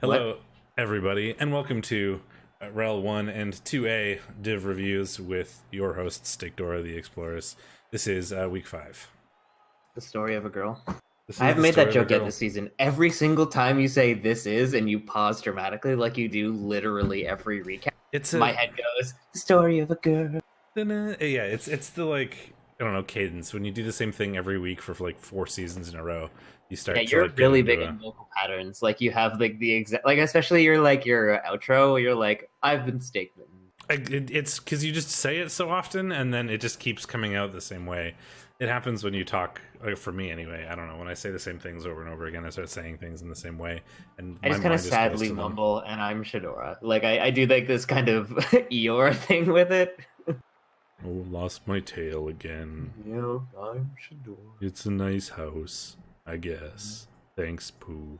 Hello, everybody, and welcome to REL 1 and 2A Div Reviews with your hosts, SteakDora, the Explorers. This is week 5. The story of a girl. This I is haven't the made story that of a joke yet girl. this season. Every single time you say "this is" and you pause dramatically, like you do literally every recap, It's my head goes, "The story of a girl." yeah, it's the I don't know, cadence. When you do the same thing every week for like 4 seasons in a row, you start Yeah, to you're like get really into big in vocal patterns. Like you have like the exact, like especially your outro. You're like, "I've been Steakmittens." it's because you just say it so often, and then it just keeps coming out the same way. It happens when you talk, like for me anyway. I don't know, when I say the same things over and over again, I start saying things in the same way, and I my just kind mind of just goes sadly to them. mumble, and I'm Shadorra. Like I do like this kind of Eeyore thing with it. Oh, lost my tail again. Yeah, I'm Shadorra. It's a nice house, I guess. Thanks, Pooh.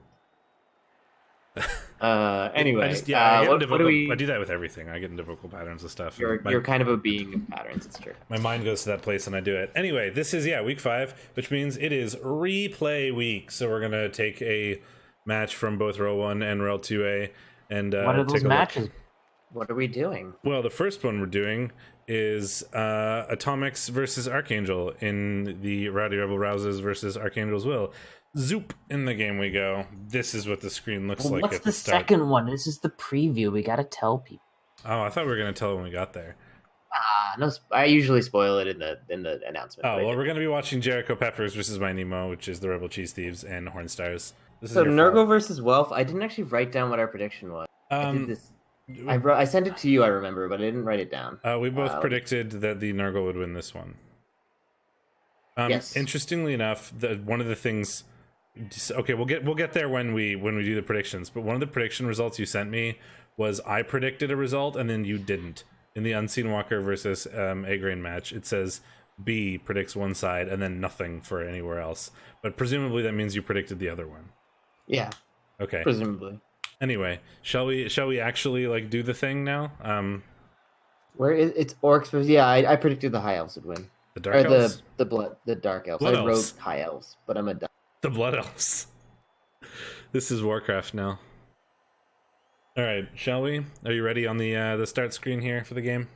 Anyway, I get into what do vocal. I we? do that with everything. I get into vocal patterns and stuff. And You're kind of a being of patterns. It's true. my mind goes to that place and I do it. Anyway, this is week 5, which means it is replay week. So we're gonna take a match from both row 1 and row 2A and What are those take a matches? look. What are we doing? Well, the first one we're doing is Atomics versus Archangel in the Rowdy Rebel Rouses versus Archangel's Will. Zoop, in the game we go. This is what the screen looks like What's at the start. second one? This is the preview. We gotta tell people. Oh, I thought we were gonna tell when we got there. No, I usually spoil it in the announcement. Oh, but I well, didn't. we're gonna be watching Jericho Peppers versus My Nemo, which is the Rebel Cheese Thieves and Hornstars. This So is your Nurgle fault. versus Welf. I didn't actually write down what our prediction was. I did this. We I sent it to you. I remember, but I didn't write it down. both predicted that the Nurgle would win this one. Yes. Interestingly enough, one of the things. Okay, we'll get there when we do the predictions. But one of the prediction results you sent me was I predicted a result and then you didn't. In the Unseen Walker versus A-Grain match, it says B predicts one side and then nothing for anywhere else. But presumably that means you predicted the other one. Yeah. Okay. Presumably. Anyway, shall we actually like do the thing now? Where is it's Orcs versus? Yeah, I predicted the High Elves would win. The Dark Or Elves? the Dark Elves. Blood I wrote Elves. High Elves, but I'm a dumb. The Blood Elves. This is Warcraft now. All right, shall we? Are you ready on the start screen here for the game?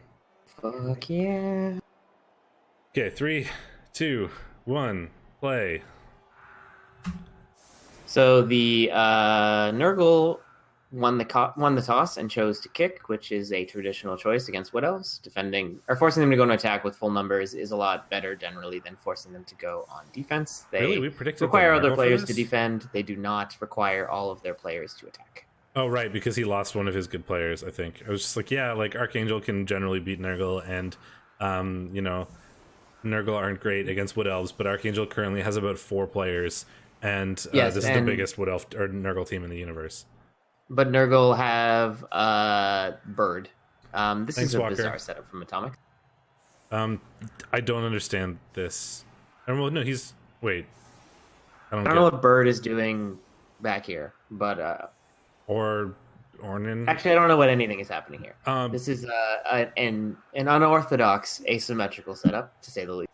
Fuck yeah. Okay, 3, 2, 1, play. So the Nurgle won the toss and chose to kick, which is a traditional choice against Wood Elves. Defending or forcing them to go into attack with full numbers is a lot better generally than forcing them to go on defense. They Really? We predicted require the other Nurgle players for to this? defend. They do not require all of their players to attack. Oh, right, because he lost one of his good players, I think. I was just like, yeah, like Archangel can generally beat Nurgle, and Nurgle aren't great against Wood Elves, but Archangel currently has about 4 players, and Yes, this is the and- biggest Wood Elf or Nurgle team in the universe. But Nurgle have Bird. This Thanks, is a Walker. bizarre setup from Atomic. I don't understand this. Well, no, he's wait. I I don't know what Bird is doing back here, but or Ornan. actually, I don't know what anything is happening here. Um, This is an unorthodox asymmetrical setup, to say the least.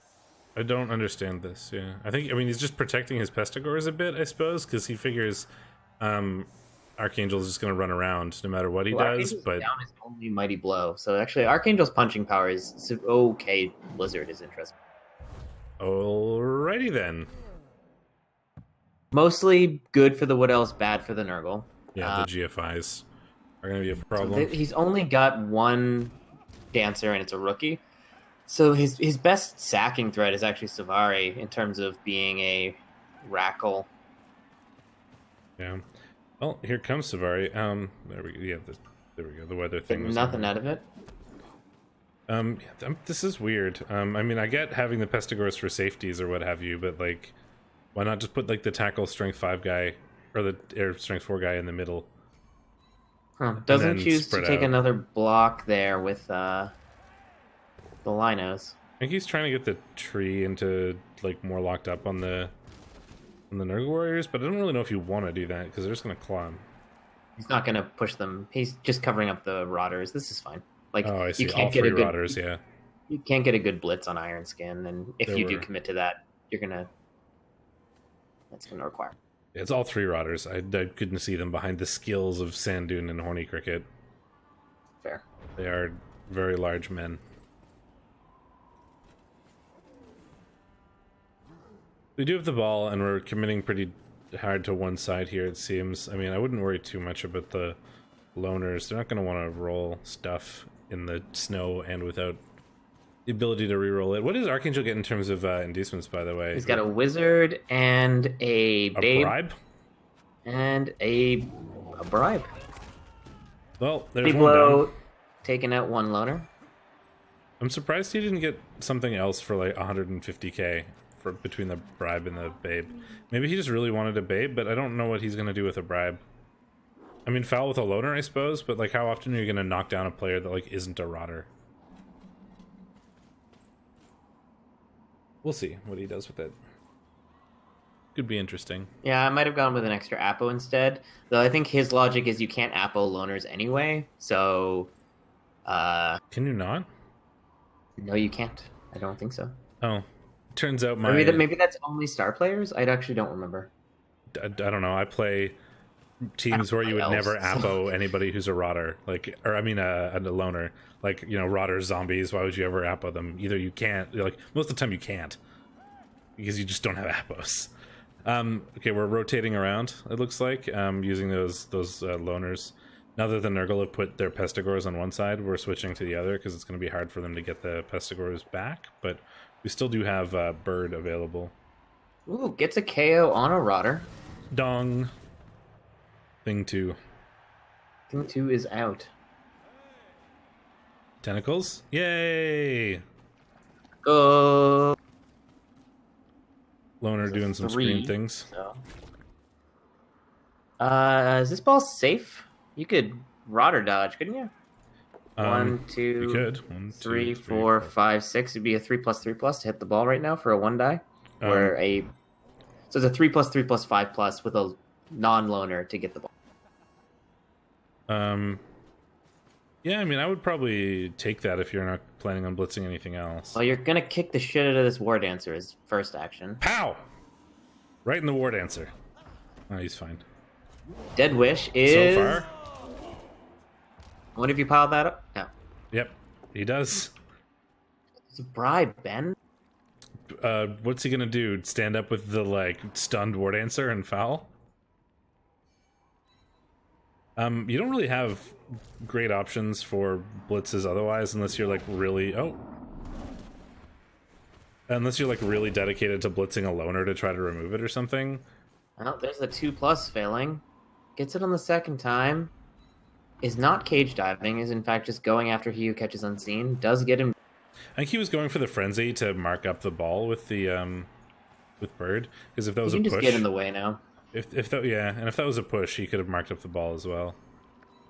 I don't understand this. Yeah, I mean he's just protecting his Pestigores a bit, I suppose, because he figures Archangel's just going to run around no matter what he does. Archangel's But down is only Mighty Blow, so actually Archangel's punching power is okay. Blizzard is interesting. alrighty then. Mostly good for the Wood Elves, bad for the Nurgle. Yeah, the GFIs are going to be a So problem. he's only got one dancer, and it's a rookie. So his best sacking threat is actually Savari in terms of being a Rackle. Yeah. Well, here comes Savari. There we go. Yeah, there we go. The weather thing was Nothing out of it. This is weird. I mean, I get having the Pestigores for safeties or what have you, but like, why not just put like the tackle strength 5 guy or the air strength 4 guy in the middle? Doesn't then choose to spread take out. another block there with the Linos. I think he's trying to get the tree into like more locked up on the Nurgle warriors, but I don't really know if you want to do that because they're just gonna claw him. He's not going to push them. He's just covering up the Rotters. This is fine. Like Oh, I see. you All can't get 3 a good rotters, yeah. you can't get a good blitz on Iron Skin, and if There you do were- commit to that, that's gonna require. It's all 3 Rotters. I couldn't see them behind the skills of Sandoon and Horny Cricket. Fair. They are very large men. We do have the ball, and we're committing pretty hard to one side here, it seems. I mean, I wouldn't worry too much about the loners. They're not going to want to roll stuff in the snow and without the ability to reroll it. What does Archangel get in terms of inducements, by the way? He's got a wizard and a babe. Bribe? And a bribe. Well, there's one People down. taking out 1 loner. I'm surprised he didn't get something else for like 150k for between the bribe and the babe. Maybe he just really wanted a babe, but I don't know what he's going to do with a bribe. I mean, foul with a loner, I suppose, but like how often are you going to knock down a player that like isn't a rotter? We'll see what he does with it. Could be interesting. Yeah, I might have gone with an extra Apo instead. Though I think his logic is you can't Apo loners anyway, so... Can you not? No, you can't. I don't think so. Oh. Turns out my... Maybe that's only star players? I actually don't remember. I don't know. I play teams where you would never Apo anybody who's a rotter. Like, or I mean a loner. Like, you know, rotters, zombies, why would you ever Apo them? Either you can't, like, most of the time you can't. Because you just don't have Apos. Okay, we're rotating around, it looks like, using those loners. Now that the Nurgle have put their Pestigors on one side, we're switching to the other because it's going to be hard for them to get the Pestigors back, but we still do have Bird available. Ooh, gets a KO on a rotter. Dong. Thing 2. Thing 2 is out. Tentacles? Yay! Go. Loner doing some 3, scream things. So. Is this ball safe? You could rotter dodge, couldn't you? 1, 2, you could. 1, 3, 2, 4, 5, 6. It'd be a 3+3+ to hit the ball right now for a 1 die. So it's a 3+3+5+ with a non-loner to get the ball. Yeah, I mean, I would probably take that if you're not planning on blitzing anything else. Well, you're gonna kick the shit out of this War Dancer as first action. Pow! Right in the War Dancer. Oh, he's fine. Dead Wish is... So far? What if you piled that up? No. Yep, he does. It's a bribe, Ben. What's he gonna do? Stand up with the, like, stunned War Dancer and foul? You don't really have great options for blitzes otherwise, unless you're like really unless you're like really dedicated to blitzing a loner to try to remove it or something. Oh, there's the 2+ failing. Gets it on the second time. Is not cage diving. Is in fact just going after he who catches unseen. Does get him. I think he was going for the frenzy to mark up the ball with the with Bird, because if that was a push, just get in the way now. If that was a push, he could have marked up the ball as well.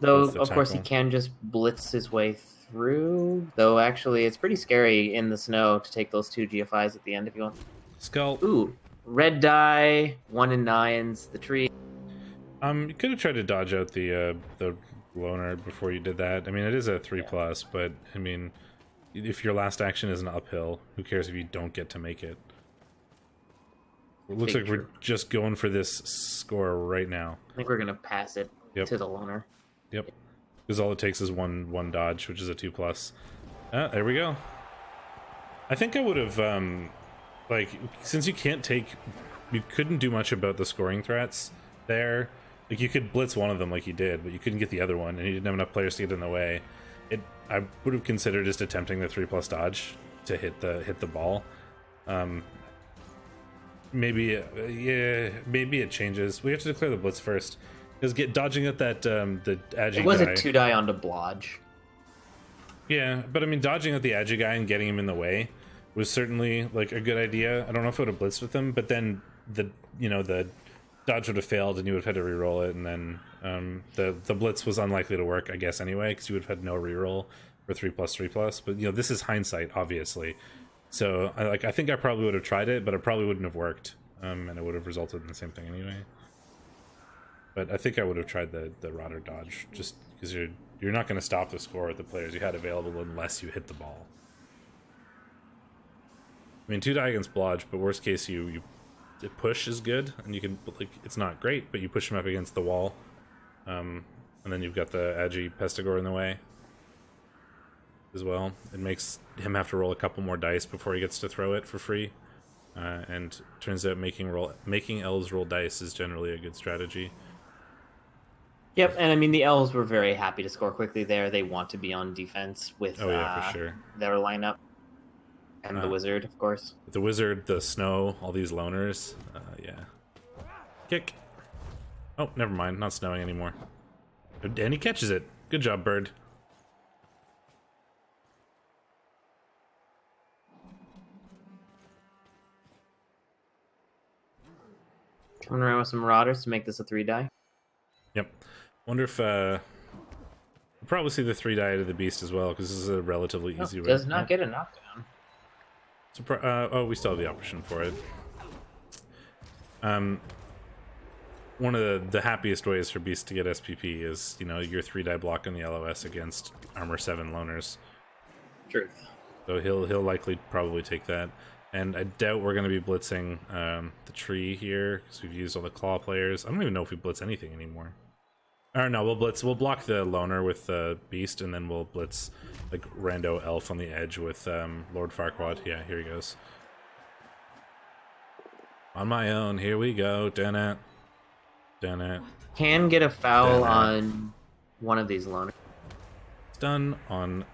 Though, of course, he can just blitz his way through. Though, actually, it's pretty scary in the snow to take those 2 GFIs at the end if you want. Skull. Ooh, red die, 1 in 9s, the tree. You could have tried to dodge out the loner before you did that. I mean, it is a 3+, but I mean, if your last action is an uphill, who cares if you don't get to make it? It looks like we're just going for this score right now. I think we're gonna pass it to the loner. Yep, because all it takes is one dodge, which is a 2+. There we go. I think I would have, like, since you couldn't do much about the scoring threats there. Like, you could blitz one of them like you did, but you couldn't get the other one, and you didn't have enough players to get in the way. I would have considered just attempting the 3+ dodge to hit the ball. Maybe it changes. We have to declare the blitz first. Because dodging at that the agi guy. It was a 2 die onto blodge. Yeah, but I mean, dodging at the agi guy and getting him in the way was certainly like a good idea. I don't know if it would have blitzed with him, but then the dodge would have failed and you would have had to reroll it, and then the blitz was unlikely to work, I guess, anyway, because you would have had no reroll for 3+3+. But this is hindsight, obviously. So I think I probably would have tried it, but it probably wouldn't have worked, and it would have resulted in the same thing anyway. But I think I would have tried the rotter dodge, just because you're not going to stop the score with the players you had available unless you hit the ball. I mean, 2 die against blodge, but worst case you push is good, and you can like it's not great, but you push him up against the wall, and then you've got the Agi Pestigore in the way as well. It makes him have to roll a couple more dice before he gets to throw it for free, and turns out making elves roll dice is generally a good strategy. Yep, and I mean the elves were very happy to score quickly there. They want to be on defense with for sure. their lineup, and the wizard, of course. The wizard, the snow, all these loners. Yeah. Kick. Oh, never mind. Not snowing anymore. And he catches it. Good job, bird. Coming around with some Marauders to make this a 3-die. Yep. Wonder if we'll probably see the 3-die to the beast as well, because this is a relatively easy way. Does not get a knockdown. Oh, we still have the option for it. One of the happiest ways for beast to get SPP is, you know, your 3-die block on the LOS against armor 7 loners. Truth. So he'll likely probably take that. And I doubt we're going to be blitzing the tree here, because we've used all the claw players. I don't even know if we blitz anything anymore. Or no, we'll block the loner with the beast, and then we'll blitz like rando elf on the edge with Lord Farquaad. Yeah, here he goes. On my own, here we go. Dun it. Can get a foul on one of these loners. It's done on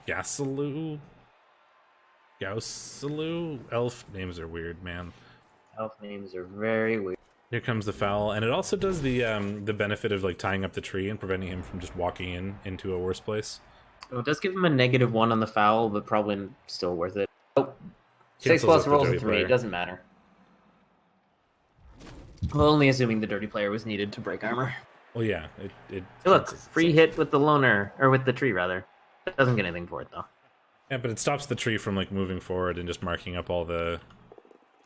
Gausalu. Elf names are weird, man. Elf names are very weird. Here comes the foul, and it also does the benefit of like tying up the tree and preventing him from just walking into a worse place. Well, it does give him a -1 on the foul, but probably still worth it. Oh, 6 Cancels plus out the rolls a dirty 3. player. It doesn't matter. Well, only assuming the dirty player was needed to break armor. Well, yeah, it Hey, look, cancels free itself. hit with the loner, or with the tree rather. It doesn't get anything for it though. Yeah, but it stops the tree from like moving forward and just marking up all the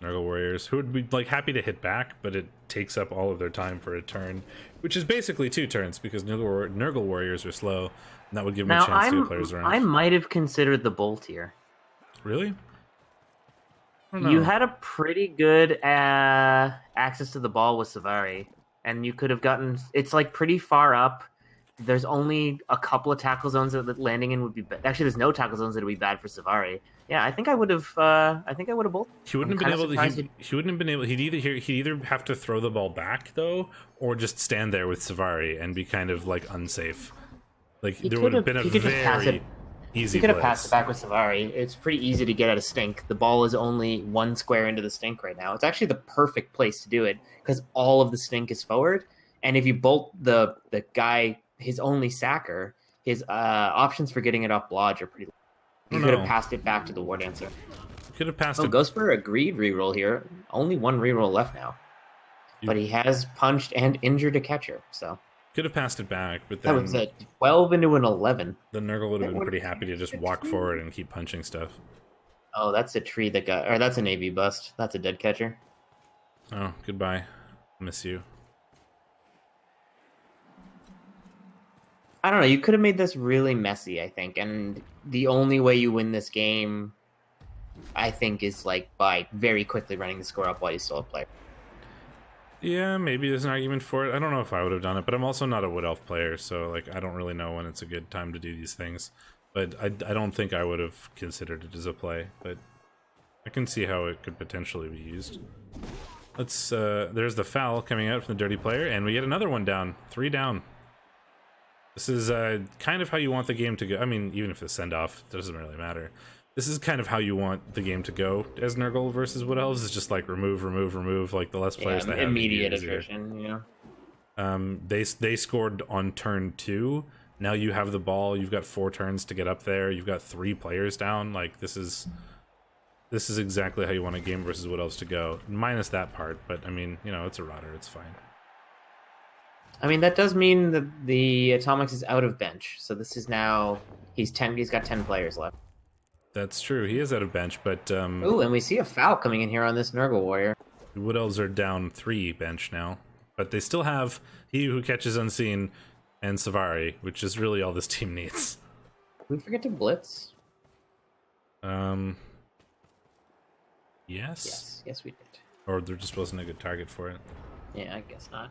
Nurgle warriors who would be like happy to hit back, but it takes up all of their time for a turn, which is basically 2 turns because Nurgle warriors are slow, and that would give them a chance to get players around. I might have considered the bolt here. Really? You had a pretty good access to the ball with Savari, and you could have gotten. It's like pretty far up. There's only a couple of tackle zones that landing in would be bad. Actually, there's no tackle zones that would be bad for Savari. Yeah, I think I would have. Bolted. He wouldn't have been able to. He wouldn't have been able. He'd either have to throw the ball back though, or just stand there with Savari and be kind of like unsafe. Like there would have been a very easy. He could have blitz. passed it back with Savari. It's pretty easy to get out of stink. The ball is only 1 square into the stink right now. It's actually the perfect place to do it because all of the stink is forward, and if you bolt the guy, his only sacker, his options for getting it off blodge are pretty low. You could have passed it back to the War Dancer. Could have passed it. Goes for a greed reroll here. Only 1 reroll left now. But he has punched and injured a catcher, so. Could have passed it back, but That then was a 12 into an 11. the Nurgle would have been pretty happy to just walk forward and keep punching stuff. Oh, that's a tree that got, or that's a navy bust. That's a dead catcher. Oh, goodbye. Miss you. I don't know. You could have made this really messy, I think. And the only way you win this game, I think, is like by very quickly running the score up while you still have play. Yeah, maybe there's an argument for it. I don't know if I would have done it, but I'm also not a Wood Elf player, so like I don't really know when it's a good time to do these things. But I don't think I would have considered it as a play, but I can see how it could potentially be used. Let's there's the foul coming out from the dirty player, and we get another one down. 3 down. This is kind of how you want the game to go. I mean, even if it's send-off, it doesn't really matter. This is kind of how you want the game to go as Nurgle versus Wood Elves. It's just like remove. Like the less players that have immediate attrition. Yeah. They scored on turn 2. Now you have the ball. You've got 4 turns to get up there. You've got 3 players down. Like this is exactly how you want a game versus Wood Elves to go. Minus that part, but I mean, you know, it's a rotter. It's fine. I mean, that does mean that the Atomics is out of bench. So this is now he's got 10 players left. That's true. He is out of bench, but ooh, and we see a foul coming in here on this Nurgle warrior. The Wood Elves are down 3 bench now, but they still have He Who Catches Unseen and Savari, which is really all this team needs. Did we forget to blitz? Yes. Yes, we did. or there just wasn't a good target for it. Yeah, I guess not.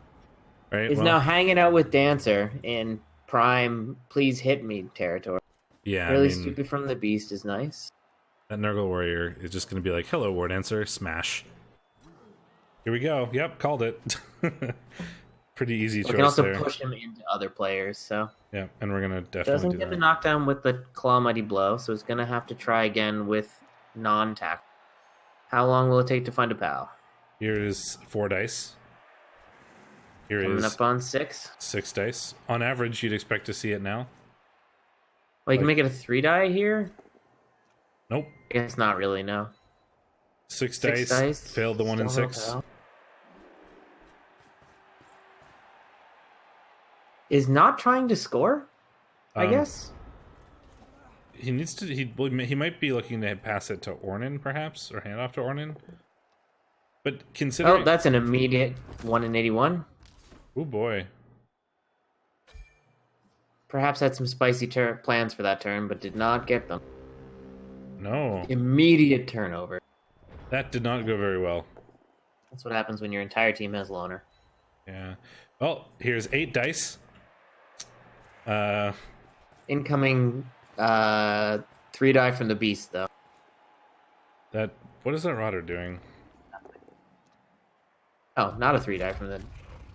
Right? He's now hanging out with Dancer in prime please hit me territory. Yeah, Really I mean, stupid from the beast is nice. that Nurgle warrior is just going to be like, hello, War Dancer, smash. Here we go. Yep, called it. Pretty easy choice We can also there. push him into other players, so. Yeah, and we're going to definitely Doesn't do get the that. knockdown with the Claw Mighty Blow, so it's going to have to try again with non-tack. How long will it take to find a pal? Here is 4 dice. Here Coming is up on 6. 6 dice. On average, you'd expect to see it now. Well, you can make it a 3-die here? Nope. I guess not really, no. 6 6 dice. Failed the 1 and Still no 6. pal. Is not trying to score, I guess? He needs to. He might be looking to pass it to Ornin, perhaps, or hand off to Ornin. But considering, Oh, that's an immediate 1 in 81. oh boy, Perhaps had some spicy plans for that turn, but did not get them. no, Immediate turnover. that did not go very well. That's what happens when your entire team has loner. Yeah. Well, here's 8 dice. Incoming 3-die from the beast, though. That what is that Rotter doing? Oh, not a 3-die from the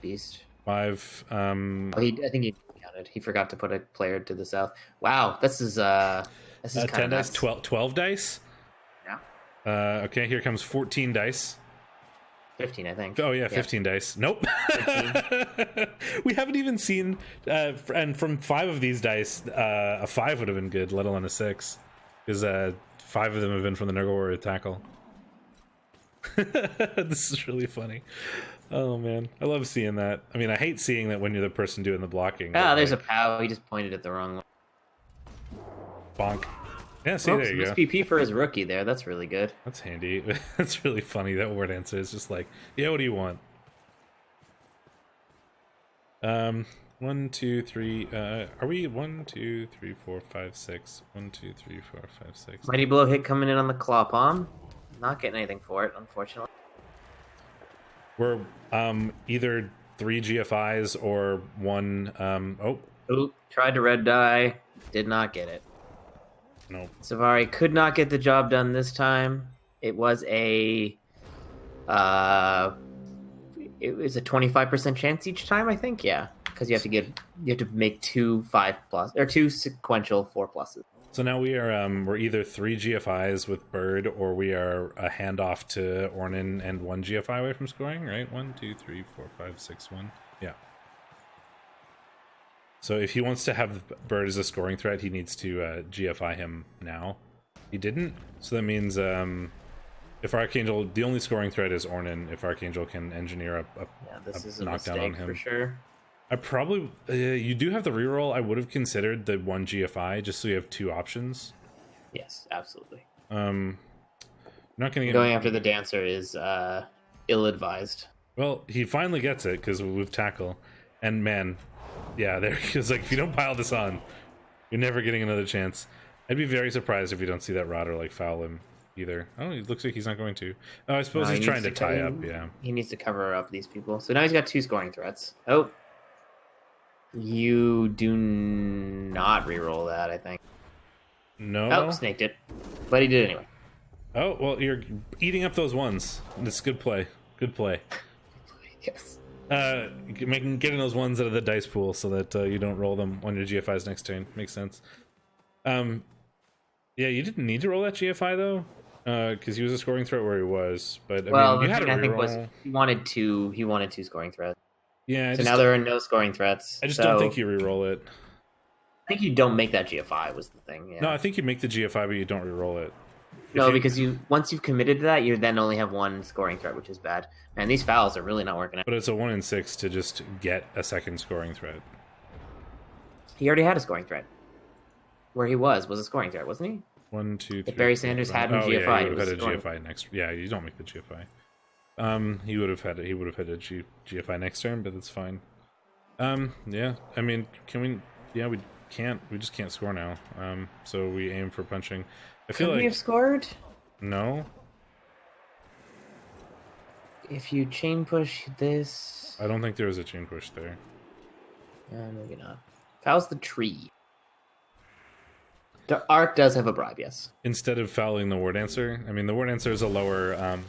beast. 5. Oh, I think he counted. He forgot to put a player to the south. Wow, this is kind 10 of dice. nuts. 12 dice. Yeah. Okay, here comes 14 dice. 15, I think. Oh yeah, 15 dice. Nope. We haven't even seen, and from 5 of these dice, a 5 would have been good, let alone a 6, because 5 of them have been from the Nurgle warrior tackle. This is really funny. Oh man, I love seeing that. I mean, I hate seeing that when you're the person doing the blocking. Ah, but, there's like, a POW. He just pointed it the wrong way. bonk. Yeah, see, Oops, there you go. SPP for his rookie there. That's really good. That's handy. That's really funny. That word answer is just like, yeah, what do you want? 1, 2, 3. Are we 1, 2, 3, 4, 5, 6? 1, 2, 3, 4, 5, 6. Mighty Blow hit coming in on the Claw Palm. Not getting anything for it, unfortunately. We're either 3 GFIs or 1. Oop, tried to red die. Did not get it. No. Savari could not get the job done this time. It was a 25% chance each time, I think. Yeah, because you have to make 2 5+ or 2 sequential 4+. So now we are we're either 3 GFIs with Bird, or we are a handoff to Ornin and 1 GFI away from scoring, right? 1, 2, 3, 4, 5, 6, 1. Yeah. So if he wants to have Bird as a scoring threat, he needs to GFI him now. He didn't, so that means if Archangel, the only scoring threat is Ornin. If Archangel can engineer a This is a knockdown on mistake him for sure. I probably you do have the reroll. I would have considered the 1 GFI just so you have 2 options. Yes, absolutely. Not gonna get Going after the Dancer is ill-advised. well. He finally gets it because with tackle, and man, yeah, there he is. Like, if you don't pile this on, you're never getting another chance. I'd be very surprised if you don't see that Rotter like foul him either. Oh, it looks like he's not going to. Oh, I suppose No, he's he trying to needs tie up. Yeah. He needs to cover up these people. So now he's got 2 scoring threats. Oh. You do not reroll that, I think. No. Oh, snaked it. But he did anyway. Oh well, you're eating up those ones. It's good play. Good play. Yes. Getting those ones out of the dice pool so that you don't roll them on your GFIs next turn makes sense. Yeah, you didn't need to roll that GFI though, because he was a scoring threat where he was. But I mean, you had a I think was reroll. he wanted 2 scoring threats. Yeah, So now there are no scoring threats. I just so don't think you reroll it. I think you don't make that GFI was the thing. Yeah. No, I think you make the GFI, but you don't reroll it. No, because once you've committed to that, you then only have 1 scoring threat, which is bad. Man, these fouls are really not working out. But it's a 1 in 6 to just get a second scoring threat. He already had a scoring threat. Where he was a scoring threat, wasn't he? 1, 2, 3. If Barry Sanders hadn't oh, GFI, yeah, he it would was have had a scoring. GFI next. Yeah, you don't make the GFI. He would have had a GFI next turn, but that's fine. Yeah. I mean, can we? Yeah, we can't. We just can't score now. So we aim for punching. I feel Could like we have scored? no. If you chain push this... I don't think there was a chain push there. maybe not. Fouls the tree. The Arc does have a bribe, yes. Instead of fouling the War Dancer, I mean, the War Dancer is a lower...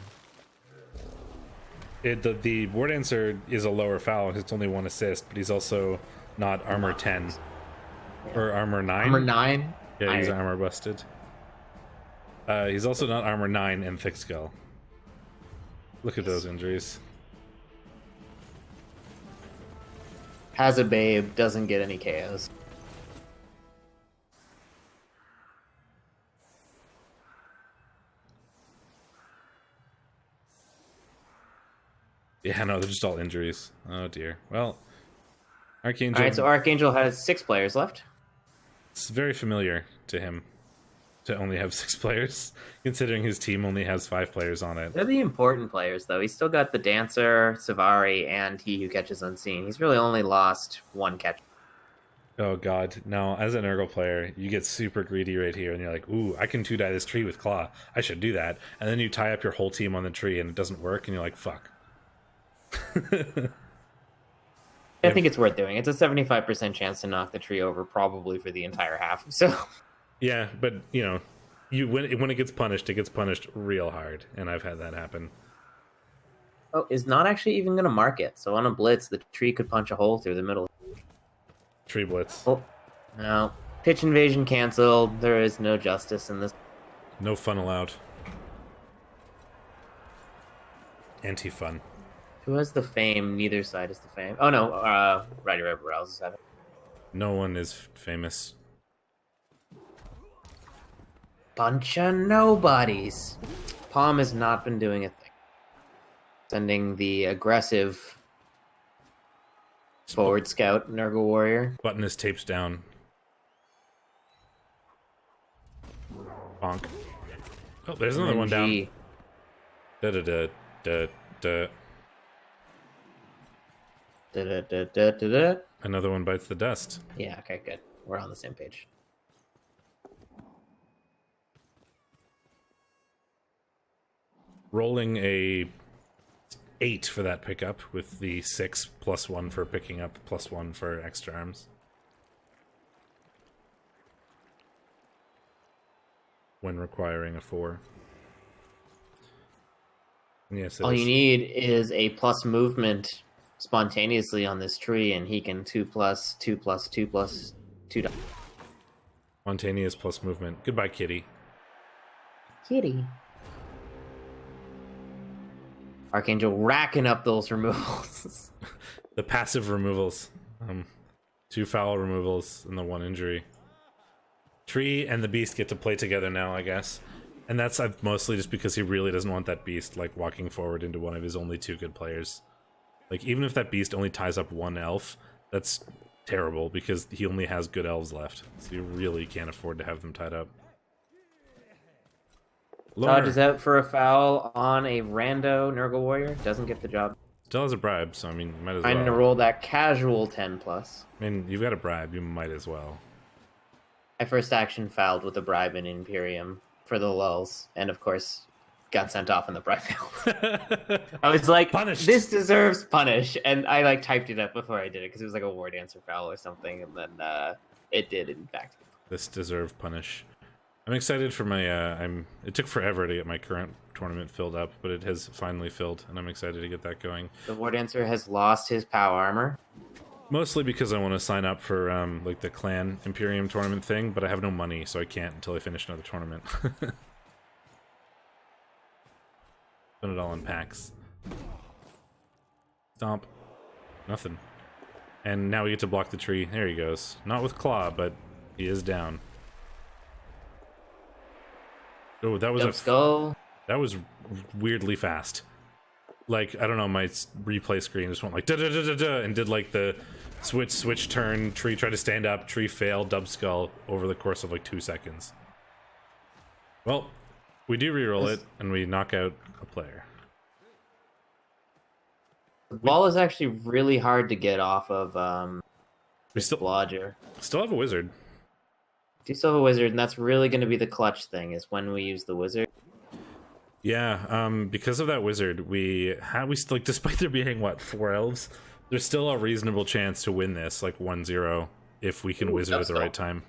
the War Dancer is a lower foul. It's only 1 assist, but he's also not armor 10. Yeah. Or armor 9. Armor 9? Yeah, he's armor busted. He's also not armor 9 and thick skull. Look at those injuries. Has a babe, doesn't get any KOs. Yeah, no, they're just all injuries. Oh dear. Well, Archangel... Alright, so Archangel has 6 players left. It's very familiar to him to only have 6 players, considering his team only has 5 players on it. They're the important players, though. He's still got the Dancer, Savari, and He Who Catches Unseen. He's really only lost 1 catch. Oh god, no, as a Nurgle player, you get super greedy right here, and you're like, ooh, I can 2-die this tree with Claw. I should do that. And then you tie up your whole team on the tree, and it doesn't work, and you're like, fuck. I think it's worth doing. It's a 75% chance to knock the tree over, probably for the entire half. So, yeah, but you know, when it gets punished real hard, and I've had that happen. Oh, is not actually even going to mark it. So on a blitz, the tree could punch a hole through the middle. Tree blitz. Oh, no. Pitch invasion canceled. There is no justice in this. No fun allowed. Anti-fun. Who has the fame? Neither side has the fame. Oh no, REBBL is having. No one is famous. Bunch of nobodies. Palm has not been doing a thing. Sending the aggressive forward scout Nurgle warrior. Button is tapes down. Bonk. Oh, there's another one down. Da da da da da. Another one bites the dust. Yeah, okay, good. We're on the same page. Rolling a 8 for that pickup with the 6 plus 1 for picking up plus 1 for extra arms. When requiring a 4. And yes, all you need is a plus movement spontaneously on this tree, and he can 2+2+2+2. Spontaneous plus movement. Goodbye, kitty. Kitty. Archangel racking up those removals. The passive removals. 2 foul removals and the 1 injury. Tree and the beast get to play together now, I guess. And that's mostly just because he really doesn't want that beast like walking forward into one of his only 2 good players. Like, even if that beast only ties up 1 elf, that's terrible because he only has good elves left. So you really can't afford to have them tied up. Dodge is out for a foul on a rando Nurgle warrior. Doesn't get the job. Still has a bribe, so I mean, you might as well. Trying to roll that casual 10+. I mean, you've got a bribe, you might as well. My first action fouled with a bribe in Imperium for the lulz, and of course, got sent off in the bribe failed. I was like, Punished. This deserves punish, and I like typed it up before I did it because it was like a War Dancer foul or something, and then it did in fact. This deserved punish. I'm excited for my. It took forever to get my current tournament filled up, but it has finally filled, and I'm excited to get that going. The War Dancer has lost his POW armor. Mostly because I want to sign up for like the Clan Imperium tournament thing, but I have no money, so I can't until I finish another tournament. Put it all in packs. Stomp. Nothing. And now we get to block the tree. There he goes. Not with Claw, but he is down. Oh, that was Jump skull. That was weirdly fast. Like, I don't know, my replay screen just went like da da da da da and did like the switch turn, tree tried to stand up, tree failed, dub skull over the course of like 2 seconds. Well, we do reroll it and we knock out a player. The ball is actually really hard to get off of We still have a wizard. Do still have a wizard, and that's really going to be the clutch thing, is when we use the wizard. Yeah, because of that wizard, like, despite there being what, 4 elves, there's still a reasonable chance to win this, like 1-0, if we can wizard at the right time.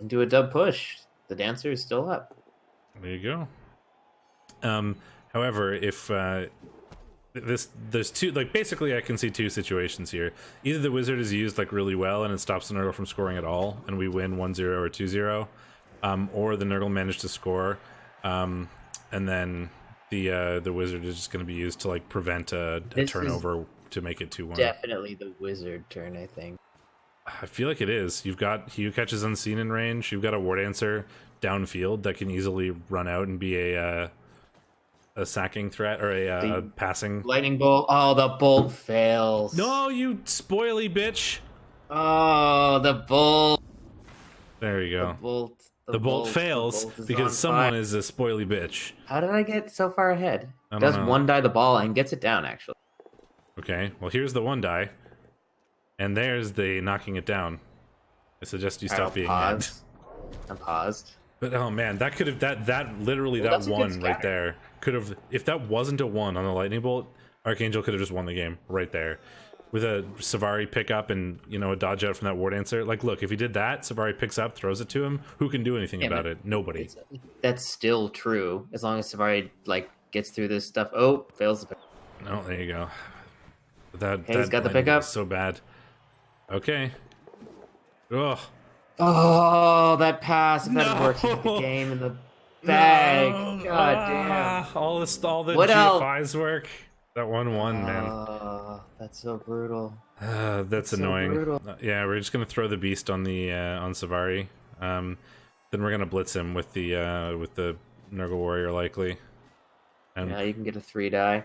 And do a dub push. The dancer is still up. There you go. However, if there's two, like, basically I can see two situations here. Either the wizard is used like really well and it stops the Nurgle from scoring at all, and we win 1-0 or 2-0, or the Nurgle managed to score, and then the wizard is just going to be used to like prevent a turnover to make it 2-1. Definitely the wizard turn, I think. I feel like it is. You've got he who catches unseen in range. You've got a war dancer downfield that can easily run out and be a sacking threat or a passing. Lightning bolt. Oh, the bolt fails. No, you spoily bitch. Oh, the bolt. There you go. The bolt fails because someone is a spoily bitch. How did I get so far ahead? Does one die the ball and gets it down, actually. Okay, well, here's the one die. And there's the knocking it down. I suggest you stop being mad. I'm paused. But oh man, that could have that literally that one right there could have, if that wasn't a 1 on the lightning bolt, Archangel could have just won the game right there. With a Savari pickup and, you know, a dodge out from that war dancer. Like, look, if he did that, Savari picks up, throws it to him, who can do anything about it? Nobody. That's still true as long as Savari like gets through this stuff. Oh, fails the pick. No, there you go. That he's got the pickup. So bad. Okay. Ugh. Oh, that pass! If that had worked, he had the game in the bag. No. God damn! All the What GFI's work. That 1-1, man. That's so brutal. That's annoying. So yeah, we're just gonna throw the beast on the on Savari. Then we're gonna blitz him with the Nurgle warrior likely. And yeah, you can get a 3 die.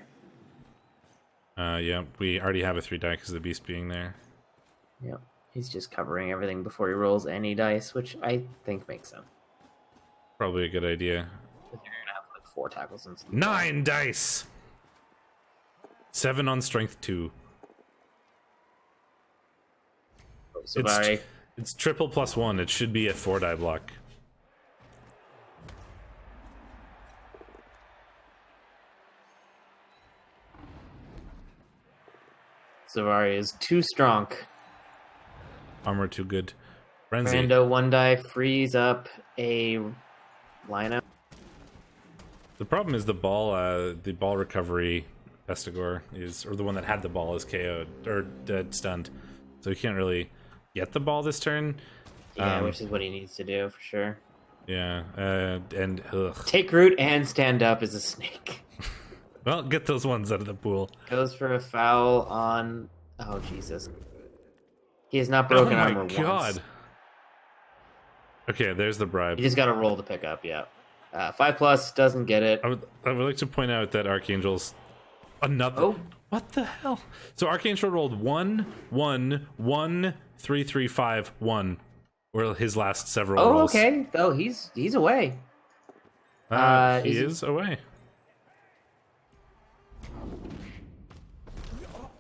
yeah, we already have a 3 die because of the beast being there. Yep. He's just covering everything before he rolls any dice, which I think makes sense. Probably a good idea. You're gonna have like 4 tackles and 9 dice. 7 on strength 2. It's triple plus 1. It should be a 4 die block. Savari is too strong. Armor too good. Frenzy. Brando 1 die frees up a lineup. The problem is the ball recovery Vestigor is, or the one that had the ball, is KO'd or stunned, so he can't really get the ball this turn. Yeah, which is what he needs to do for sure. Yeah, and ugh. Take root and stand up as a snake. Well, get those ones out of the pool. Goes for a foul on. Oh Jesus! He has not broken armor once. Oh my god! Okay, there's the bribe. You just got to roll the pickup. Yeah, 5+ doesn't get it. I would like to point out that Archangel's another. Oh, what the hell? So Archangel rolled 1, 1, 1, 3, 3, 5, 1. Were his last several rolls. Oh, okay. Oh, he's away. He is away.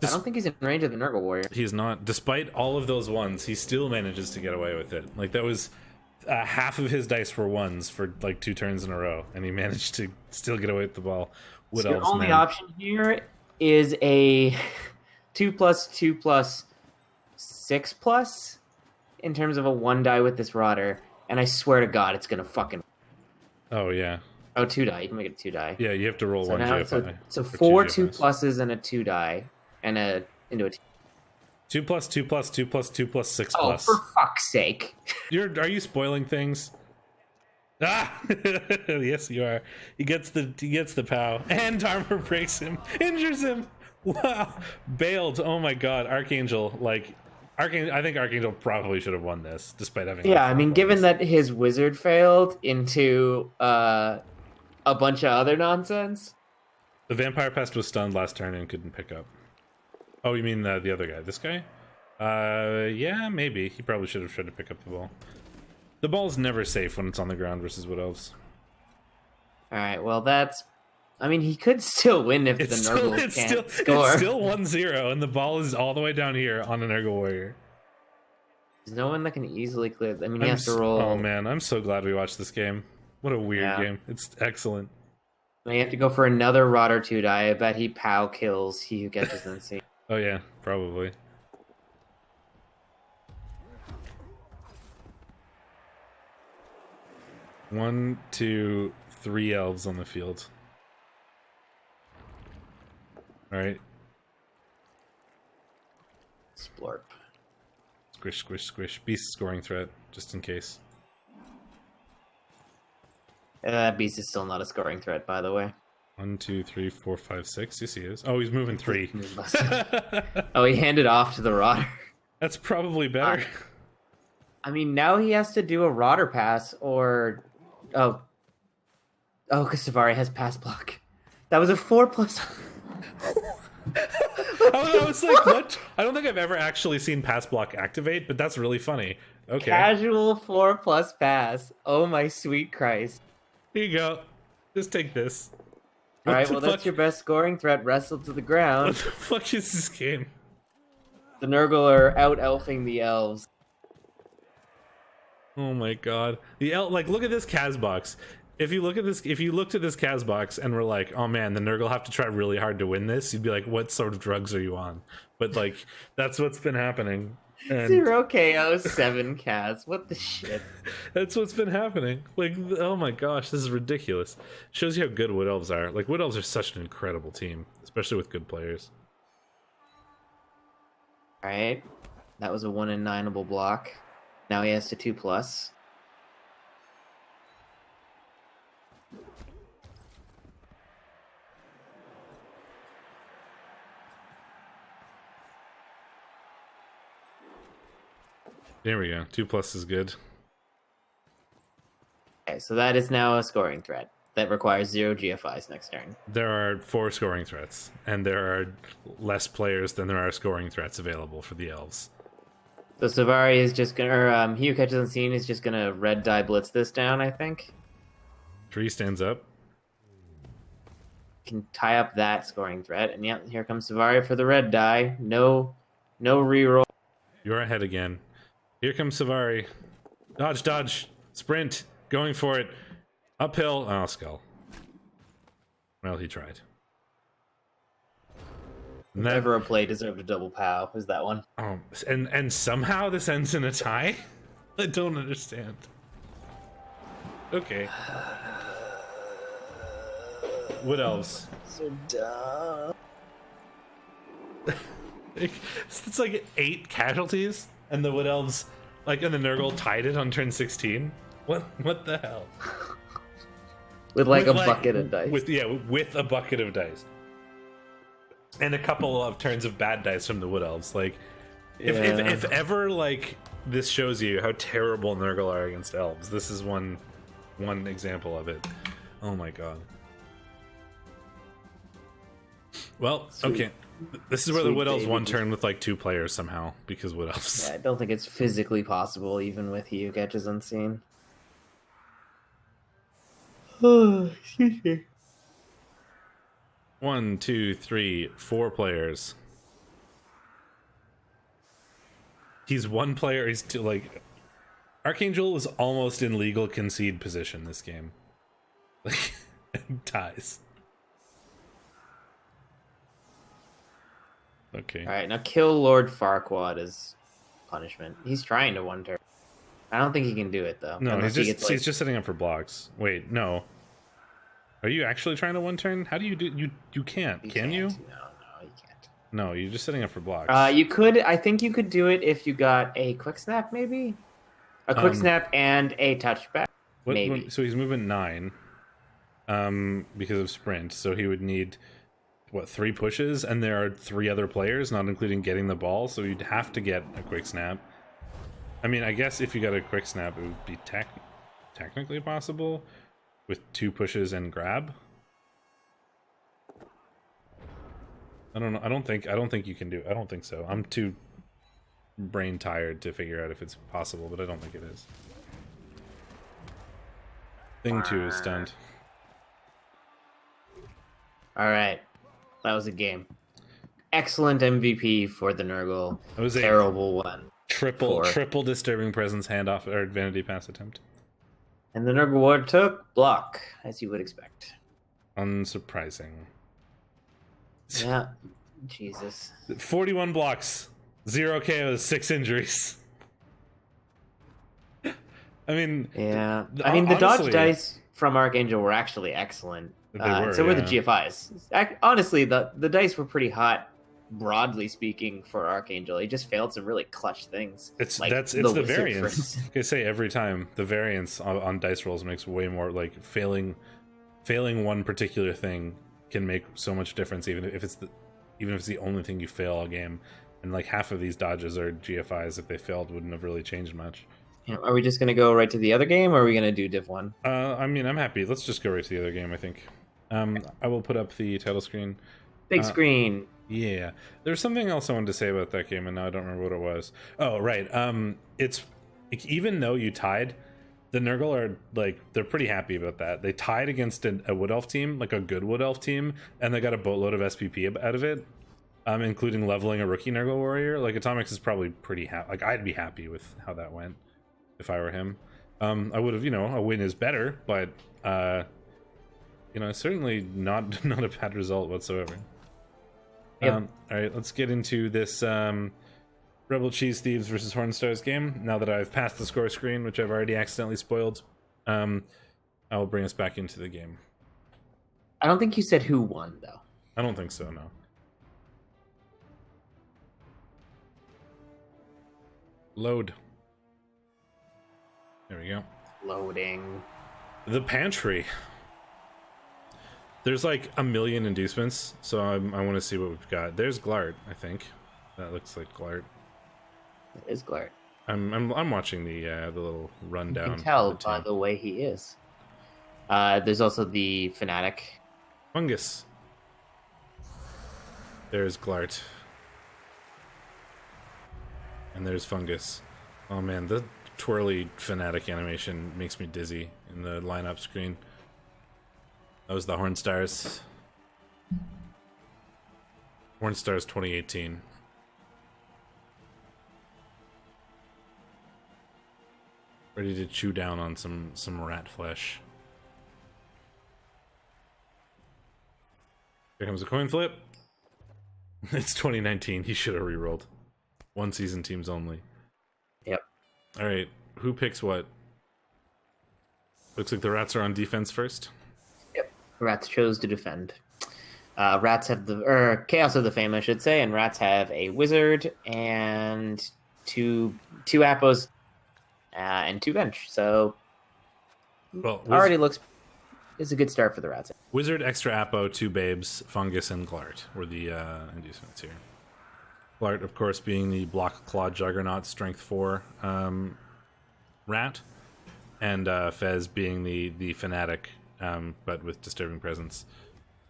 I don't think he's in range of the Nurgle warrior. He's not. Despite all of those 1s, he still manages to get away with it. Like, that was half of his dice were 1s for like 2 turns in a row, and he managed to still get away with the ball. So your only option here is a 2+, 2+, 6+ in terms of a 1 die with this Rotter, and I swear to God, it's gonna fucking. Oh yeah. Oh, 2 die. You can make it a 2 die. Yeah, you have to roll 1 GFI. So 4 2+s and a 2 die. And into a 2+, 2+, 2+, 2+, 6+. Oh, for fuck's sake! Are you spoiling things? Ah, yes, you are. He gets the POW, and armor breaks him, injures him. Wow, bailed. Oh my god, Archangel. I think Archangel probably should have won this, despite having. Yeah, I mean, given that his wizard failed into a bunch of other nonsense. The Vampire Pest was stunned last turn and couldn't pick up. Oh, you mean the other guy? This guy? Yeah, maybe. He probably should have tried to pick up the ball. The ball's never safe when it's on the ground versus Wood Elves. Alright, well that's... I mean, he could still win if the Nurgle can't score. It's still 1-0, and the ball is all the way down here on the Nurgle warrior. There's no one that can easily clear... I mean, he has to roll... Oh man, I'm so glad we watched this game. What a weird game. It's excellent. May have to go for another rot or two die. I bet he POW kills he who catches unseen. Oh yeah, probably. One, two, three elves on the field. All right. Splorp. Squish, squish, squish. Beast scoring threat, just in case. That beast is still not a scoring threat, by the way. 1, 2, 3, 4, 5, 6. Yes, he is. Oh, he's moving 3. Oh, he handed off to the rotter. That's probably better. I mean, now he has to do a rotter pass or... Oh, because Savari has pass block. That was a 4+. I was like, what? I don't think I've ever actually seen pass block activate, but that's really funny. Okay. Casual 4+ pass. Oh my sweet Christ. Here you go. Just take this. All right, What well, the that's fuck? your best scoring threat. Wrestled to the ground. What the fuck is this game? The Nurgle are out-elfing the elves. Oh my god. Like, look at this Kaz box. If you looked at this Kaz box and were like, oh man, the Nurgle have to try really hard to win this, you'd be like, what sort of drugs are you on? But like, that's what's been happening. And 0 KO, 7 Kaz. What the shit? that's what's been happening. Like, oh my gosh, this is ridiculous. Shows you how good Wood Elves are. Like, Wood Elves are such an incredible team, especially with good players. All right, that was a 1 in 9-able block. Now he has to 2+. There we go. 2+ is good. Okay, so that is now a scoring threat that requires 0 GFIs next turn. There are 4 scoring threats, and there are less players than there are scoring threats available for the elves. So Savari is just gonna, or he who catches unseen is just gonna red die blitz this down. I think Tree stands up. can tie up that scoring threat, and yeah, here comes Savari for the red die. No reroll. You're ahead again. Here comes Savari. Dodge, dodge, sprint, going for it. Uphill. Oh, skull. Well, he tried. And that- Never a play deserved a double POW. Is that one? Oh, and somehow this ends in a tie? I don't understand. Okay. Wood Elves. So dumb. It's like 8 casualties, and the Wood Elves, like, and the Nurgle tied it on turn 16. What the hell? With like With, a bucket of dice. With a bucket of dice. And a couple of turns of bad dice from the Wood Elves. Like, if ever, like, this shows you how terrible Nurgle are against elves, this is one example of it. Oh my god. Well, Sweet. okay. This is where the Sweet Wood Elves baby. one turn with like 2 players somehow, because Wood Elves. Yeah, I don't think it's physically possible, even with he who catches unseen. Oh, excuse me. 1, 2, 3, 4 players. He's 1 player. He's 2. Like, Archangel is almost in legal concede position this game. Like, and ties. Okay. All right, now kill Lord Farquaad as punishment. He's trying to one turn. I don't think he can do it though. No, Unless he's he just gets, like- he's just setting up for blocks. Wait, no. Are you actually trying to one turn? How do you do? You can't. Can you? No, you can't. No, you're just setting up for blocks. You could. I think you could do it if you got a quick snap, maybe. A quick snap and a touchback. Maybe. So he's moving 9, because of sprint. So he would need 3 pushes, and there are 3 other players, not including getting the ball. So you'd have to get a quick snap. I mean, I guess if you got a quick snap, it would be technically possible with 2 pushes and grab. I don't know. I don't think you can do. I don't think so. I'm too brain tired to figure out if it's possible, but I don't think it is. Thing 2 is stunned. All right, that was a game. Excellent MVP for the Nurgle. It was a Terrible one. triple disturbing presence handoff or vanity pass attempt. And the Nurgle Ward took block, as you would expect. Unsurprising. Yeah. Jesus. 41 blocks, 0 KOs, 6 injuries. I mean, yeah. I mean, the honestly, dodge dice from Archangel were actually excellent. They were, so were the yeah. GFIs. Honestly, the dice were pretty hot, broadly speaking, for Archangel. He just failed some really clutch things. It's like the Wizard, variance. Like I say every time, the variance on dice rolls makes way more. Like failing one particular thing can make so much difference, even if it's the only thing you fail all game. And like half of these dodges are GFIs. If they failed, wouldn't have really changed much. Yeah, are we just going to go right to the other game, or are we going to do Div 1? I mean, I'm happy. Let's just go right to the other game, I think. I will put up the title screen. Big screen. Yeah. There's something else I wanted to say about that game, and now I don't remember what it was. Oh, right. It's even though you tied, the Nurgle are, like, they're pretty happy about that. They tied against a Wood Elf team, like a good Wood Elf team, and they got a boatload of SPP out of it, including leveling a rookie Nurgle warrior. Like, Atomics is probably pretty happy. Like, I'd be happy with how that went if I were him. I would have, a win is better, but certainly not a bad result whatsoever. Yep. All right, let's get into this Rebel Cheese Thieves versus Hornstars game. Now that I've passed the score screen, which I've already accidentally spoiled, I will bring us back into the game. I don't think you said who won, though. I don't think so, no. Load. There we go. Loading. The pantry. There's like a million inducements, so I want to see what we've got. There's Glart, I think. That looks like Glart. It is Glart. I'm watching the little rundown. You can tell by the way he is. There's also the Fanatic. Fungus. There's Glart. And there's Fungus. Oh man, the twirly Fanatic animation makes me dizzy in the lineup screen. That was the Hornstars. Hornstars 2018. Ready to chew down on some rat flesh. Here comes a coin flip. It's 2019. He should have rerolled. One season teams only. Yep. All right. Who picks what? Looks like the rats are on defense first. Yep. Rats chose to defend. Rats have Chaos have the Fame, I should say, and rats have a wizard and two appos and 2 bench. So Well, already it's a good start for the rats. Wizard, extra Apo, 2 babes, Fungus, and Glart were the inducements here. Glart, of course, being the Block Claw Juggernaut, Strength 4 rat, and Fez being the Fanatic, but with Disturbing Presence.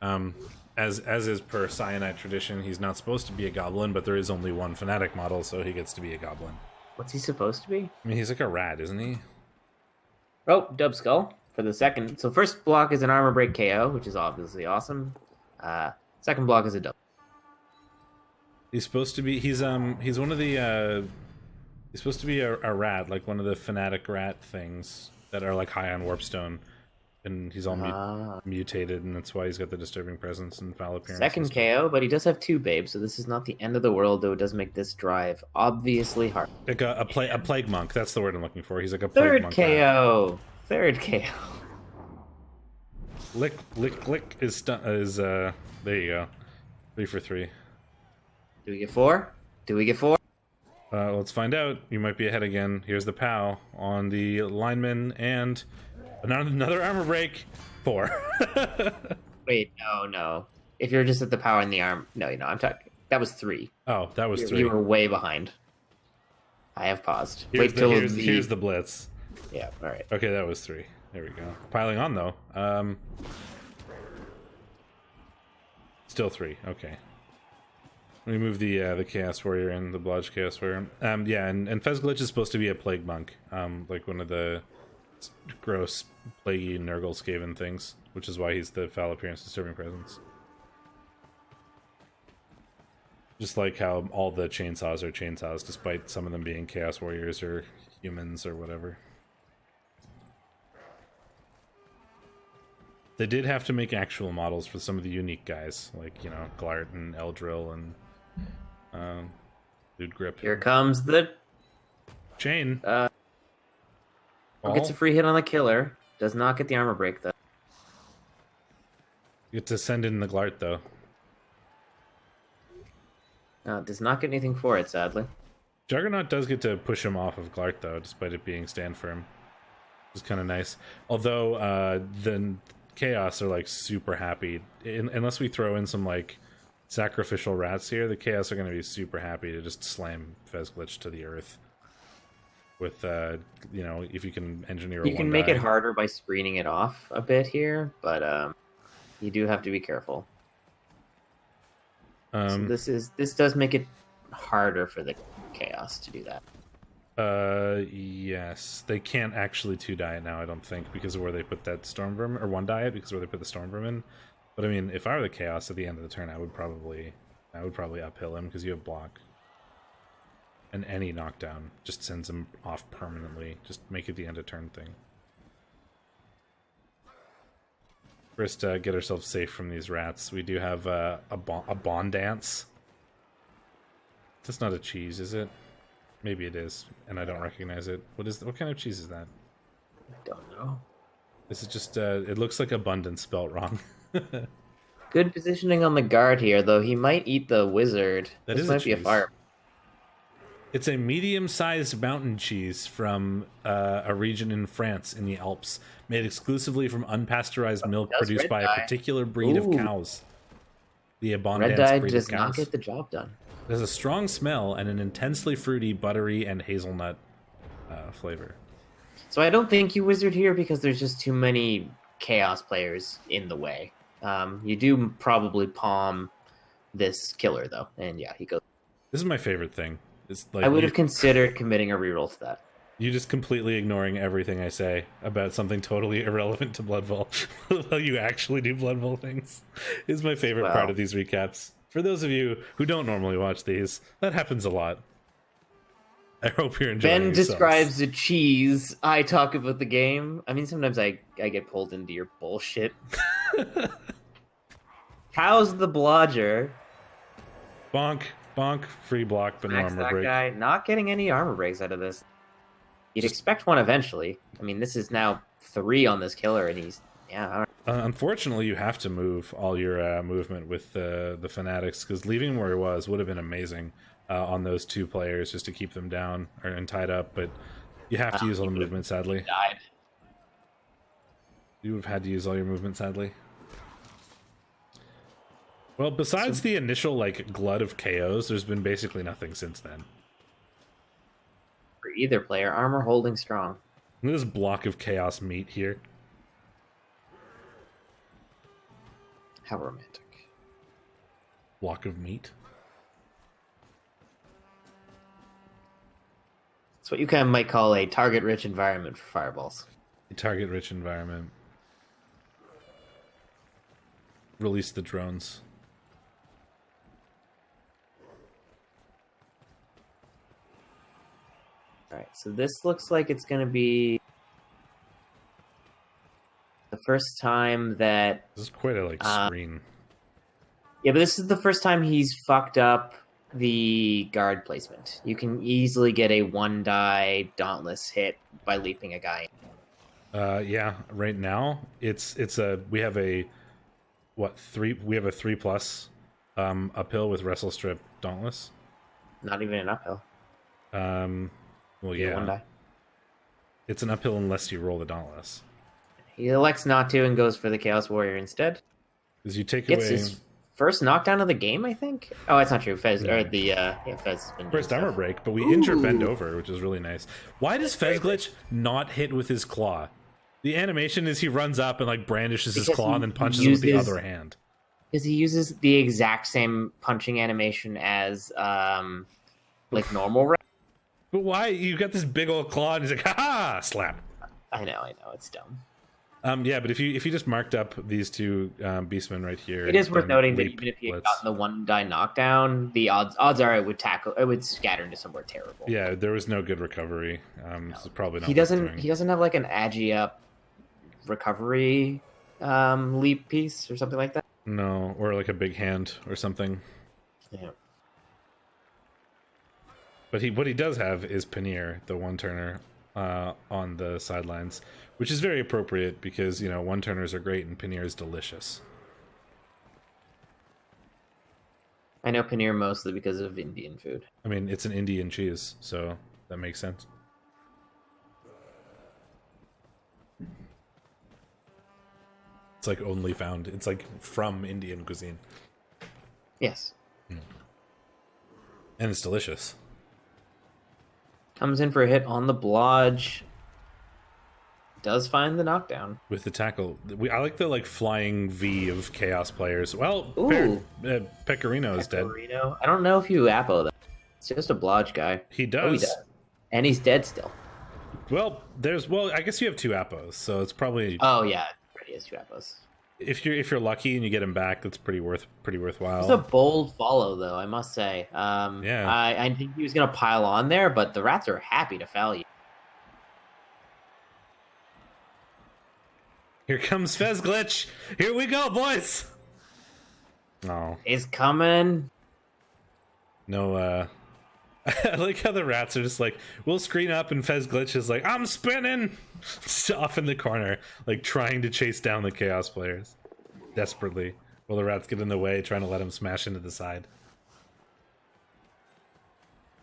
As is per Cyanide tradition, he's not supposed to be a goblin, but there is only one Fanatic model, so he gets to be a goblin. What's he supposed to be? I mean, he's like a rat, isn't he? Oh, Dub Skull for the second. So first block is an Armor Break KO, which is obviously awesome. Second block is a double. He's supposed to be. He's one of the. He's supposed to be a rat, like one of the Fanatic rat things that are like high on Warpstone, and he's all mutated, and that's why he's got the Disturbing Presence and Foul Appearance. Second KO, but he does have 2 babes, so this is not the end of the world. Though it does make this drive obviously hard. Like a plague monk. That's the word I'm looking for. He's like a plague Third monk. KO. Third KO. Lick is there you go. 3 for 3. Do we get 4? Do we get 4? Let's find out. You might be ahead again. Here's the POW on the lineman and another armor break. 4. Wait, no. If you're just at the power in the arm, no, I'm talking. That was 3. Oh, that was 3. You were way behind. I have paused. Here's the blitz. Yeah. All right. Okay, that was 3. There we go. Piling on though. Still 3. Okay. Let me move the Chaos Warrior in, the Blodge Chaos Warrior. Yeah, and Fezglitch is supposed to be a Plague Monk, like one of the gross, plaguey Nurgle Skaven things, which is why he's the Foul Appearance, Disturbing Presence. Just like how all the chainsaws are chainsaws, despite some of them being Chaos Warriors or humans or whatever. They did have to make actual models for some of the unique guys, like, you know, Glart and Eldril and Dude Grip. Here comes the Chain. gets a free hit on the killer. Does not get the armor break though. You get to send in the Glart though. Does not get anything for it, sadly. Juggernaut does get to push him off of Glart though, despite it being stand firm. Which is kind of nice. Although the Chaos are like super happy. Unless we throw in some like sacrificial rats here, the Chaos are going to be super happy to just slam Fezglitch to the earth. With, you know, if you can engineer a You can make it harder by screening it off a bit here, but you do have to be careful. So this does make it harder for the Chaos to do that. Yes. They can't actually 2-die it now, I don't think, because of where they put that Stormvermin, or 1-die it because of where they put the Stormvermin. But I mean, if I were the Chaos at the end of the turn, I would probably uphill him because you have block. And any knockdown just sends him off permanently. Just make it the end of turn thing. First, get ourselves safe from these rats. We do have a Bond Dance. That's not a cheese, is it? Maybe it is, and I don't recognize it. What kind of cheese is that? I don't know. This is just it looks like abundance spelt wrong. Good positioning on the guard here, though. He might eat the wizard. This might be a fire. It's a medium-sized mountain cheese from a region in France in the Alps, made exclusively from unpasteurized milk produced by a particular breed of cows. The abundance red dye breed does of cows. not get the job done. It has a strong smell and an intensely fruity, buttery, and hazelnut flavor. So I don't think you wizard here because there's just too many Chaos players in the way. You do probably palm this killer, though. And yeah, he goes. This is my favorite thing. It's like I would have considered committing a reroll to that. You just completely ignoring everything I say about something totally irrelevant to Blood Bowl while you actually do Blood Bowl things is my favorite part of these recaps. For those of you who don't normally watch these, that happens a lot. I hope you're enjoying Ben yourselves. describes a cheese. I talk about the game. I mean, sometimes I get pulled into your bullshit. How's the blodger? Bonk, bonk, free block, but no Max armor that break. guy. Not getting any armor breaks out of this. You'd expect one eventually. I mean, this is now 3 on this killer, and he's I don't know. Unfortunately, you have to move all your movement with the Fanatics, because leaving him where he was would have been amazing on those 2 players just to keep them down and tied up, but you have to use all the movement, sadly. Died. You would have had to use all your movement, sadly. Well, besides the initial like glut of KOs, there's been basically nothing since then. For either player, armor holding strong. Look at this block of chaos meat here. How romantic. Block of meat. It's what you kind of might call a target-rich environment for fireballs. A target-rich environment. Release the drones. Alright, so this looks like it's going to be the first time that... This is quite a, screen. Yeah, but this is the first time he's fucked up the guard placement. You can easily get a 1-die dauntless hit by leaping a guy. Yeah, right now, we have a 3+ uphill with Wrestle Strip Dauntless. Not even an uphill. Well, yeah. 1-die. It's an uphill unless you roll the Dauntless. He elects not to and goes for the Chaos Warrior instead. Because you take Gets away his first knockdown of the game, I think. Oh, that's not true. Fez Fez has been first armor break, but we injure Bend Over, which is really nice. Why does Fezglitch not hit with his claw? The animation is he runs up and brandishes his claw and then punches him with the other hand. Because he uses the exact same punching animation as normal. But why? You got this big old claw and he's like, ha-ha! Slap. I know, it's dumb. Yeah, but if you just marked up these 2 beastmen right here, it is worth noting that even if he had gotten the 1-die knockdown, the odds are it would scatter into somewhere terrible. Yeah, there was no good recovery. This is probably not. He doesn't have an agi up recovery leap piece or something like that. No, or like a big hand or something. Yeah. But what he does have is Paneer, the one-turner, on the sidelines, which is very appropriate because, you know, one-turners are great and Paneer is delicious. I know paneer mostly because of Indian food. I mean, it's an Indian cheese, so that makes sense. It's like only found. It's like from Indian cuisine. Yes. And it's delicious. Comes in for a hit on the blodge. Does find the knockdown. With the tackle. I like the like flying V of Chaos players. Well, Ooh. Pecorino is dead. Pecorino. I don't know if you Apo that. It's just a blodge guy. He does. Oh, he does. And he's dead still. Well, I guess you have 2 Appos, so it's probably Oh yeah, he has 2 Apos. if you're lucky and you get him back, that's pretty worthwhile. It's a bold follow though, I must say. Yeah. I think he was gonna pile on there, but the rats are happy to foul you. Here comes Fez Glitch. Here we go, boys. Oh. He's coming. No, I like how the rats are just like, we'll screen up and Fez Glitch is like, I'm spinning! Just off in the corner, like trying to chase down the Chaos players. Desperately. While the rats get in the way, trying to let him smash into the side.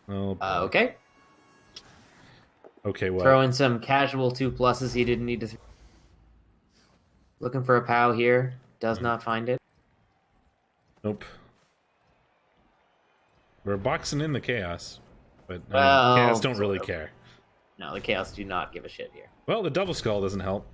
Oh, boy. Okay. Okay, well. Throw in some casual 2+s he didn't need to. Looking for a POW here. Does not find it. Nope. We're boxing in the Chaos. But Well, Chaos don't really sort of. care. No, the Chaos do not give a shit here. Well, the double skull doesn't help.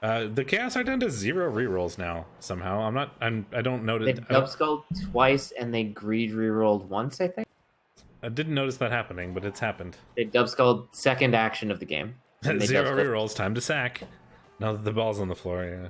The Chaos are down to 0 rerolls now. Somehow, I don't They notice. dub-skulled twice and they greed rerolled once, I think. I didn't notice that happening, but it's happened. They dub-skulled second action of the game. and they 0 dub-skulled- rerolls, time to sack. Now that the ball's on the floor, yeah.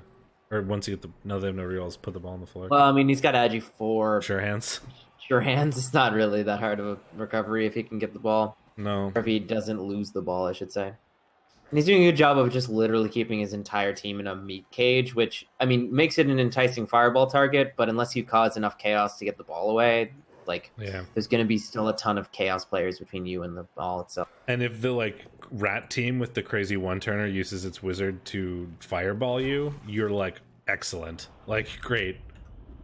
Or once you get no, they have no rerolls. Put the ball on the floor. Well, I mean, he's got Agi 4. Sure hands. Sure hands. It's not really that hard of a recovery if he can get the ball. No. Or if he doesn't lose the ball, I should say. And he's doing a good job of just literally keeping his entire team in a meat cage, which, I mean, makes it an enticing fireball target, but unless you cause enough chaos to get the ball away, like, Yeah. there's going to be still a ton of chaos players between you and the ball itself. And if the like rat team with the crazy one-turner uses its wizard to fireball you, you're like excellent. Like great.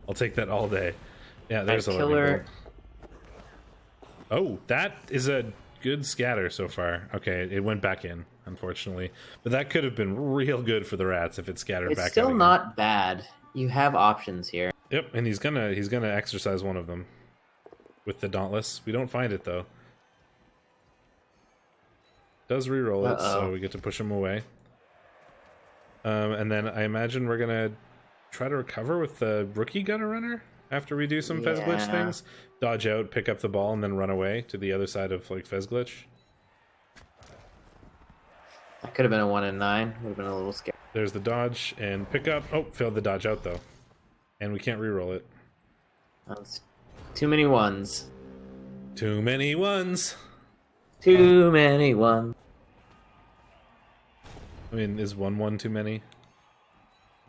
I'll take that all day. Yeah, there's a killer. Oh, that is a good scatter so far. Okay, it went back in, unfortunately. But that could have been real good for the rats if it scattered It's back still out again. not bad. You have options here. Yep, and he's gonna exercise one of them with the Dauntless. We don't find it though. Does reroll it, so we get to push him away. And then I imagine we're gonna try to recover with the rookie gunner runner after we do some Fez Glitch things. Dodge out, pick up the ball, and then run away to the other side of like Fez Glitch. That could have been a 1 in 9. Would have been a little scary. There's the dodge and pick up. Oh, failed the dodge out though, and we can't reroll it. That's too many ones. Too many ones. Too many ones. I mean, is 1-1 too many?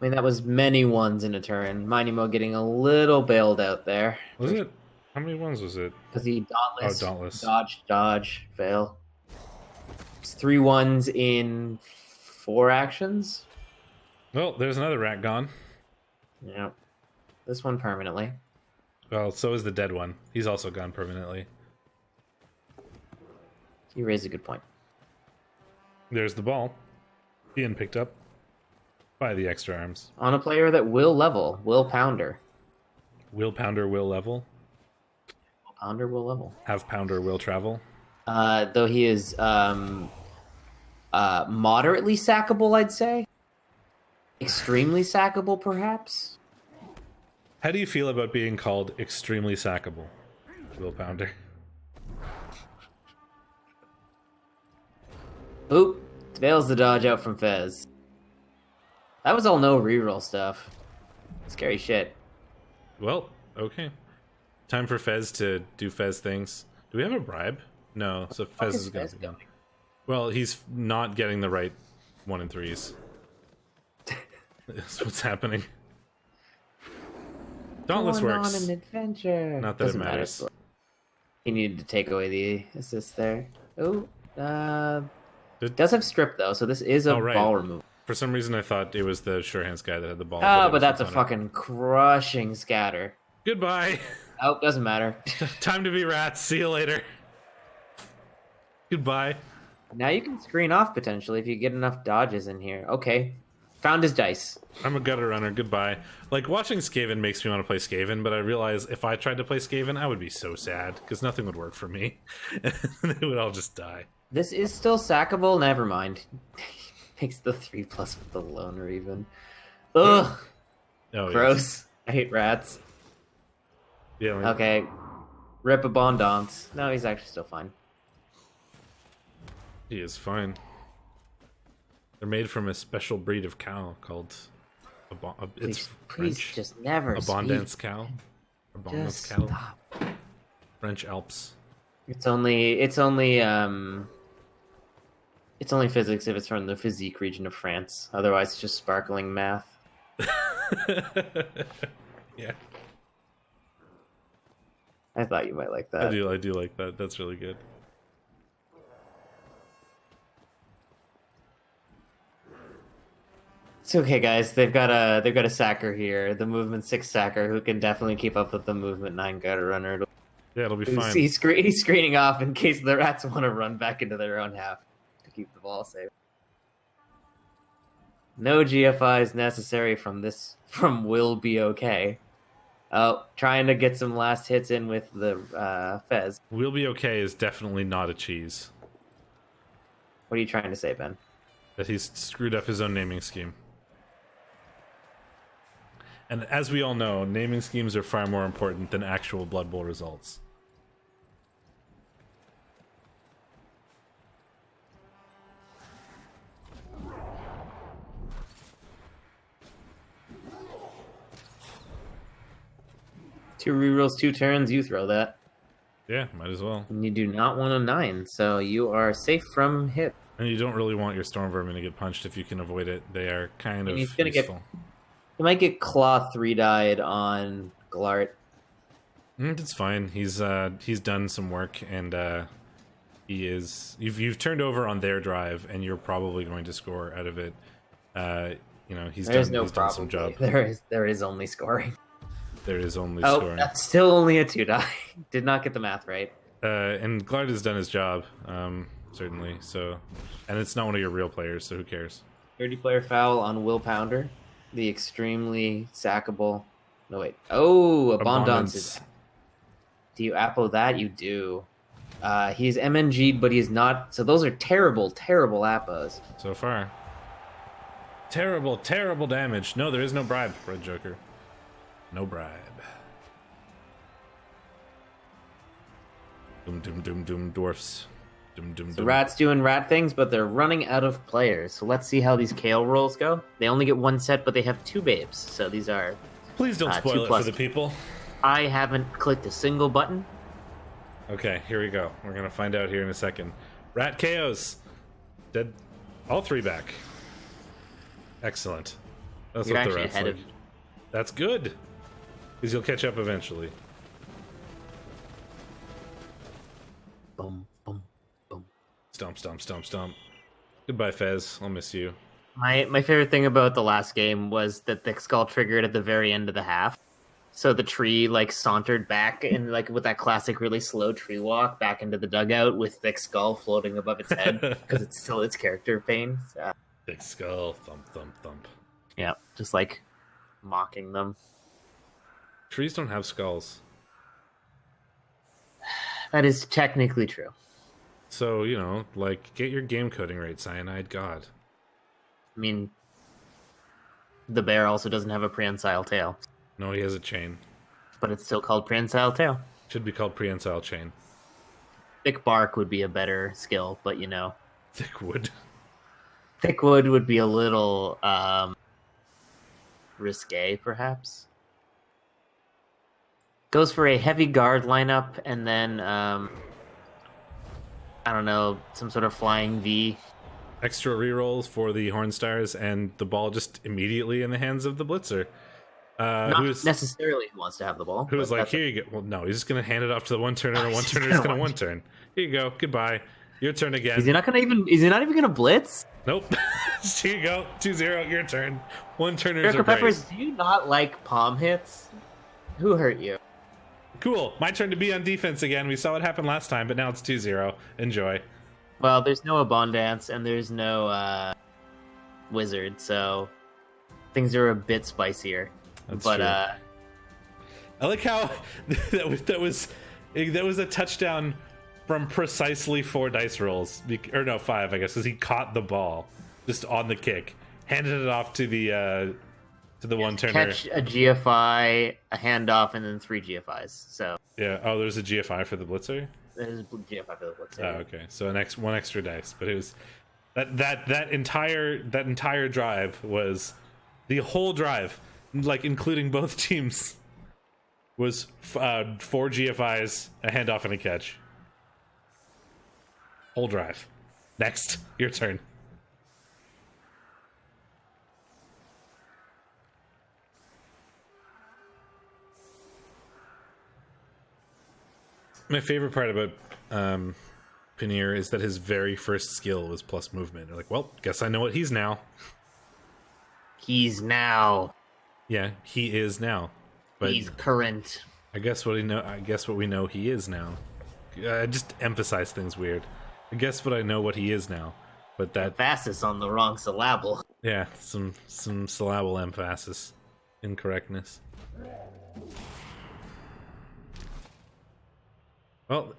I mean, that was many ones in a turn. Minimo getting a little bailed out there. Was it? How many ones was it? Because he dauntless. Oh, dauntless. Dodge, fail. It's 3 ones in 4 actions. Well, there's another rat gone. Yeah. This one permanently. Well, so is the dead one. He's also gone permanently. You raise a good point. There's the ball. Being picked up by the extra arms. On a player that will level, Will Pounder. Will Pounder will level. Will Pounder will level. Have Pounder will travel. Though he is moderately sackable, I'd say. Extremely sackable, perhaps. How do you feel about being called extremely sackable, Will Pounder? Oop. Fails the dodge out from Fez. That was all no reroll stuff. Scary shit. Well, okay. Time for Fez to do Fez things. Do we have a bribe? No, so Fez is going to. Well, he's not getting the right 1 in 3s. That's what's happening. Dauntless Going works. on an adventure. Not that Doesn't it matters. matter. He needed to take away the assist there. Oh, does have strip though, so this is a right. ball removal. For some reason, I thought it was the sure hands guy that had the ball. Oh, it but was that's a the punter. fucking crushing scatter. Goodbye. Oh, doesn't matter. Time to be rats. See you later. Goodbye. Now you can screen off potentially if you get enough dodges in here. Okay. Found his dice. I'm a gutter runner. Goodbye. Like, watching Skaven makes me want to play Skaven, but I realize if I tried to play Skaven, I would be so sad, because nothing would work for me. They would all just die. This is still sackable. Never mind. Makes the 3+ with the loner even. Ugh. Oh, Gross. I hate rats. Yeah. Like, Okay. Rip abondance. No, he's actually still fine. he is fine. They're made from a special breed of cow called... it's Please French. just never Abondance speak. cow. Abondance Just cow. stop. French Alps. It's only physics if it's from the physique region of France. Otherwise, it's just sparkling math. Yeah. I thought you might like that. I do like that. That's really good. It's okay, guys. They've got a sacker here, the movement 6 sacker, who can definitely keep up with the movement 9 gutter runner. Yeah, it'll be fine. He's screening off in case the rats want to run back into their own half to keep the ball safe. No GFI is necessary from will be okay. Oh, trying to get some last hits in with the Fez. We'll be okay is definitely not a cheese. What are you trying to say, Ben? That he's screwed up his own naming scheme. And as we all know, naming schemes are far more important than actual Blood Bowl results. Two rerolls, 2 turns, you throw that. Yeah, might as well. And you do not want a 9, so you are safe from hit. And you don't really want your Storm Vermin to get punched if you can avoid it. They are kind of he's gonna useful. You might get Claw 3-dyed on Glart. It's fine. He's done some work, and he is. You've turned over on their drive, and you're probably going to score out of it. He's done some job. There is only scoring. There is only Oh, scoring. that's still only a 2-die. Did not get the math right. And Glard has done his job, certainly. So, and it's not one of your real players, so who cares? 30-player foul on Will Pounder, the extremely sackable. No wait. Oh, Abondance is. Do you apple that? You do. He's MNG'd, but he's not. So those are terrible, terrible appos. So far. Terrible, terrible damage. No, there is no bribe, Red Joker. No bribe. Doom, doom, doom, doom, dwarfs. Doom, doom, The doom. rats doing rat things, but they're running out of players. So let's see how these Kale rolls go. They only get 1 set, but they have 2 babes. So these are. Please don't spoil it for the people. I haven't clicked a single button. Okay, here we go. We're gonna find out here in a second. Rat KOs. Dead. All 3 back. Excellent. That's You're what the actually rats ahead like. of. That's good. Because you'll catch up eventually. Boom, boom, boom. Stomp, stomp, stomp, stomp. Goodbye, Fez. I'll miss you. My favorite thing about the last game was that the skull triggered at the very end of the half. So the tree like sauntered back and like with that classic really slow tree walk back into the dugout with Thick Skull floating above its head because it's still its character pain. So, Thick skull. Thump, thump, thump. yeah, just like mocking them. Trees don't have skulls. That is technically true. So, like, get your game coding right, Cyanide. God. I mean, the bear also doesn't have a prehensile tail, No, he has a chain. but it's still called prehensile tail. Should be called prehensile chain. Thick bark would be a better skill, but Thick wood. thick wood would be a little risque, perhaps. Goes for a heavy guard lineup, and then I don't know, some sort of flying V extra rerolls for the Hornstars, and the ball just immediately in the hands of the Blitzer. Not necessarily who wants to have the ball. Who was like, here you go. Well, no, he's just going to hand it off to the one-turner, and one-turner is going to one-turn. Here you go. Goodbye. Your turn again. Is he not even gonna blitz? Nope. Here you go. 2-0. Your turn. One-turners Erica are great. Peppers, do you not like palm hits? Who hurt you? Cool. My turn to be on defense again. We saw what happened last time, but now it's 2-0. Enjoy. Well, there's no Abundance, and there's no Wizard, so things are a bit spicier. That's but true. I like how that was a touchdown from precisely 4 dice rolls, or no, 5, I guess, because he caught the ball just on the kick, handed it off to the one-turner. Catch a GFI, a handoff, and then 3 GFIs. So yeah. Oh, there's a GFI for the Blitzer. there's a GFI for the blitzer. Oh, okay. So one extra dice, but it was that entire drive was the whole drive, like including both teams, was 4 GFIs, a handoff, and a catch. Whole drive. Next, your turn. My favorite part about Paneer is that his very first skill was plus movement. They're like, well, guess I know what he's now. He's now. Yeah, he is now. But He's current. I guess what we know he is now. I just emphasize things weird. I guess what I know what he is now. But that Emphasis on the wrong syllable. yeah, some syllable emphasis, incorrectness. Well,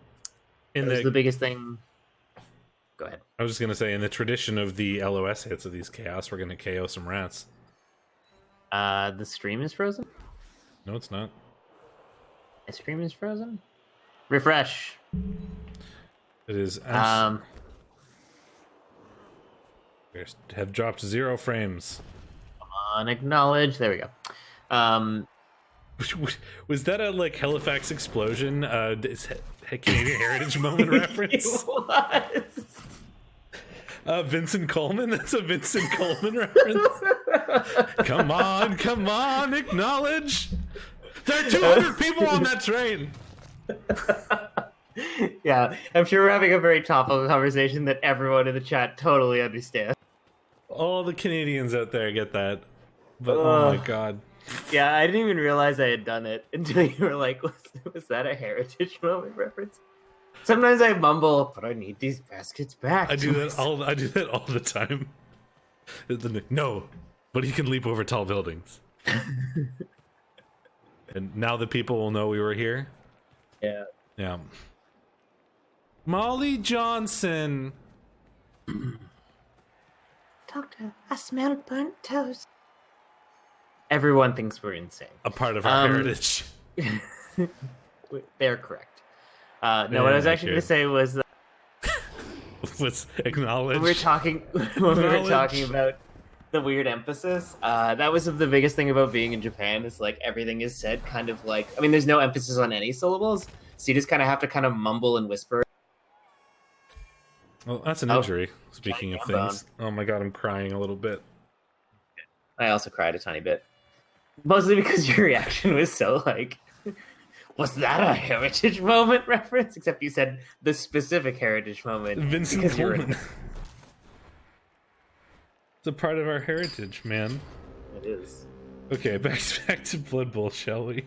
That was the biggest thing. Go ahead. I was just gonna say, in the tradition of the LOS hits of these chaos, we're gonna KO some rats. The stream is frozen? No, it's not. The stream is frozen? Refresh. It is. We have dropped 0 frames. Unacknowledged. There we go. Was that a like Halifax explosion? Canadian Heritage Moment reference? It was. Vincent Coleman? That's a Vincent Coleman reference? Come on, acknowledge! There are 200 people on that train! Yeah, I'm sure we're having a very topical conversation that everyone in the chat totally understands. All the Canadians out there get that. But oh my god. Yeah, I didn't even realize I had done it until you were like, was that a Heritage Moment reference? Sometimes I mumble, but I need these baskets back. I do that all the time. No, but he can leap over tall buildings. And now the people will know we were here. Yeah. Yeah. Molly Johnson. Doctor, I smell burnt toast. Everyone thinks we're insane. A part of our heritage. They're correct. No, what I was actually going to say was Was acknowledged. when we were talking about the weird emphasis. That was the biggest thing about being in Japan. Is like everything is said kind of like, I mean, there's no emphasis on any syllables, so you just kind of have to kind of mumble and whisper. Well, that's an injury. Speaking of things. Oh my god, I'm crying a little bit. I also cried a tiny bit, mostly because your reaction was so like, was that a Heritage Moment reference? Except you said the specific Heritage Moment. Vincent Coleman. It's a part of our heritage, man. It is. Okay, back to Blood Bowl, shall we?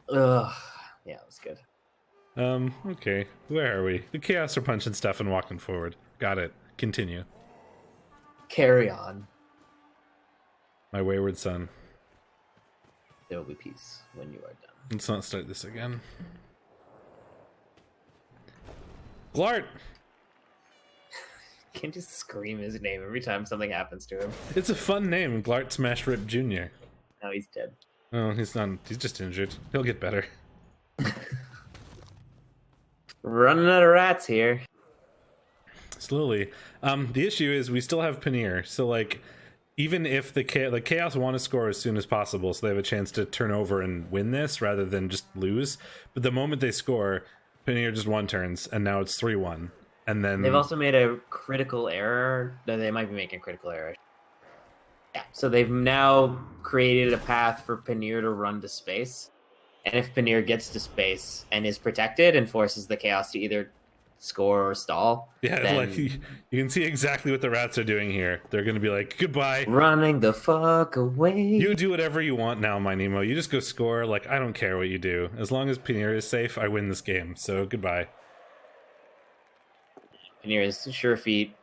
Ugh. Yeah, it was good. Okay. Where are we? The Chaos are punching stuff and walking forward. Got it. Continue. Carry on. My wayward son. There will be peace when you are done. Let's not start this again. Glart! Can't just scream his name every time something happens to him. It's a fun name, Glart Smash Rip Jr. Now he's dead. Oh, he's not. He's just injured. He'll get better. Running out of rats here. Slowly. The issue is we still have Paneer, so like, even if the Chaos want to score as soon as possible, so they have a chance to turn over and win this rather than just lose. But the moment they score, Paneer just one turns, and now it's 3-1. And then They've also made a critical error. They might be making a critical error. Yeah. So they've now created a path for Paneer to run to space. And if Paneer gets to space and is protected and forces the Chaos to either score or stall, yeah, then like you can see exactly what the rats are doing here. They're going to be like, goodbye. running the fuck away. You do whatever you want now, my Nemo. You just go score. Like, I don't care what you do. As long as Paneer is safe, I win this game. So goodbye. Paneer is sure feet,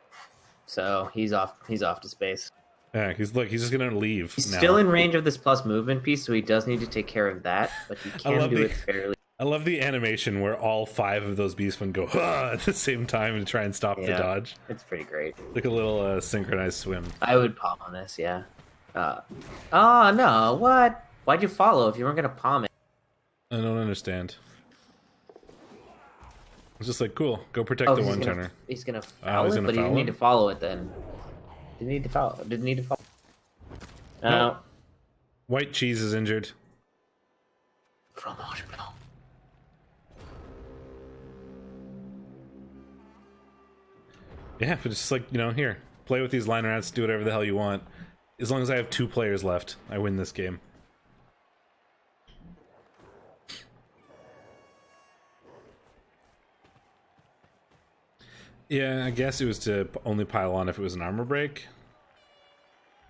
so he's off to space. Yeah, he's just gonna leave. He's now. still in range of this plus movement piece, so he does need to take care of that, but he can do it fairly. I love the animation where all 5 of those beastmen go at the same time to try and stop the dodge. It's pretty great. Like a little synchronized swim. I would palm on this, yeah. Oh no, what? Why'd you follow if you weren't gonna palm it? I don't understand. It's just like, cool, go protect the one-turner. He's gonna foul it, but he didn't need to follow it then. Didn't need to follow. No. White cheese is injured. Fromage blanc. Yeah, but it's just like, here, play with these line rats, do whatever the hell you want. As long as I have 2 players left, I win this game. Yeah, I guess it was to only pile on if it was an armor break.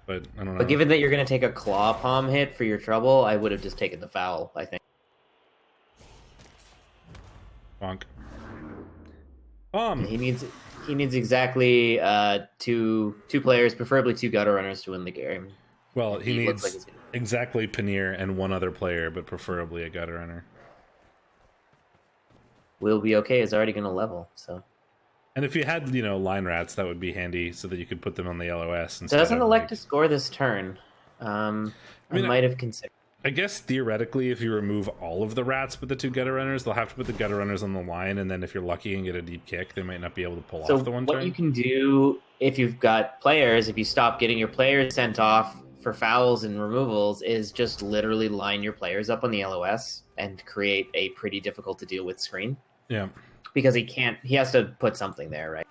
But I don't know. But given that you're going to take a claw palm hit for your trouble, I would have just taken the foul, I think. Bonk. He needs exactly 2 players, preferably 2 gutter runners to win the game. Well, he needs like exactly Paneer and 1 other player, but preferably a gutter runner. We'll be okay. It's already going to level, so... And if you had, line rats, that would be handy so that you could put them on the LOS. Doesn't elect to score this turn. I might have considered. I guess theoretically, if you remove all of the rats but the 2 gutter runners, they'll have to put the gutter runners on the line, and then if you're lucky and get a deep kick, they might not be able to pull off the one turn. What you can do if you've got players, if you stop getting your players sent off for fouls and removals, is just literally line your players up on the LOS and create a pretty difficult to deal with screen. Yeah. Because he has to put something there, right?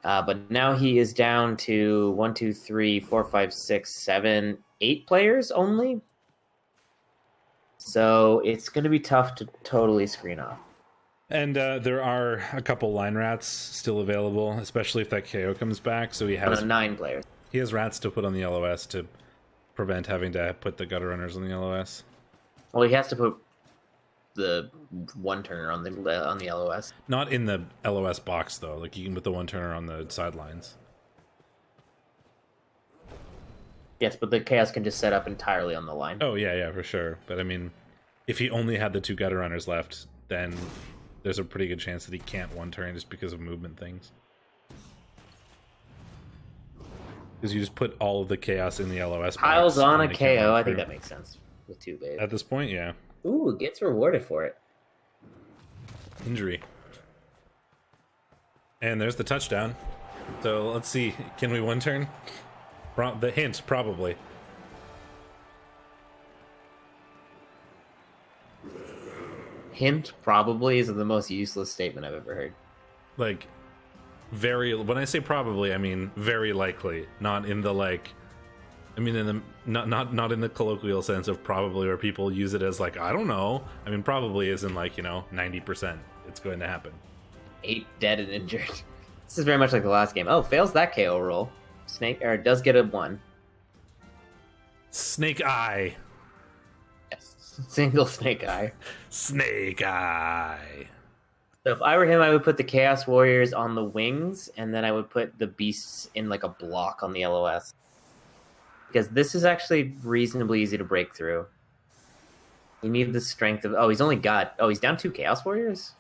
But now he is down to 1, 2, 3, 4, 5, 6, 7, 8 players only. So it's going to be tough to totally screen off. And there are a couple line rats still available, especially if that KO comes back. So he has 9 players. He has rats to put on the LOS to prevent having to put the gutter runners on the LOS. Well, he has to put the one turner on the LOS. Not in the LOS box though. Like you can put the one turner on the sidelines. Yes, but the chaos can just set up entirely on the line. Oh yeah, for sure. But I mean, if he only had the 2 gutter runners left, then there's a pretty good chance that he can't one turn just because of movement things. Because you just put all of the chaos in the LOS piles box on a KO. I think that makes sense with 2 bays. At this point, yeah. Ooh, gets rewarded for it. Injury. And there's the touchdown. So let's see. Can we one turn? The hint, probably. Hint, probably, is the most useless statement I've ever heard. Like, when I say probably, I mean very likely. Not in the in the not in the colloquial sense of probably, where people use it as like, I don't know. I mean, probably is in 90% it's going to happen. 8 dead and injured. This is very much like the last game. Oh, fails that KO roll. Does get a 1. Snake eye. Yes. Single snake eye. Snake eye. So if I were him, I would put the Chaos Warriors on the wings, and then I would put the beasts in like a block on the LOS. Because this is actually reasonably easy to break through. You need the strength of... he's down 2 Chaos Warriors?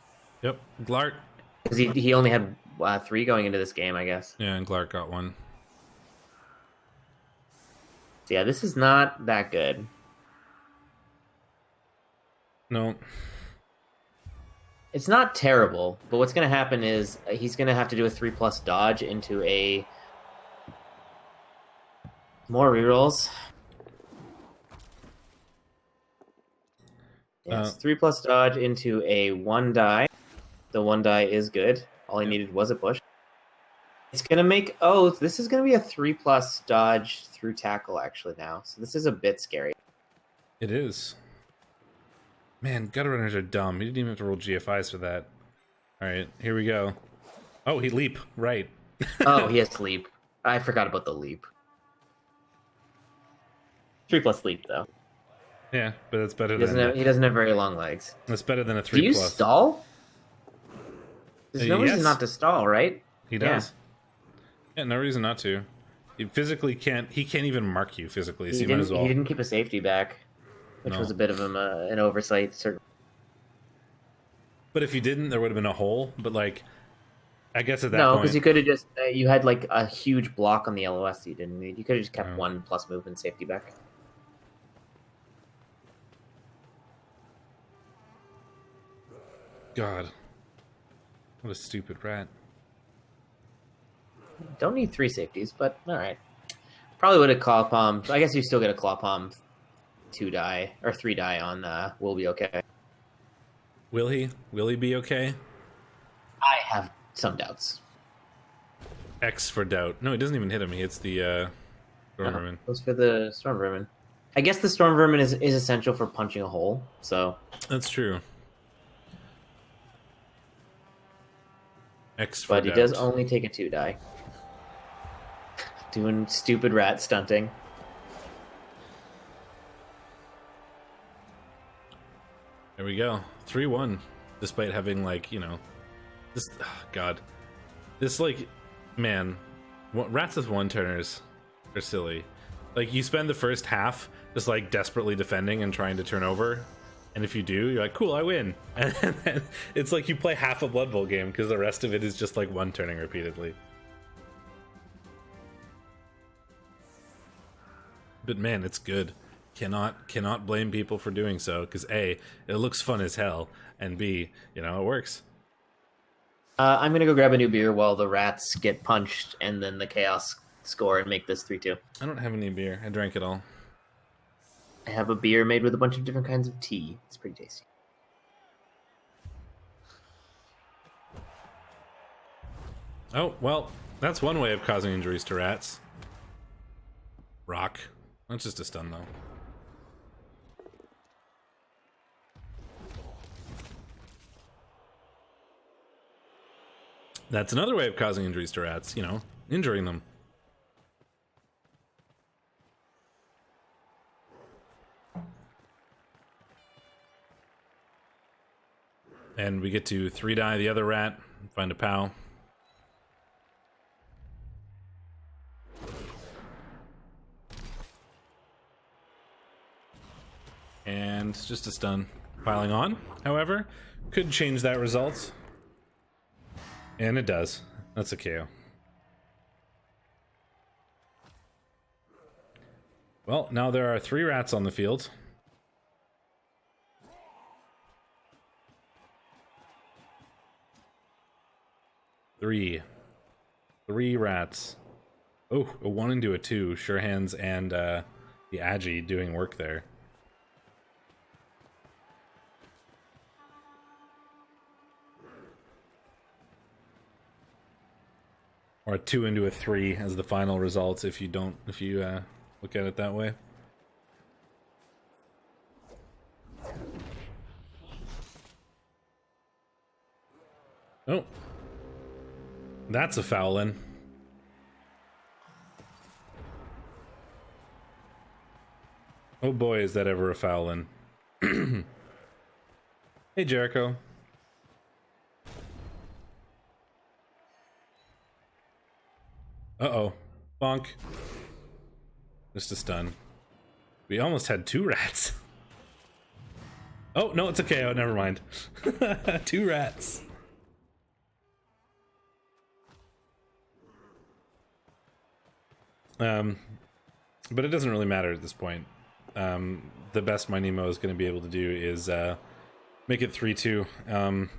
Yep, Glark. Because he only had 3 going into this game, I guess. Yeah, and Glark got 1. So yeah, this is not that good. No. It's not terrible, but what's going to happen is he's going to have to do a 3+ dodge into a... More rerolls. Yes, 3+ dodge into a 1 die. The 1 die is good. All he needed was a push. It's going to make... Oh, this is going to be a 3+ dodge through tackle, actually, now. So this is a bit scary. It is. Man, gutter runners are dumb. He didn't even have to roll GFIs for that. All right, here we go. Oh, he leap. Right. Oh, he has leap. I forgot about the leap. 3+ leap, though. Yeah, but that's better He doesn't have very long legs. That's better than a 3+. Do you stall? There's no reason not to stall, right? He does. Yeah, no reason not to. He physically can't. He can't even mark you physically. So you might as well. He didn't keep a safety back, which was a bit of an oversight. But if you didn't, there would have been a hole. But like, I guess at that point, no, because you could have just you had like a huge block on the LOS that you didn't need. You could have just kept 1+ movement safety back. God, what a stupid rat. Don't need 3 safeties, but all right. Probably would have claw palm. I guess you still get a claw palm 2 die or 3 die on will be okay. Will he? Will he be okay? I have some doubts. X for doubt. No, he doesn't even hit him. He hits the storm vermin. Goes for the storm vermin. I guess the storm vermin is essential for punching a hole. So that's true. X for but doubt. He does only take a 2 die. Doing stupid rat stunting. There we go. 3-1. Despite having, like, you know... This... Oh, God. This, like... Man. Rats with 1-turners are silly. Like, you spend the first half just, like, desperately defending and trying to turn over. And if you do, you're like, cool, I win. And then it's like you play half a Blood Bowl game because the rest of it is just, like, 1-turning repeatedly. But man, it's good. Cannot blame people for doing so, because A, it looks fun as hell, and B, you know, it works. I'm gonna go grab a new beer while the rats get punched, and then the chaos score and make this 3-2. I don't have any beer. I drank it all. I have a beer made with a bunch of different kinds of tea. It's pretty tasty. Oh, well, that's one way of causing injuries to rats. Rock. That's just a stun, though. That's another way of causing injuries to rats, you know, injuring them. And we get to 3-die the other rat, find a POW. And just a stun. Piling on, however, could change that result. And it does. That's a KO. Well, now there are 3 rats on the field. Three rats. Oh, a 1 into a 2. Sure Hands and the Agi doing work there. Or a 2 into a 3 as the final results if you look at it that way. Oh. That's a foul in. Oh boy, is that ever a foul in. Hey, Jericho. Uh-oh. Bonk. Just a stun. We almost had 2 rats. Oh, no, it's a KO. Never mind. 2 rats. But it doesn't really matter at this point. The best my Nemo is going to be able to do is make it 3-2,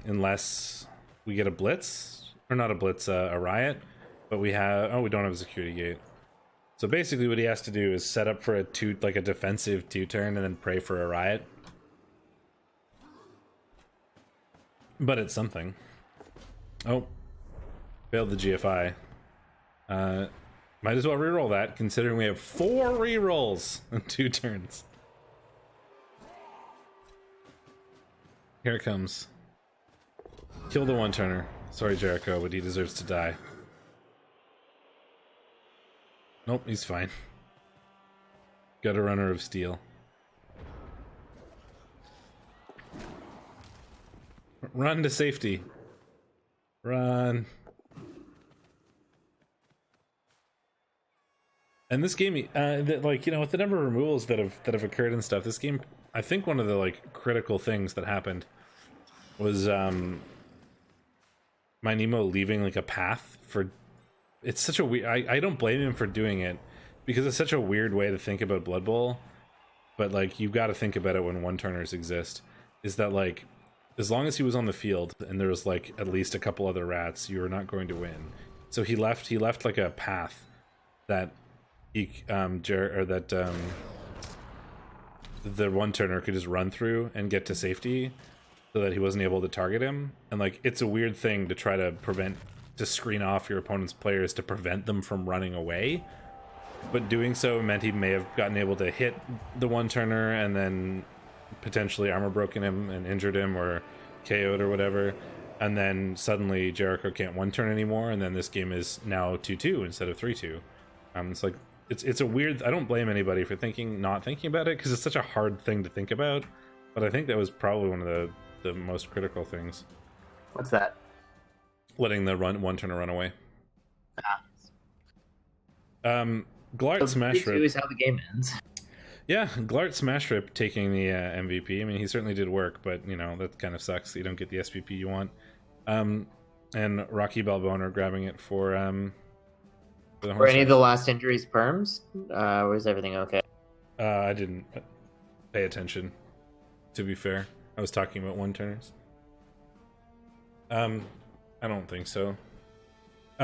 unless we get a blitz, or not a blitz, a riot. But we don't have a security gate. So basically, what he has to do is set up for a defensive 2-turn, and then pray for a riot. But it's something. Oh, Failed the GFI. Might as well reroll that, considering we have 4 rerolls in 2 turns. Here it comes. Kill the one-turner. Sorry, Jericho, but he deserves to die. Nope, he's fine. Got a runner of steel. Run to safety. Run. And this game, like, you know, with the number of removals that have occurred and stuff, this game, I think one of the like critical things that happened was my Nemo leaving like a path for. It's such a weird. I don't blame him for doing it because it's such a weird way to think about Blood Bowl. But like, you've got to think about it when one-turners exist. Is that like, as long as he was on the field and there was like at least a couple other rats, you were not going to win. So he left like a path that. The one-turner could just run through and get to safety so that he wasn't able to target him. And like, it's a weird thing to try to screen off your opponent's players to prevent them from running away, but doing so meant he may have gotten able to hit the one-turner and then potentially armor broken him and injured him or KO'd or whatever, and then suddenly Jericho can't one-turn anymore, and then this game is now 2-2 instead of 3-2. It's like, it's a weird. I don't blame anybody for not thinking about it because it's such a hard thing to think about. But I think that was probably one of the most critical things. What's that? Letting the one-turner run away. Glart Smash Rip is how the game ends. Yeah, Glart Smash Rip taking the MVP. I mean, he certainly did work, but you know that kind of sucks. You don't get the SPP you want. And Rocky Balboner grabbing it for Were any of the last injuries perms? Was everything okay? I didn't pay attention, to be fair. I was talking about one-turners. I don't think so.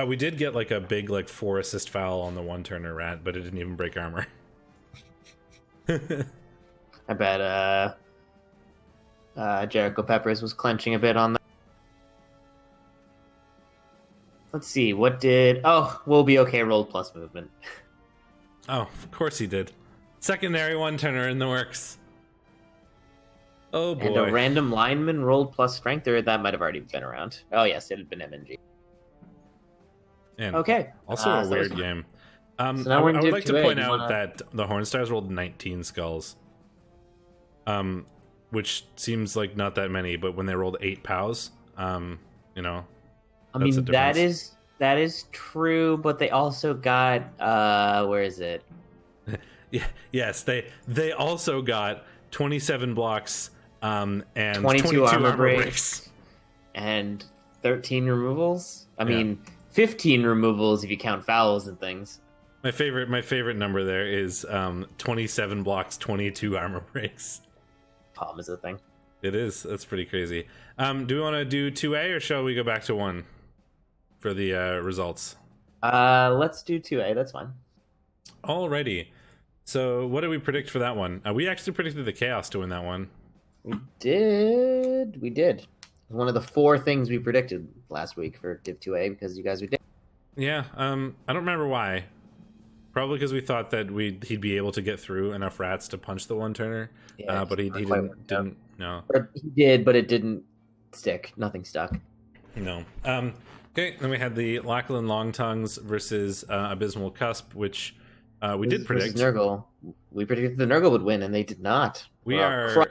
We did get like a big 4 assist foul on the one-turner rat, but it didn't even break armor. I bet Jericho Peppers was clenching a bit on that. Let's see, what did... Oh, we'll be okay rolled plus movement. Oh, of course he did. Secondary one-turner in the works. Oh boy. And a random lineman rolled plus strength, or that might have already been around. Oh yes, it had been MNG. And okay. Also a weird game. So now I we're in would Div like to 2A. point out that the Hornstars rolled 19 skulls. Which seems like not that many, but when they rolled 8 POWs, you know... I mean, that is true, but they also got where is it? Yes, they also got 27 blocks and 22 armor breaks and 13 removals. I mean, 15 removals if you count fouls and things. My favorite number there is 27 blocks, 22 armor breaks. Palm is a thing. It is. That's pretty crazy. Do we want to do 2A or shall we go back to 1 for the results? Let's do 2A. That's fine. Alrighty. So what did we predict for that one? We actually predicted the Chaos to win that one. We did. One of the 4 things we predicted last week for Div 2A because you guys were dead. Yeah. I don't remember why. Probably because we thought that he'd be able to get through enough rats to punch the one-turner. Yeah, but he didn't. No. Or he did, but it didn't stick. Nothing stuck. No. Okay, then we had the Lachlan Longtongues versus Abysmal Cusp, which we did predict. Nurgle. We predicted the Nurgle would win, and they did not. We are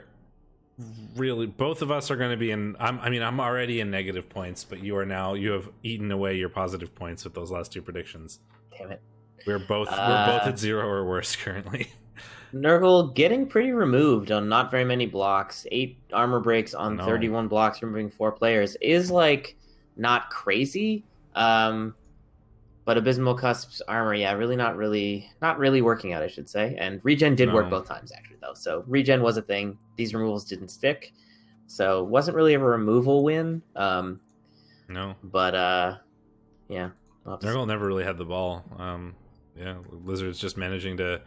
really... Both of us are going to be in... I'm already in negative points, but you have eaten away your positive points with those last 2 predictions. Damn it. We're both at 0 or worse currently. Nurgle getting pretty removed on not very many blocks. 8 armor breaks on 31 blocks, removing 4 players is not crazy. But Abysmal Cusp's armor, really not really working out, I should say. And regen did work both times actually though. So regen was a thing. These removals didn't stick. So it wasn't really a removal win. No. But yeah. Nurgle never really had the ball. Lizard's just managing to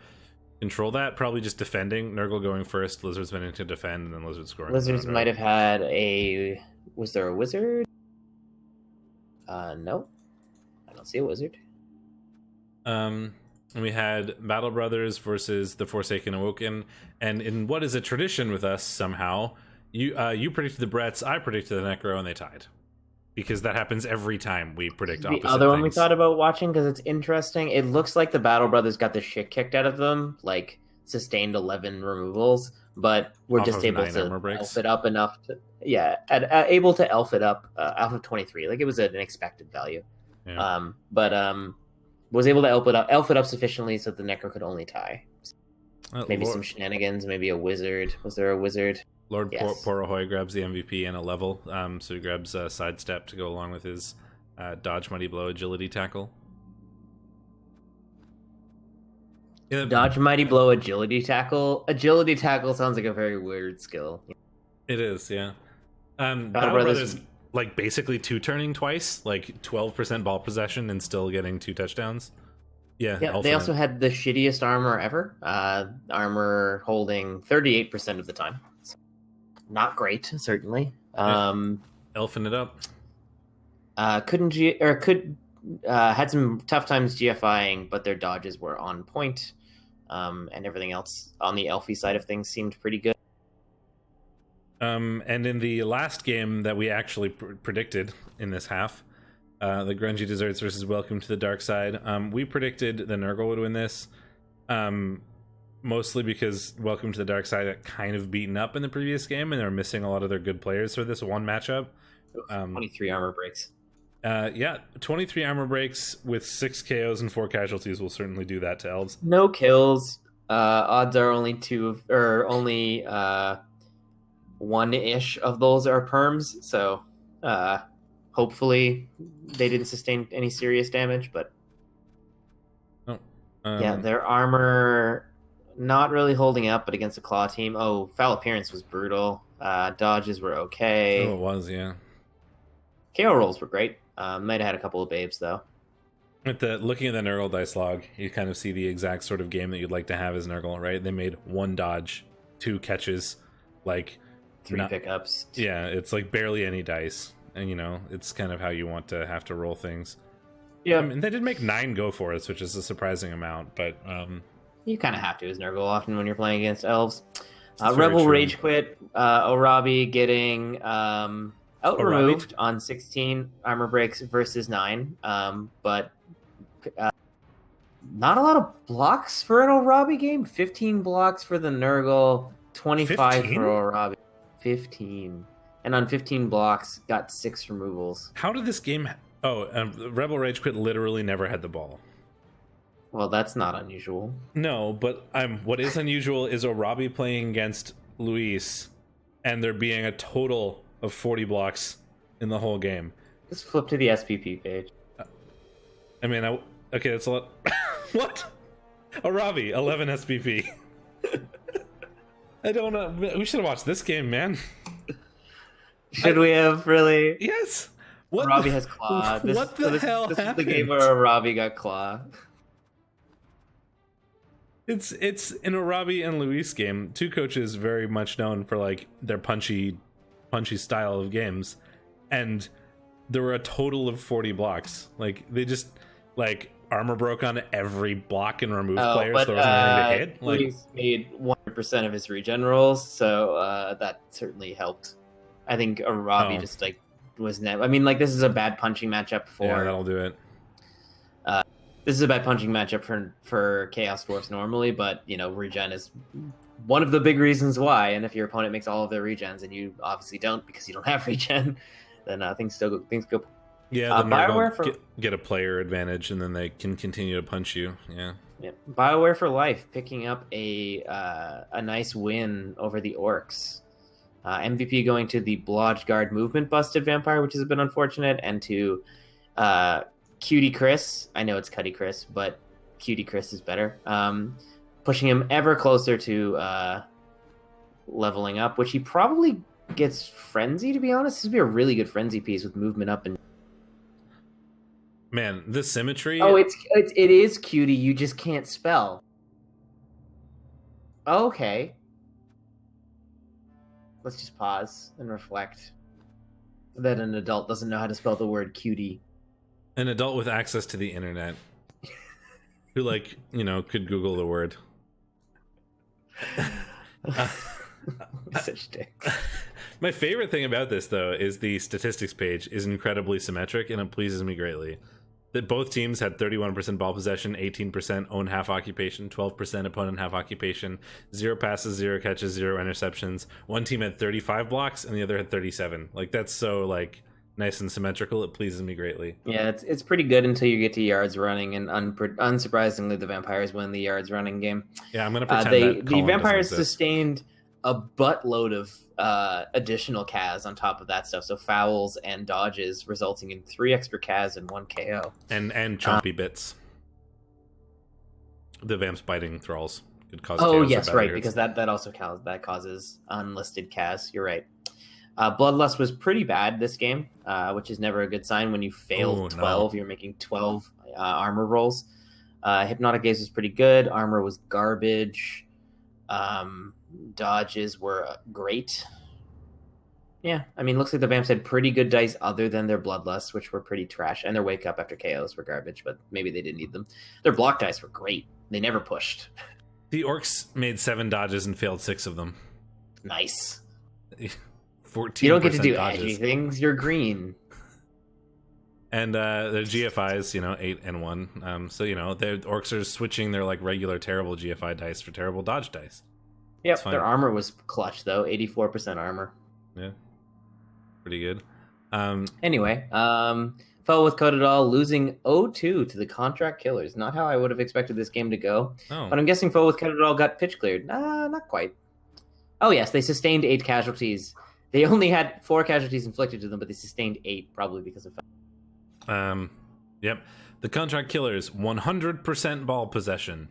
control that, probably just defending. Nurgle going first, Lizard's managing to defend, and then Lizard scoring. Lizards might have had was there a wizard? No. don't see a wizard. And we had Battle Brothers versus the Forsaken Awoken, and in what is a tradition with us somehow, you predicted the Bretts, I predicted the Necro, and they tied. Because that happens every time we predict opposite The other one we things. thought about watching because it's interesting. It looks like the Battle Brothers got the shit kicked out of them, like sustained 11 removals, but we're Off just of able 9 to armor breaks. elf it up enough to, able to elf it up out of 23. Like it was an expected value, Yeah. was able to elf it up sufficiently so the Necro could only tie. Maybe Lord, some shenanigans, maybe a wizard. Was there a wizard? Lord Yes. Porohoy grabs the MVP and a level, so he grabs a sidestep to go along with his dodge, mighty blow, agility tackle. Yeah, Dodge, mighty blow, agility tackle. Agility tackle sounds like a very weird skill. it is, yeah. Battle Battle Brothers- Brothers, like basically two-turning twice, like 12% ball possession and still getting 2 touchdowns. Yeah, Yeah, they also had the shittiest armor ever. Armor holding 38% of the time. So, not great, certainly. elfing it up. Had some tough times GFIing, but their dodges were on point. And everything else on the Elfie side of things seemed pretty good. And in the last game that we actually predicted in this half, the Grungy Desserts versus Welcome to the Dark Side, we predicted the Nurgle would win this, mostly because Welcome to the Dark Side got kind of beaten up in the previous game, and they're missing a lot of their good players for this one matchup. 23 armor breaks. 23 armor breaks with 6 KOs and 4 casualties will certainly do that to elves. No kills. Odds are only one-ish of those are perms, so hopefully they didn't sustain any serious damage, but their armor not really holding up, but against a claw team. Foul appearance was brutal. Dodges were okay. It was, yeah. KO rolls were great. Might have had a couple of babes though. Looking at the Nurgle dice log, you kind of see the exact sort of game that you'd like to have as Nurgle, right? They made 1 dodge, 2 catches, like 3 pickups. Yeah, it's like barely any dice, and it's kind of how you want to have to roll things. Yeah, I mean, they did make 9 go for us, which is a surprising amount, but you kind of have to as Nurgle often when you're playing against elves. very Rebel true. Rage Quit. Orabi getting out removed on 16 armor breaks versus 9, but not a lot of blocks for an Orabi game. 15 blocks for the Nurgle, 25 15? for Orabi. 15. And on 15 blocks, got 6 removals. how did this game... Rebel Rage Quit literally never had the ball. Well, that's not unusual. No, but what is unusual is Orabi playing against Luis, and there being a total of 40 blocks in the whole game. Just flip to the SPP page. I mean, okay, that's a lot. What? Arabi, 11 SPP. I don't know. We should have watched this game, man. Should we have really? Yes. What? Arabi has claw. What the hell this happened? is the game where Arabi got claw. It's an Arabi and Luis game. 2 coaches very much known for like their punchy style of games, and there were a total of 40 blocks. Like they just like armor broke on every block and removed players. So there wasn't anything to hit. Like Luis made 100% of his regen rolls, so that certainly helped. I think Arabi just like was never. I mean, like this is a bad punching matchup for. yeah, that'll do it. This is a bad punching matchup for Chaos Dwarfs normally, but regen is one of the big reasons why. And if your opponent makes all of their regens and you obviously don't because you don't have regen, then things go. Yeah, the BioWare Nurgle get a player advantage, and then they can continue to punch you. Yeah. BioWare for life, picking up a nice win over the Orcs. MVP going to the Blodge Guard movement busted vampire, which is a bit unfortunate, and to Cutie Chris. I know it's Cuddy Chris, but Cutie Chris is better. Pushing him ever closer to leveling up, which he probably gets Frenzy, to be honest. This would be a really good Frenzy piece with movement up and... Man, the symmetry... Oh, it is Cutie, you just can't spell. Okay. Let's just pause and reflect that an adult doesn't know how to spell the word cutie. An adult with access to the internet who, like, you know, could Google the word. Such dicks. My favorite thing about this, though, is the statistics page is incredibly symmetric, and it pleases me greatly. That both teams had 31% ball possession, 18% own half occupation, 12% opponent half occupation, 0 passes, 0 catches, 0 interceptions. One team had 35 blocks, and the other had 37. Like, that's so, like, nice and symmetrical. It pleases me greatly. Yeah, it's pretty good until you get to yards running, and unsurprisingly, the Vampires win the yards running game. Yeah, I'm going to pretend that the Vampires sustained a buttload of additional CAS on top of that stuff, so fouls and dodges, resulting in 3 extra CAS and 1 KO. And chompy bits. The Vamps biting thralls could cause Oh, KOs yes, or right, barriers. because that also causes unlisted CAS. You're right. Bloodlust was pretty bad this game, which is never a good sign when you fail 12. No. You're making 12 armor rolls. Hypnotic Gaze was pretty good. Armor was garbage. Dodges were great. Yeah, I mean, looks like the Vamps had pretty good dice other than their Bloodlust, which were pretty trash, and their Wake Up after KOs were garbage, but maybe they didn't need them. Their block dice were great. They never pushed. The Orcs made 7 dodges and failed 6 of them. Nice. 14%. You don't get to do dodges. edgy things. You're green. And the GFIs, you know, 8 and 1. So, you know, the Orcs are switching their, like, regular terrible GFI dice for terrible dodge dice. Yep, their armor was clutch, though. 84% armor. Yeah. Pretty good. Anyway, fell with Codadal, losing 0-2 to the Contract Killers. Not how I would have expected this game to go. Oh. But I'm guessing Fell with Codadal got pitch cleared. Not quite. Oh, yes, they sustained 8 casualties. They only had 4 casualties inflicted to them, but they sustained 8, probably because of... Yep. The Contract Killers, 100% ball possession.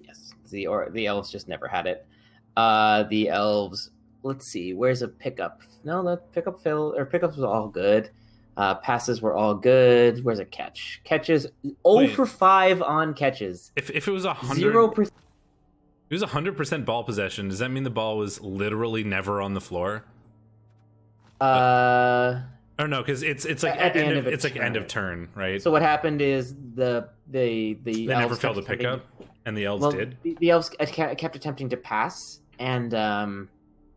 Yes, the Elves just never had it. The Elves, let's see, where's a pickup? No, the pickups were all good. Passes were all good. Where's a catch? Catches 0 for 5 on catches. If it was 100... 0%. It was 100% ball possession. Does that mean the ball was literally never on the floor? Or no, because it's like at the end of it's like end of turn, right? So what happened is they never failed to pick up, and the elves did. The elves kept attempting to pass and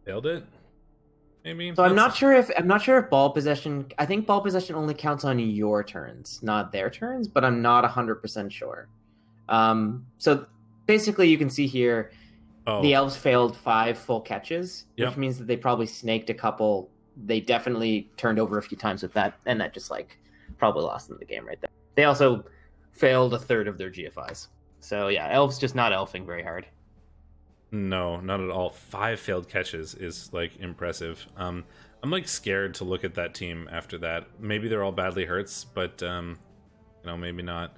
failed it. Maybe. So I'm not sure if ball possession. I think ball possession only counts on your turns, not their turns. But I'm not 100% sure. So basically, you can see here, the elves failed 5 full catches, which means that they probably snaked a couple. They definitely turned over a few times with that, and that just like probably lost them the game right there. They also failed a third of their GFIs. So yeah, elves just not elfing very hard. No, not at all. 5 failed catches is like impressive. I'm like scared to look at that team after that. Maybe they're all badly hurts, but you know, maybe not.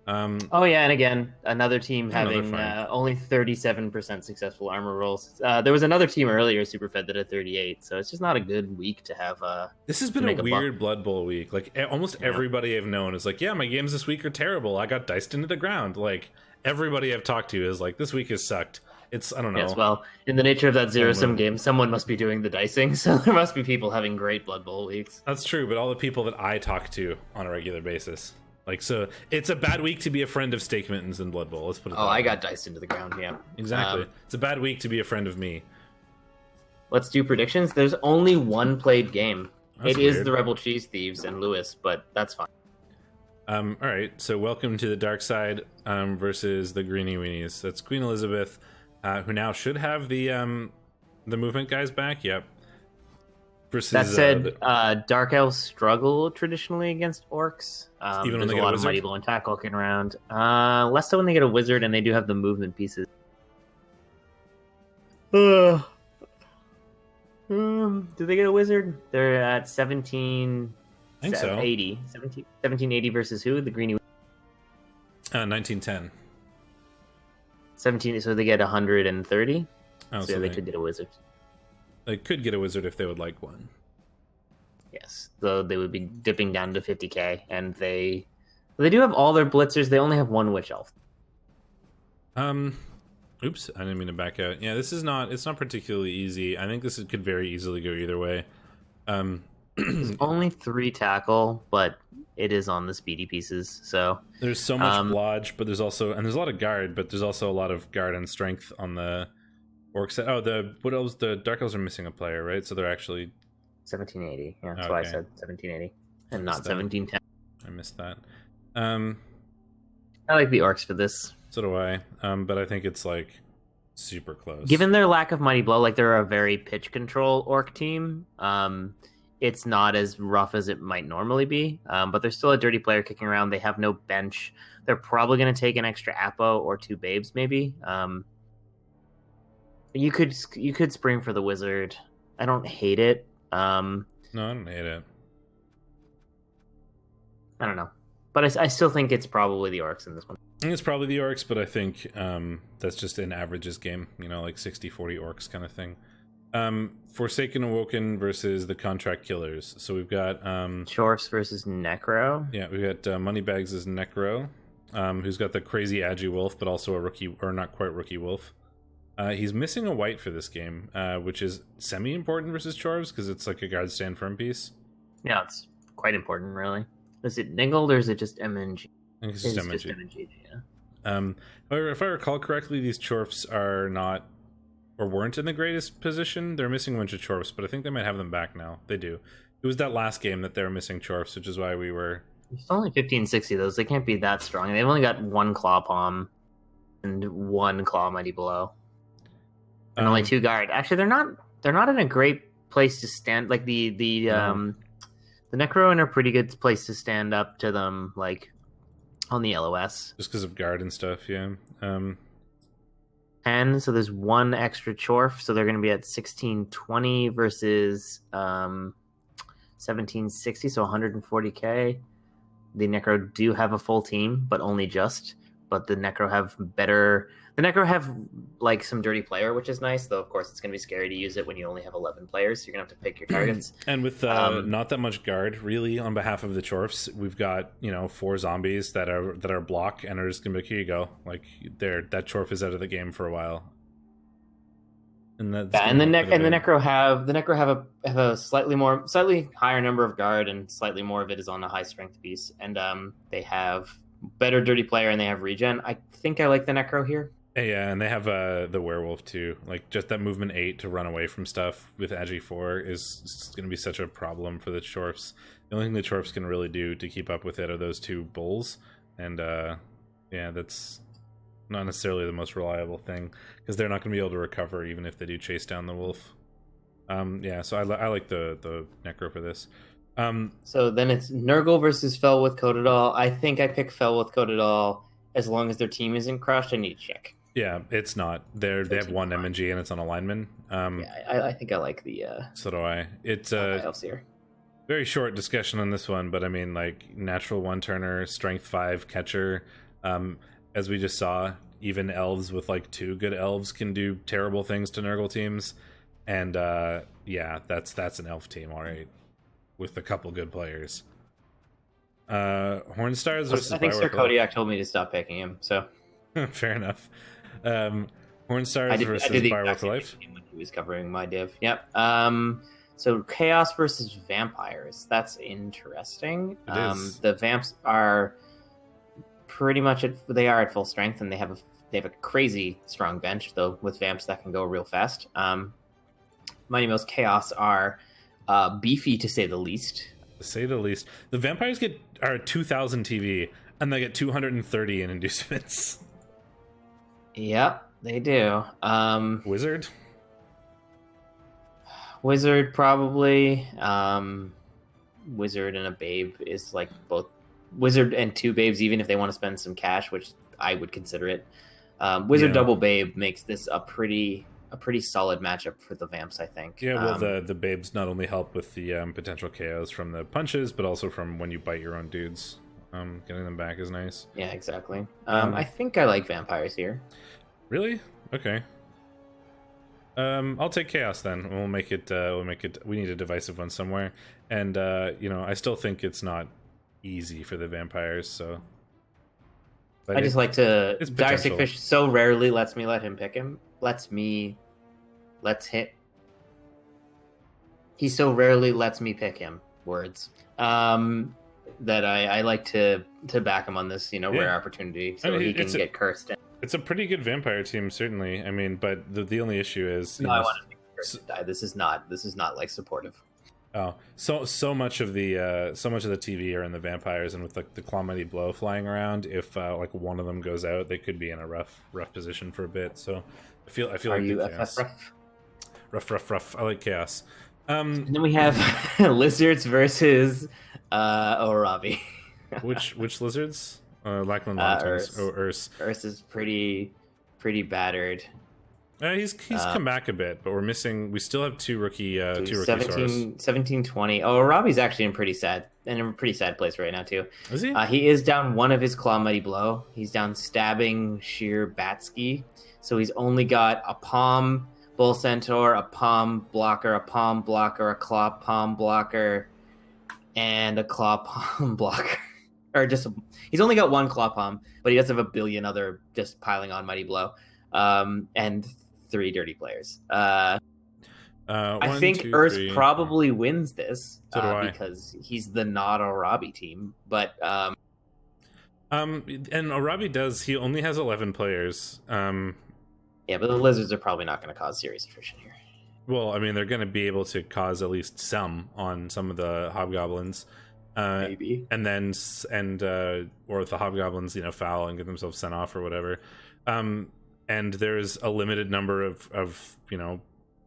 Oh yeah, and again, another team having only 37% successful armor rolls. There was another team earlier, Superfed, that had 38. So it's just not a good week to have. This has been a weird Blood Bowl week. Like almost everybody I've known is like, yeah, my games this week are terrible. I got diced into the ground. Like everybody I've talked to is like, this week has sucked. It's, I don't know. Yes, well, in the nature of that zero-sum game, someone must be doing the dicing, so there must be people having great Blood Bowl weeks. That's true, but all the people that I talk to on a regular basis. Like, so it's a bad week to be a friend of Steakmittens and Blood Bowl. Let's put it that way. I got diced into the ground, yeah. Exactly. It's a bad week to be a friend of me. Let's do predictions. There's only one played game. That's weird. Is the Rebel Cheese Thieves and Lewis, but that's fine. All right, so welcome to the dark side versus the Greenie Weenies. That's Queen Elizabeth, who now should have the movement guys back. Yep. Versus, that said, Dark Elves struggle traditionally against Orcs. Even when they get a lot of Mighty Blow and Tackle kicking around. Less so when they get a Wizard, and they do have the movement pieces. Do they get a Wizard? They're at 17... I think so. 1780 versus who? The Greenie. 1910. 17, so they get 130. Oh, so they could get a Wizard. They could get a Wizard if they would like one. Yes, though they would be dipping down to 50k, and they do have all their blitzers. They only have one Witch Elf. Oops, I didn't mean to back out. Yeah, it's not particularly easy. I think this could very easily go either way. It's only 3 tackle, but it is on the speedy pieces. So there's so much blodge, but there's a lot of guard, but there's also a lot of guard and strength on the orcs. What else? The dark elves are missing a player, right? So they're actually 1780. Yeah, that's why I said 1780 and not 1710. I missed that. I like the orcs for this. So do I. But I think it's like super close. Given their lack of mighty blow, like they're a very pitch control orc team. It's not as rough as it might normally be, but there's still a dirty player kicking around. They have no bench. They're probably going to take an extra Apo or 2 babes, maybe. You could spring for the wizard. I don't hate it. No, I don't hate it. I don't know, but I still think it's probably the orcs in this one. I think it's probably the orcs, but I think that's just an averages game, like 60-40 orcs kind of thing. Forsaken Awoken versus the Contract Killers. So we've got Chorfs versus Necro. Yeah, we've got Moneybags as Necro, who's got the crazy agi wolf, but also a rookie, or not quite rookie wolf. He's missing a white for this game, which is semi-important versus Chorfs because it's like a guard stand firm piece. Yeah, it's quite important, really. Is it Niggled or is it just MNG? I think it's just MNG. Just MNG, yeah. However, if I recall correctly, these Chorfs are not, or weren't in the greatest position. They're missing a bunch of Chorfs, but I think they might have them back now. They do. It was that last game that they were missing Chorfs, which is why we were... It's only 1560 those. They can't be that strong. They've only got 1 Claw Palm and 1 Claw Mighty Blow. And only 2 guard. Actually, they're not in a great place to stand. Like the Necro in a pretty good place to stand up to them, like on the LOS. Just because of guard and stuff, yeah. 10, so there's 1 extra Chorf, so they're going to be at 1620 versus 1760, so 140k. The Necro do have a full team, but only just. But the Necro have like some dirty player, which is nice, though of course it's going to be scary to use it when you only have 11 players, so you're going to have to pick your targets. And with not that much guard really on behalf of the Chorfs, we've got 4 zombies that are block and are just going to be, here you go, like that Chorf is out of the game for a while. And that's and the Necro have a slightly higher number of guard, and slightly more of it is on a high strength piece, and they have better dirty player and they have regen. I think I like the Necro here. Yeah, and they have the werewolf too. Like just that movement 8 to run away from stuff with Agi 4 is going to be such a problem for the Chorfs. The only thing the Chorfs can really do to keep up with it are those 2 bulls, and that's not necessarily the most reliable thing because they're not going to be able to recover even if they do chase down the wolf. So I like the Necro for this. So then it's Nurgle versus Fell with Codadal. I think I pick Fell with Codadal as long as their team isn't crushed. I need to check. Yeah, it's not. They have 1 MNG and it's on a lineman. I think I like the. So do I. It's elves here. Very short discussion on this one, but I mean, like natural 1-turner, strength 5 catcher. As we just saw, even elves with like 2 good elves can do terrible things to Nurgle teams, and that's an elf team, all right, with a couple good players. Hornstars versus I think Sir Kodiak told me to stop picking him, so fair enough. Hornstars versus Firewalk Life. When he was covering my div. Yep. So Chaos versus Vampires. That's interesting. The Vamps are pretty much they are at full strength, and they have a crazy strong bench, though with Vamps that can go real fast. Mighty Mouse Chaos are beefy to say the least. The Vampires are 2,000 TV, and they get 230 in inducements. Yep, they do. Wizard probably. Wizard and a babe is like both. Wizard and 2 babes, even if they want to spend some cash, which I would consider it. Wizard double babe makes this a pretty solid matchup for the Vamps, I think. Yeah, well, the babes not only help with the potential KOs from the punches, but also from when you bite your own dudes. Getting them back is nice. Yeah, exactly. I think I like Vampires here. Really? Okay. I'll take Chaos then. We'll make it. We need a divisive one somewhere, and I still think it's not easy for the Vampires. So, but I just like to. Dire Stickfish so rarely lets me let him pick him. He so rarely lets me pick him. Words. that I like to back him on this, rare opportunity, so he can get cursed. It's a pretty good vampire team, certainly. I mean, but the only issue is I want to cursed to die. This is not like supportive. Oh, so much of the TV are in the vampires, and with like the Claw Mighty Blow flying around, if like one of them goes out, they could be in a rough position for a bit. So I feel like you chaos. Rough. I like chaos. And then we have lizards versus Orabi. which lizards? Lackland Monotons. Urs. Urs is pretty pretty battered. He's come back a bit, but we still have two rookie 17-20. Oh, Robbie's actually in a pretty sad place right now too. Is he? He is down one of his Claw Mighty Blow. He's down Stabbing, Sheer, Batski. So he's only got a Palm Bull Centaur, a Palm Blocker, a Palm Blocker, a Claw Palm Blocker, and a Claw Palm Blocker. He's only got one Claw Palm, but he does have a billion other just piling on Mighty Blow. And 3 dirty players. I think Urs probably wins this because he's the not Arabi team. But and Arabi he only has 11 players. Yeah, but the lizards are probably not going to cause serious attrition here. Well, I mean, they're going to be able to cause at least some on some of the hobgoblins. Maybe. And then or if the hobgoblins, foul and get themselves sent off or whatever. And there's a limited number of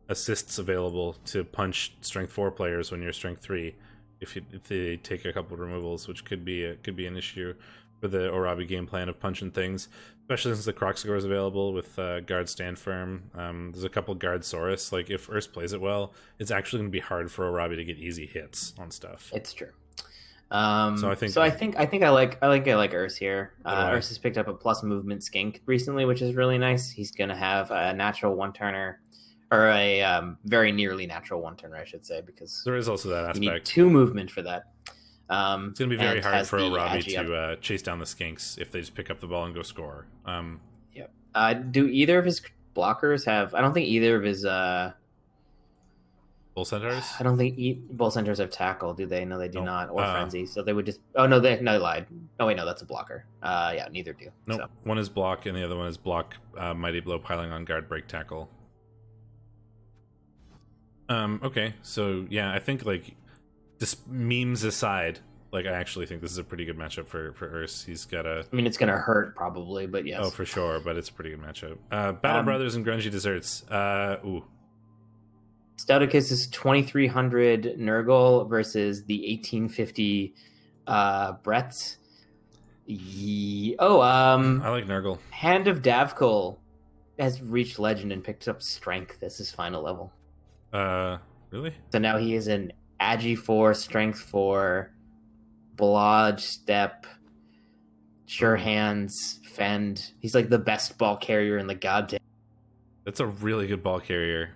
assists available to punch strength 4 players when you're strength 3, if they take a couple of removals, which could be an issue for the Orabi game plan of punching things, especially since the Croxagore is available with guard stand firm. There's a couple guard Saurus. Like if Urs plays it well, it's actually going to be hard for Orabi to get easy hits on stuff. It's true. So I think I like Urs here. Urs has picked up a plus movement skink recently, which is really nice. He's gonna have a natural 1-turner, or a very nearly natural 1-turner, I should say, because there is also that aspect. You need 2 movement for that. It's gonna be very hard for Arabi to chase down the skinks if they just pick up the ball and go score. Yep. Do either of his blockers have? I don't think either of his. Bull Centaurs? I don't think Bull Centaurs have tackle, do they? No, they do not. Or Frenzy. So they would just... Oh, no, they lied. Oh, wait, no, that's a blocker. Yeah, neither do. Nope. So. One is block, and the other one is block, Mighty Blow, piling on guard, break, tackle. Okay, so, yeah, I think, just memes aside, I actually think this is a pretty good matchup for Urs. He's got a... I mean, it's going to hurt, probably, but yes. Oh, for sure, but it's a pretty good matchup. Battle Brothers and Grungy Desserts. Ooh. Stouticus is 2300 Nurgle versus the 1850 Bretts. I like Nurgle. Hand of Davkol has reached legend and picked up strength as his final level. Really? So now he is an Agi 4, Strength 4, Blodge, Step, Sure Hands, Fend. He's like the best ball carrier in the goddamn. That's a really good ball carrier.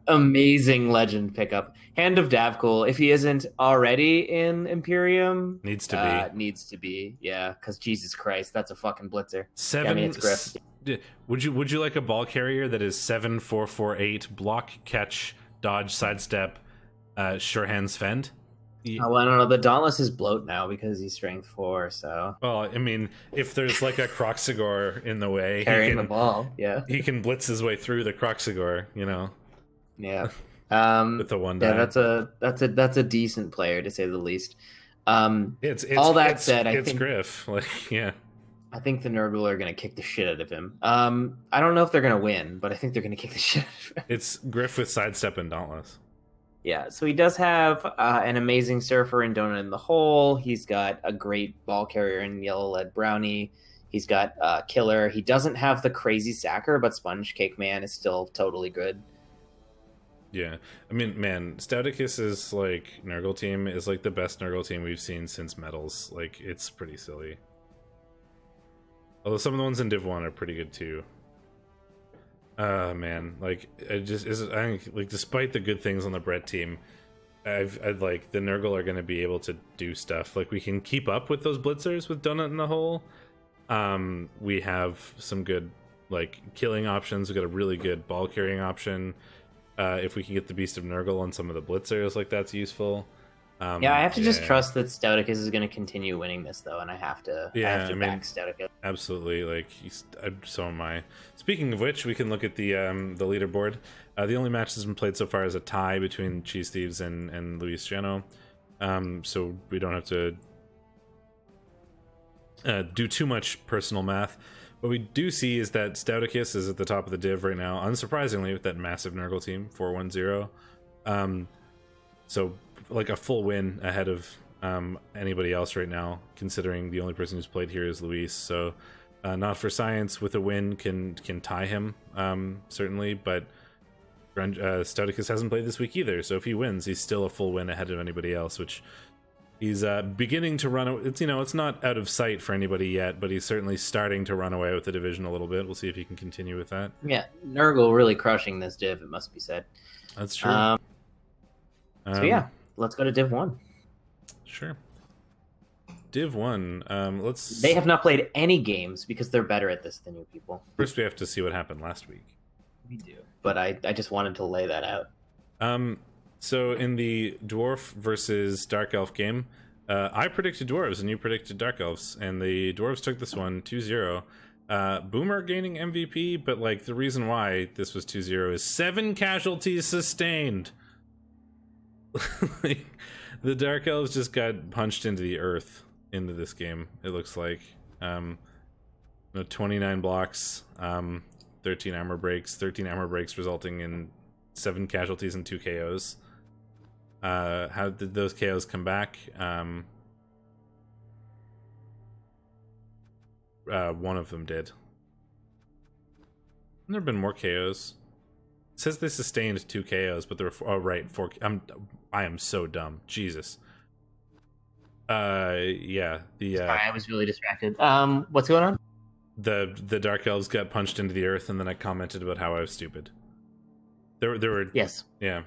Amazing legend pickup. Hand of Davkol, if he isn't already in Imperium, needs to be. Yeah, because Jesus Christ, that's a fucking blitzer. 7. I mean, it's Griff. Would you like a ball carrier that is 7-4-4-8 block, catch, dodge, sidestep, sure hands, fend? Oh, I don't know. The Dauntless is bloat now because he's strength 4. So, well, I mean, if there's a Croxagore in the way, carrying the ball, yeah, he can blitz his way through the Croxagore, Yeah. With the 1 die. Yeah, that's a decent player to say the least. It's Griff. Yeah. I think the Nurgle are going to kick the shit out of him. I don't know if they're going to win, but I think they're going to kick the shit out of him. It's Griff with sidestep and Dauntless. Yeah, so he does have an amazing Surfer in Donut in the Hole. He's got a great ball carrier in Yellow Lead Brownie. He's got Killer. He doesn't have the crazy Sacker, but Sponge Cake Man is still totally good. Yeah, I mean, man, Stouticus's Nurgle team is the best Nurgle team we've seen since Metals. It's pretty silly. Although some of the ones in Div 1 are pretty good too. Man, I think despite the good things on the Brett team, I'd the Nurgle are going to be able to do stuff. We can keep up with those blitzers with Donut in the Hole. We have some good killing options. We got a really good ball carrying option. If we can get the Beast of Nurgle on some of the blitzers, that's useful. Yeah, I have to just trust that Stouticus is going to continue winning this, though, and I have to back Stouticus. Absolutely, like so am I. Speaking of which, we can look at the leaderboard. The only match that's been played so far is a tie between Cheese Thieves and Luis Geno. So we don't have to do too much personal math. What we do see is that Stouticus is at the top of the div right now, unsurprisingly, with that massive Nurgle team, 4-1-0. So like a full win ahead of anybody else right now, considering the only person who's played here is Luis. So Not for Science with a win can tie him, certainly, but Stouticus hasn't played this week either, so if he wins, he's still a full win ahead of anybody else, which he's beginning to run. It's not out of sight for anybody yet, but he's certainly starting to run away with the division a little bit. We'll see if he can continue with that. Yeah, Nurgle really crushing this div, it must be said. That's true. So yeah, let's go to Div 1. Sure. Div 1. They have not played any games because they're better at this than you people. First, we have to see what happened last week. We do. But I just wanted to lay that out. So in the Dwarf versus Dark Elf game, I predicted Dwarves and you predicted Dark Elves, and the Dwarves took this one 2-0. Boomer gaining MVP, but like the reason why this was 2-0 is 7 casualties sustained. Like, the Dark Elves just got punched into the earth into this game, it looks like. 29 blocks, 13 armor breaks, resulting in 7 casualties and 2 KOs. How did those KOs come back? One of them did. There have been more KOs. It says they sustained 2 KOs, but there were 4. I am so dumb. Jesus. Yeah. Sorry, I was really distracted. What's going on? The Dark Elves got punched into the earth, and then I commented about how I was stupid. There were yes. Yeah.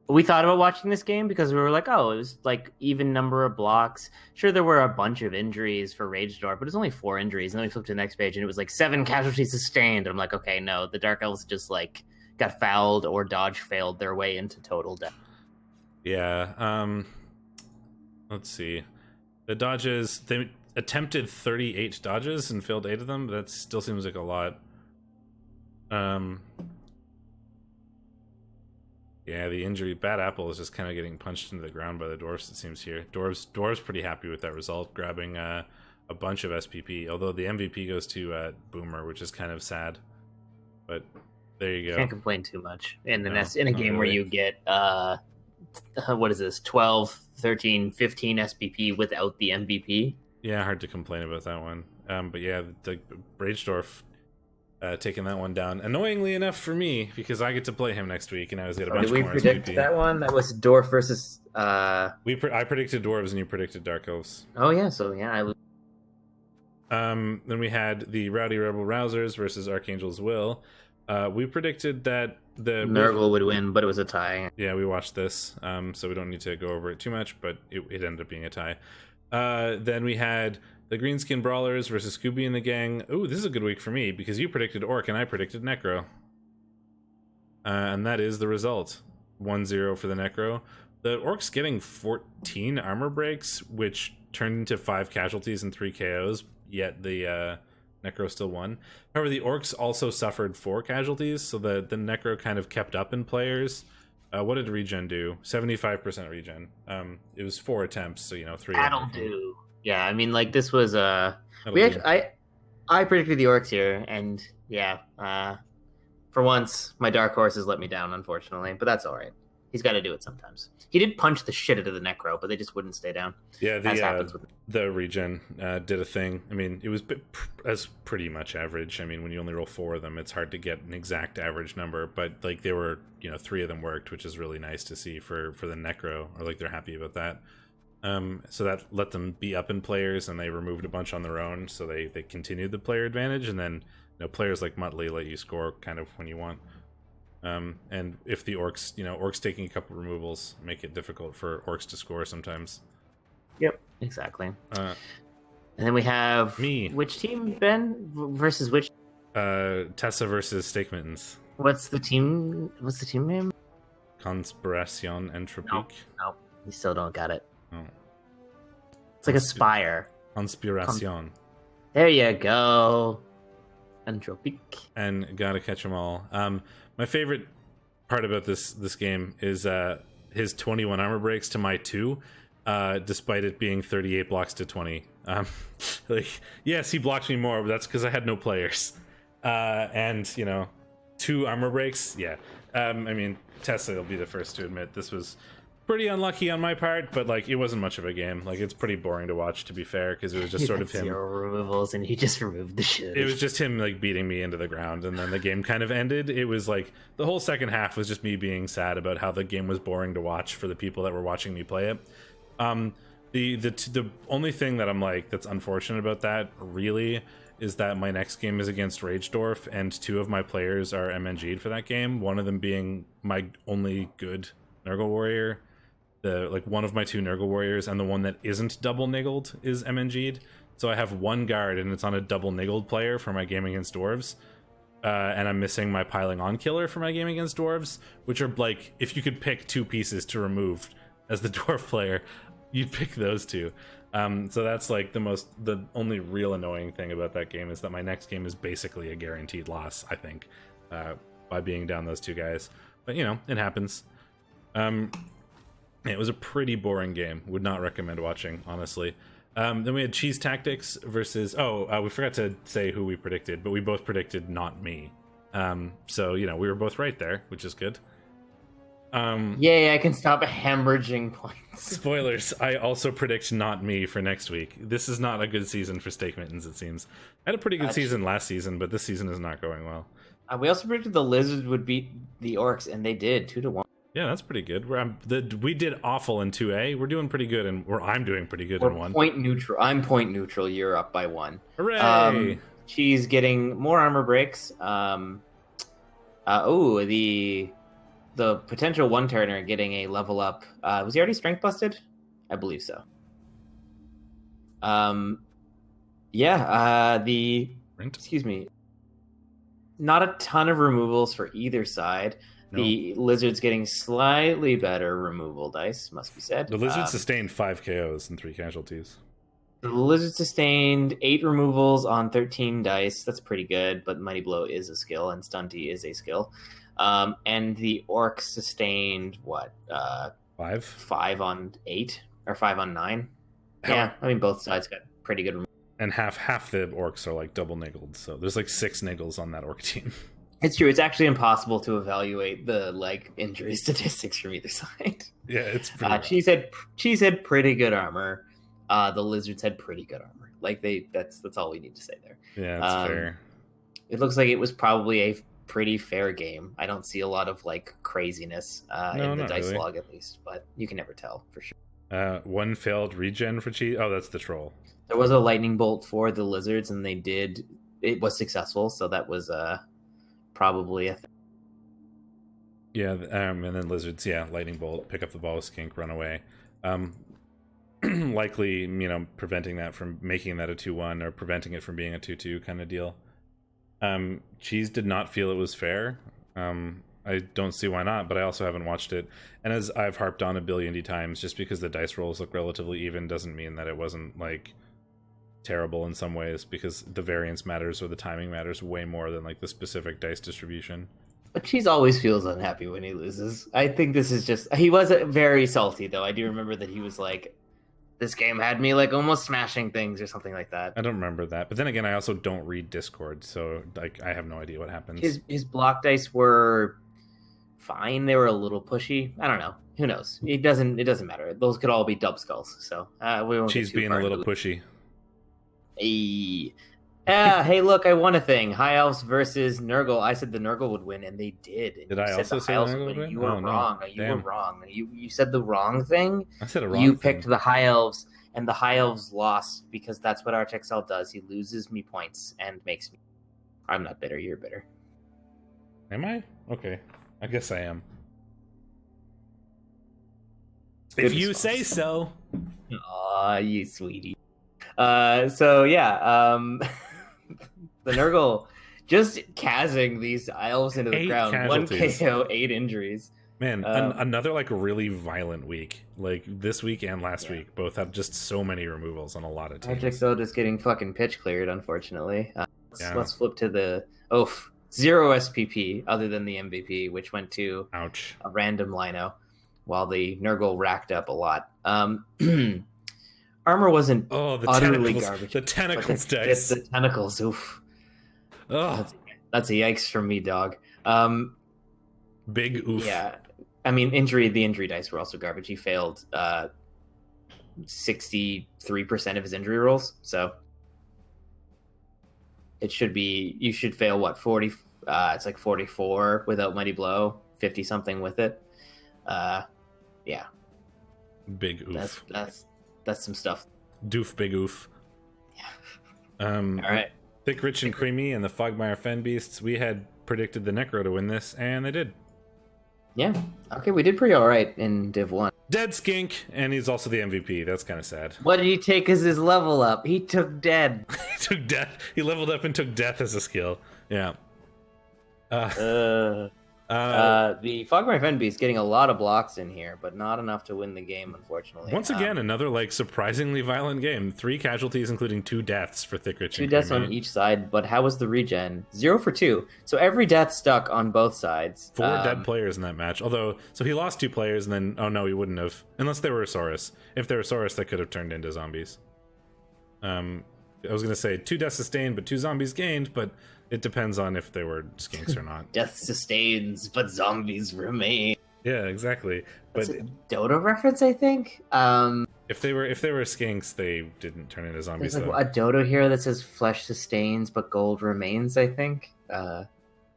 We thought about watching this game because we were like, oh, it was like even number of blocks. Sure, there were a bunch of injuries for Rage Door, but it was only 4 injuries. And then we flipped to the next page, and it was like 7 casualties sustained. And I'm like, okay, no, the Dark Elves just like got fouled or dodge failed their way into total death. Yeah. Let's see. The dodges, they attempted 38 dodges and failed 8 of them, but that still seems like a lot. Yeah, the injury. Bad Apple is just kind of getting punched into the ground by the Dorfs, it seems here. Dorfs pretty happy with that result, grabbing a bunch of SPP, although the MVP goes to Boomer, which is kind of sad. But there you go. Can't complain too much in a game where you get what is this, 12, 13, 15 SPP without the MVP. Yeah, hard to complain about that one. But yeah, the Ragedorf taking that one down. Annoyingly enough for me, because I get to play him next week, and I was get a bunch more SPP. Did we predict that one? That was Dorf versus... I predicted Dwarves, and you predicted Dark Elves. Oh yeah, so yeah, Then we had the Rowdy Rebel Rousers versus Archangel's Will. We predicted that the Nurgle would win, but it was a tie. Yeah, we watched this, so we don't need to go over it too much, but it ended up being a tie. Then we had the Greenskin Brawlers versus Scooby and the gang. Ooh, this is a good week for me, because you predicted Orc and I predicted Necro. And that is the result. 1-0 for the Necro. The Orcs getting 14 armor breaks, which turned into 5 casualties and 3 KOs, yet the Necro still won. However, the Orcs also suffered 4 casualties, so the Necro kind of kept up in players. What did regen do? 75% regen. It was 4 attempts, so 3. That'll do. Yeah, I mean, like, this was I predicted the Orcs here, and yeah, for once my dark horses let me down, unfortunately, but that's all right. He's got to do it sometimes. He did punch the shit out of the Necro, but they just wouldn't stay down. Yeah, the regen did a thing. I mean, it was pretty much average. I mean, when you only roll 4 of them, it's hard to get an exact average number. But like, they were, 3 of them worked, which is really nice to see for the Necro. Or like, they're happy about that. So that let them be up in players, and they removed a bunch on their own. So they continued the player advantage, and then players like Muttley let you score kind of when you want. And if the Orcs, Orcs taking a couple removals make it difficult for Orcs to score sometimes. Yep, exactly. And then we have me. Which team, Ben, versus which? Tessa versus Steakmittens. What's the team name? Conspiration Entropique. No, you still don't got it. Oh. It's like a spire. Conspiration. There you go. Entropique. And gotta catch them all. My favorite part about this game is his 21 armor breaks to my 2, despite it being 38 blocks to 20. Like, yes, he blocked me more, but that's because I had no players. And 2 armor breaks, yeah. I mean, Tesla will be the first to admit this was pretty unlucky on my part, but like, it wasn't much of a game. Like, it's pretty boring to watch, to be fair, because it was just sort of him. 0 removals, and he just removed the shit. It was just him like beating me into the ground, and then the game kind of ended. It was like the whole second half was just me being sad about how the game was boring to watch for the people that were watching me play it. The only thing that I'm like that's unfortunate about that really is that my next game is against Dorf, and 2 of my players are MNG'd for that game. One of them being my only good Nurgle warrior. One of my 2 Nurgle warriors, and the one that isn't double niggled is MNG'd. So I have 1 guard, and it's on a double niggled player for my game against Dwarves. And I'm missing my piling on killer for my game against Dwarves, which are like, if you could pick 2 pieces to remove as the Dwarf player, you'd pick those 2. So that's like the only real annoying thing about that game is that my next game is basically a guaranteed loss, I think, by being down those 2 guys. But it happens. It was a pretty boring game. Would not recommend watching, honestly. Then we had Cheese Tactics versus... we forgot to say who we predicted, but we both predicted not me. So, we were both right there, which is good. Yay, I can stop hemorrhaging points. Spoilers, I also predict not me for next week. This is not a good season for Steakmittens, it seems. I had a pretty good season last season, but this season is not going well. We also predicted the Lizards would beat the Orcs, and they did, 2-1. Yeah, that's pretty good. We did awful in 2A. We're doing pretty good, I'm doing pretty good in 1. Point neutral. I'm point neutral. You're up by 1. Hooray! She's getting more armor breaks. The potential 1-turner getting a level up. Was he already strength busted? I believe so. Excuse me. Not a ton of removals for either side. No. The Lizard's getting slightly better removal dice, must be said. The Lizard sustained 5 KOs and 3 casualties. The Lizard sustained 8 removals on 13 dice. That's pretty good, but Mighty Blow is a skill, and Stunty is a skill. And the Orcs sustained, 5? 5 on 8, or 5 on 9. Yeah, I mean, both sides got pretty good removals. And half the Orcs are, like, double niggled, so there's, like, 6 niggles on that Orc team. It's true. It's actually impossible to evaluate the injury statistics from either side. Yeah, it's pretty Cheese had pretty good armor. The Lizards had pretty good armor. That's all we need to say there. Yeah, that's fair. It looks like it was probably a pretty fair game. I don't see a lot of craziness in the dice log, at least, but you can never tell for sure. 1 failed regen for Cheese. Oh, that's the troll. There was a lightning bolt for the Lizards, and it was successful, so that was probably a thing. Yeah, and then Lizards, lightning bolt, pick up the ball, skink, run away. Likely, preventing that from making that a 2-1 or preventing it from being a 2-2 kind of deal. Cheese did not feel it was fair. I don't see why not, but I also haven't watched it. And as I've harped on a billion times, just because the dice rolls look relatively even doesn't mean that it wasn't terrible in some ways, because the variance matters or the timing matters way more than the specific dice distribution. But Cheese always feels unhappy when he loses. I think this is just... He was very salty, though. I do remember that he was like, this game had me almost smashing things or something like that. I don't remember that. But then again, I also don't read Discord, so I have no idea what happens. His block dice were fine. They were a little pushy. I don't know. Who knows? It doesn't matter. Those could all be dub skulls. So we won't Cheese being a little pushy. Hey, look, I won a thing. High Elves versus Nurgle. I said the Nurgle would win, and they did. And did I also say Nurgle would win? You were wrong. No. You were wrong. You said the wrong thing. I said a wrong You thing. picked the High Elves, and the High Elves lost because that's what RTXL does. He loses me points and makes me... I'm not bitter. You're bitter. Am I? Okay. I guess I am. If you say so. Aw, you sweetie. The Nurgle just cazzing these elves into the ground. Casualties. 1 KO, 8 injuries. Man, another like really violent week. Like this week and last week both have just so many removals on a lot of teams. REL just getting fucking pitch cleared, unfortunately. Let's flip to the 0 SPP other than the MVP, which went to a random lino, while the Nurgle racked up a lot. Armor wasn't utterly garbage. The tentacles dice. The tentacles, oof. Oh. That's a yikes from me, dog. Big oof. Yeah. I mean, the injury dice were also garbage. He failed 63% of his injury rolls, so it should be, you should fail what, 40, it's like 44 without Mighty Blow, 50 something with it. Yeah. Big oof. That's some stuff. Doof, big oof. Yeah. All right. Thick, Rich, and Creamy and the Fogmire Fen Beasts. We had predicted the Necro to win this, and they did. Yeah. Okay, we did pretty all right in Div 1. Dead Skink, and he's also the MVP. That's kind of sad. What did he take as his level up? He took dead. He took death. He leveled up and took death as a skill. Yeah. The Fogmire Fen Beast getting a lot of blocks in here, but not enough to win the game, unfortunately. Once again, another like surprisingly violent game. 3 casualties, including 2 deaths for Thick, Rich, 2 deaths on each side, but how was the regen? 0 for 2. So every death stuck on both sides. 4 dead players in that match. Although, so he lost 2 players, and then, oh no, he wouldn't have. Unless they were Saurus. If they were Saurus, they could have turned into zombies. I was going to say 2 deaths sustained, but 2 zombies gained, but it depends on if they were skinks or not. Death sustains, but zombies remain. Yeah, exactly. That's but a Dota reference, I think. If they were skinks, they didn't turn into zombies. There's like a Dota here that says flesh sustains, but gold remains, I think.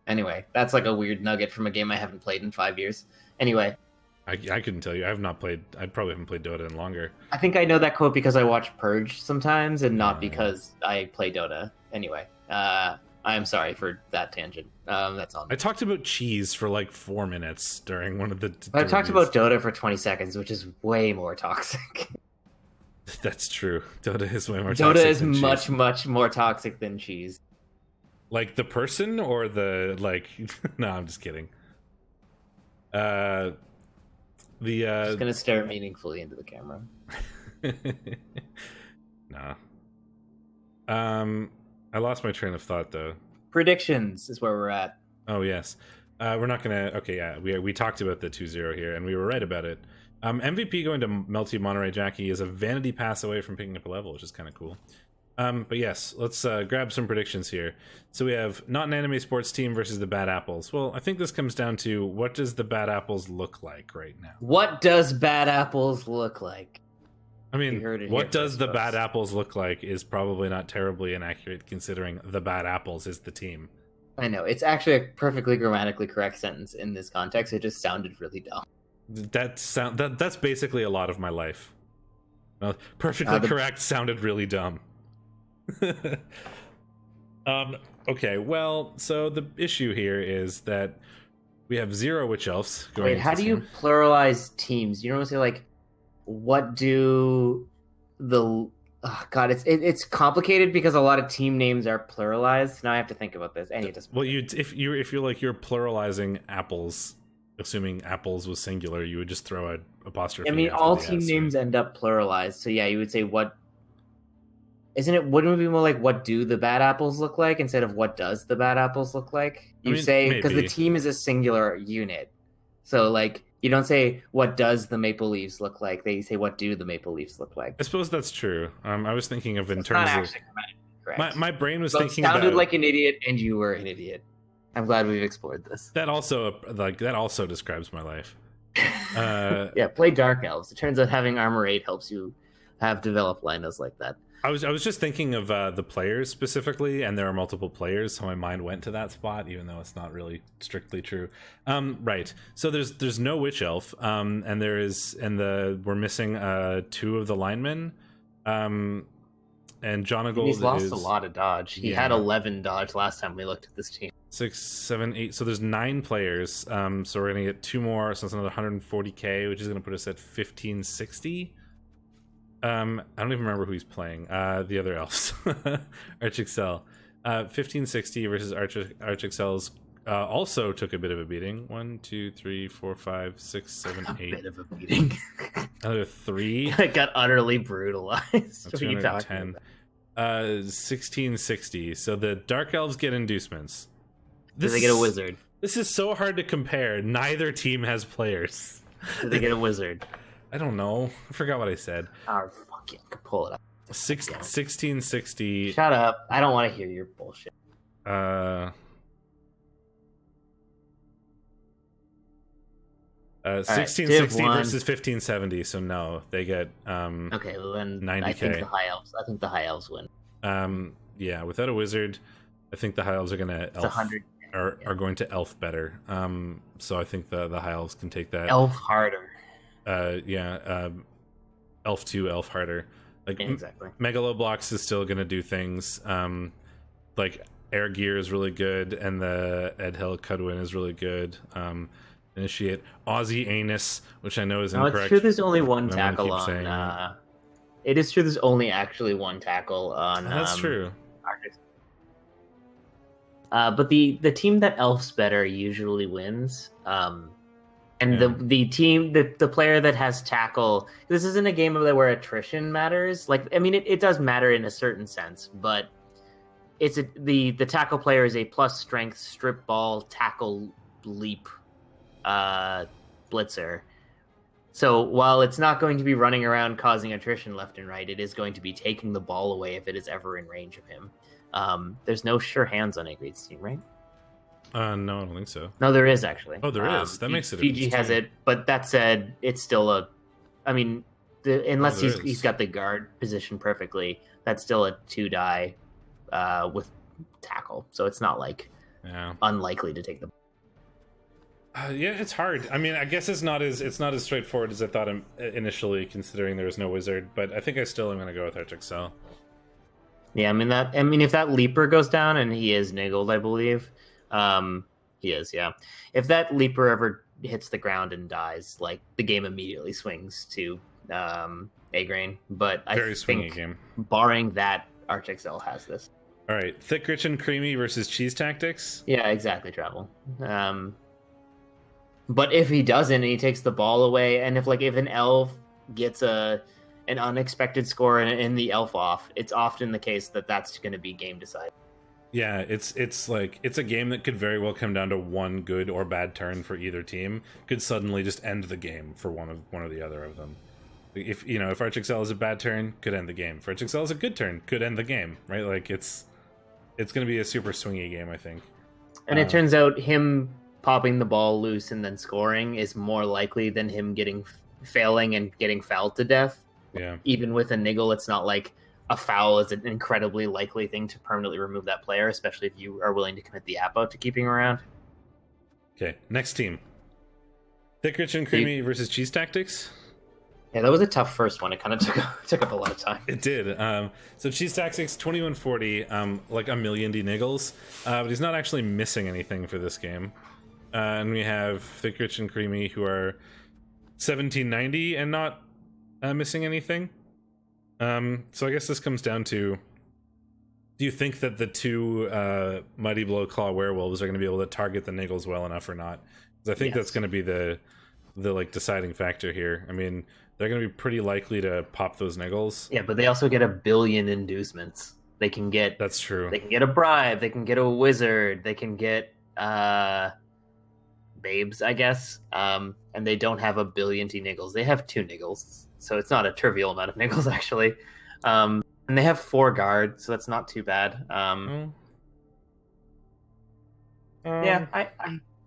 Anyway, that's like a weird nugget from a game I haven't played in 5 years. Anyway. I couldn't tell you. I probably haven't played Dota in longer. I think I know that quote because I watch Purge sometimes, and not because I play Dota. Anyway, I am sorry for that tangent. That's on me. I talked about cheese for like 4 minutes during one of the. I talked about Dota for 20 seconds, which is way more toxic. That's true. Dota is way more Dota toxic. Dota is than much, cheese. much more toxic than cheese. Like the person or the like? No, I'm just kidding. Just gonna stare meaningfully into the camera. Nah. I lost my train of thought though. Predictions is where we're at. Oh yes. We're not gonna. Okay, yeah. We talked about the 2-0 here, and we were right about it. MVP going to Melty Monterey Jackie is a vanity pass away from picking up a level, which is kind of cool. But yes, let's grab some predictions here. So we have not an anime sports team versus the Bad Apples. Well, I think this comes down to what does the Bad Apples look like right now? What does Bad Apples look like? I mean, what does the Bad Apples look like is probably not terribly inaccurate considering the Bad Apples is the team. I know. It's actually a perfectly grammatically correct sentence in this context. It just sounded really dumb. That's basically a lot of my life. Perfectly correct sounded really dumb. Okay, well, so the issue here is that we have 0 witch elves going. Wait, how do you pluralize teams? You don't say like, what do the? Oh, God, it's complicated because a lot of team names are pluralized. Now I have to think about this. And it doesn't. Well, if you're like you're pluralizing apples, assuming apples was singular, you would just throw an apostrophe. I mean, all team names end up pluralized. So yeah, you would say what. Isn't it? Wouldn't it be more like what do the Bad Apples look like instead of what does the Bad Apples look like? You say because the team is a singular unit, so like you don't say what does the Maple Leafs look like. They say what do the Maple Leafs look like. I suppose that's true. I was thinking of in terms not of actually correct. My brain was But thinking sounded about like an idiot, and you were an idiot. I'm glad we've explored this. that also describes my life. Yeah, play Dark Elves. It turns out having Armor 8 helps you have developed lineups like that. I was just thinking of the players specifically, and there are multiple players, so my mind went to that spot, even though it's not really strictly true. Right. So there's no witch elf, and we're missing 2 of the linemen, and Jonagold. He's lost a lot of dodge. He had 11 dodge last time we looked at this team. 6, 7, 8. So there's 9 players. So we're gonna get 2 more, so it's another 140k, which is gonna put us at 1560. I don't even remember who he's playing. The other elves. Archexcel. 1560 versus Archexcel's also took a bit of a beating. 1, 2, 3, 4, 5, 6, 7, 8. A bit of a beating. Another 3. Got utterly brutalized. What are you talking 210. about? 1660. So the Dark Elves get inducements. Do they get a wizard? This is so hard to compare. Neither team has players. Do they get a wizard? I don't know. I forgot what I said. Oh, fuck it. Pull it up. 1660. Shut up. I don't want to hear your bullshit. 1660 Div 1. versus 1570. So no, they get Okay, well then 90K. I think the high elves win. Yeah, without a wizard, I think the high elves are gonna It's 100. are going to elf better. So I think the high elves can take that. Elf harder. Elf 2, elf harder. Like Exactly. Megaloblocks is still gonna do things. Like Air Gear is really good, and the Edhel Cudwin is really good. Initiate Aussie Anus, which I know is incorrect. It's true. There's only one I'm gonna tackle keep on. saying that. It is true. There's only actually one tackle on. That's true. Arctic. But the team that elfs better usually wins. And the team, the player that has tackle. This isn't a game where attrition matters. Like, I mean, it does matter in a certain sense, but it's the tackle player is a plus strength strip ball tackle leap blitzer. So while it's not going to be running around causing attrition left and right, it is going to be taking the ball away if it is ever in range of him. There's no sure hands on Agreed's team, right? No, I don't think so. No, there is actually. Oh, there is. That makes it. Fiji has it, but that said, it's still a. I mean, unless he's got the guard position perfectly, that's still a 2-die with tackle. So it's not like unlikely to take the. Yeah, it's hard. I mean, I guess it's not as straightforward as I thought initially, considering there was no wizard. But I think I still am going to go with REL. Yeah, I mean, if that leaper goes down, and he is niggled, I believe, he is. Yeah, if that leaper ever hits the ground and dies, like the game immediately swings to A-Grain. But Very I swingy think, game. barring that, REL has this. All right, thick, rich, and creamy versus cheese tactics. Yeah, exactly. Travel. But if he doesn't, and he takes the ball away, and if an elf gets an unexpected score in the elf off, it's often the case that that's going to be game deciding. Yeah, it's a game that could very well come down to one good or bad turn for either team. Could suddenly just end the game for one or the other of them. If REL is a bad turn, could end the game. If REL is a good turn, could end the game. Right? Like it's going to be a super swingy game, I think. And it turns out him popping the ball loose and then scoring is more likely than him failing and getting fouled to death. Yeah. Even with a niggle, it's not like a foul is an incredibly likely thing to permanently remove that player, especially if you are willing to commit the app out to keeping around. Okay, next team. Thick, rich, and creamy versus cheese tactics. Yeah, that was a tough first one. It kind of took up a lot of time. It did. So cheese tactics 2140, like a million D-niggles, but he's not actually missing anything for this game. And we have thick, rich, and creamy who are 1790 and not missing anything. So I guess this comes down to: do you think that the two Mighty Blow Claw werewolves are going to be able to target the niggles well enough or not? Because I think that's going to be the deciding factor here. I mean, they're going to be pretty likely to pop those niggles. Yeah, but they also get a billion inducements. They can get. That's true. They can get a bribe. They can get a wizard. They can get babes, I guess. And they don't have a billion niggles. They have 2 niggles, so it's not a trivial amount of niggles actually. And they have 4 guards, so that's not too bad. Yeah, I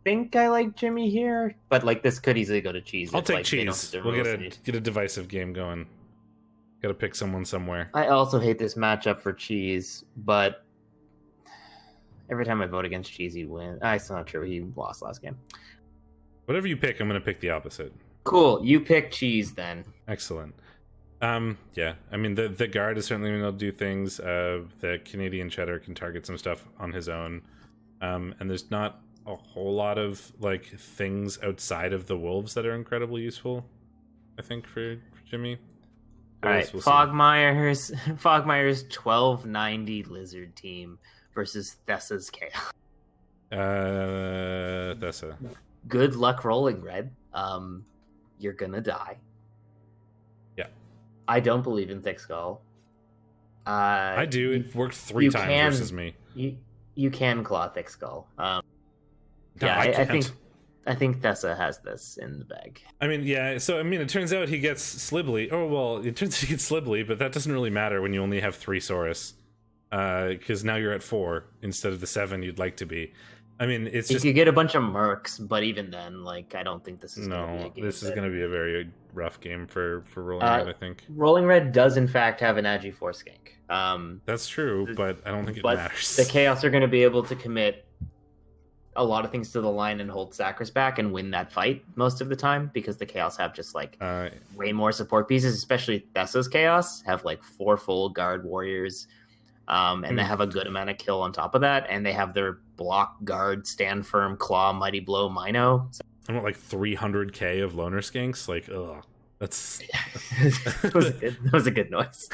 think I like Jimmy here, but this could easily go to cheese. I'll take cheese. We'll get a divisive game going. Got to pick someone somewhere. I also hate this matchup for cheese, but every time I vote against cheese, he wins. It's not true. He lost last game. Whatever you pick, I'm going to pick the opposite. Cool. You pick cheese then. Excellent. Yeah. I mean, the guard is certainly going to do things. The Canadian cheddar can target some stuff on his own. And there's not a whole lot of things outside of the wolves that are incredibly useful, I think, for Jimmy. All right, Fogmire's 1290 lizard team versus Thessa's chaos. Thessa. Good luck rolling, Red. You're gonna die. Yeah. I don't believe in Thick Skull. I do. It worked 3 times versus me. You can claw Thick Skull. No, Yeah, I I can't. think Thessa has this in the bag. I mean, yeah. So I mean, it turns out he gets Slibbly. Oh well, it turns out he gets Slibbly, but that doesn't really matter when you only have 3 Saurus, because now you're at 4 instead of the 7 you'd like to be. I mean, it's You just could get a bunch of mercs, but even then, like, I don't think this is gonna be a no. game This is that- going to be a very rough game for Rolling Red, I think. Rolling Red does in fact have an Agi Force Gank. That's true, but I don't think it But matters. the Chaos are going to be able to commit a lot of things to the line and hold Sacris back and win that fight most of the time because the Chaos have just like way more support pieces, especially Thessa's Chaos have like 4 full guard warriors. And they have a good amount of kill on top of that, and they have their block, guard, stand firm, claw, mighty blow, Mino. I want like 300k of loner skinks. Like, ugh, that's that was a good noise.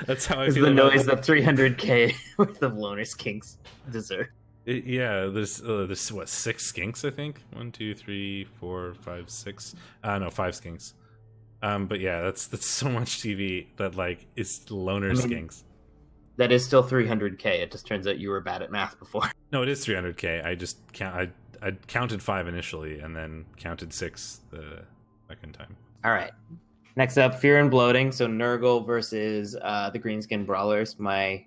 that's how I It's feel. the about noise that 300k worth of loner skinks deserve. Yeah, there's what 6 skinks I think. 1, 2, 3, 4, 5, 6. No, 5 skinks. But yeah, that's so much TV that like it's loner skinks. That is still 300k. It just turns out you were bad at math before. No, it is 300k. I just count. I counted 5 initially, and then counted 6 the second time. All right. Next up, Fear and Bloating. So Nurgle versus the Greenskin Brawlers. My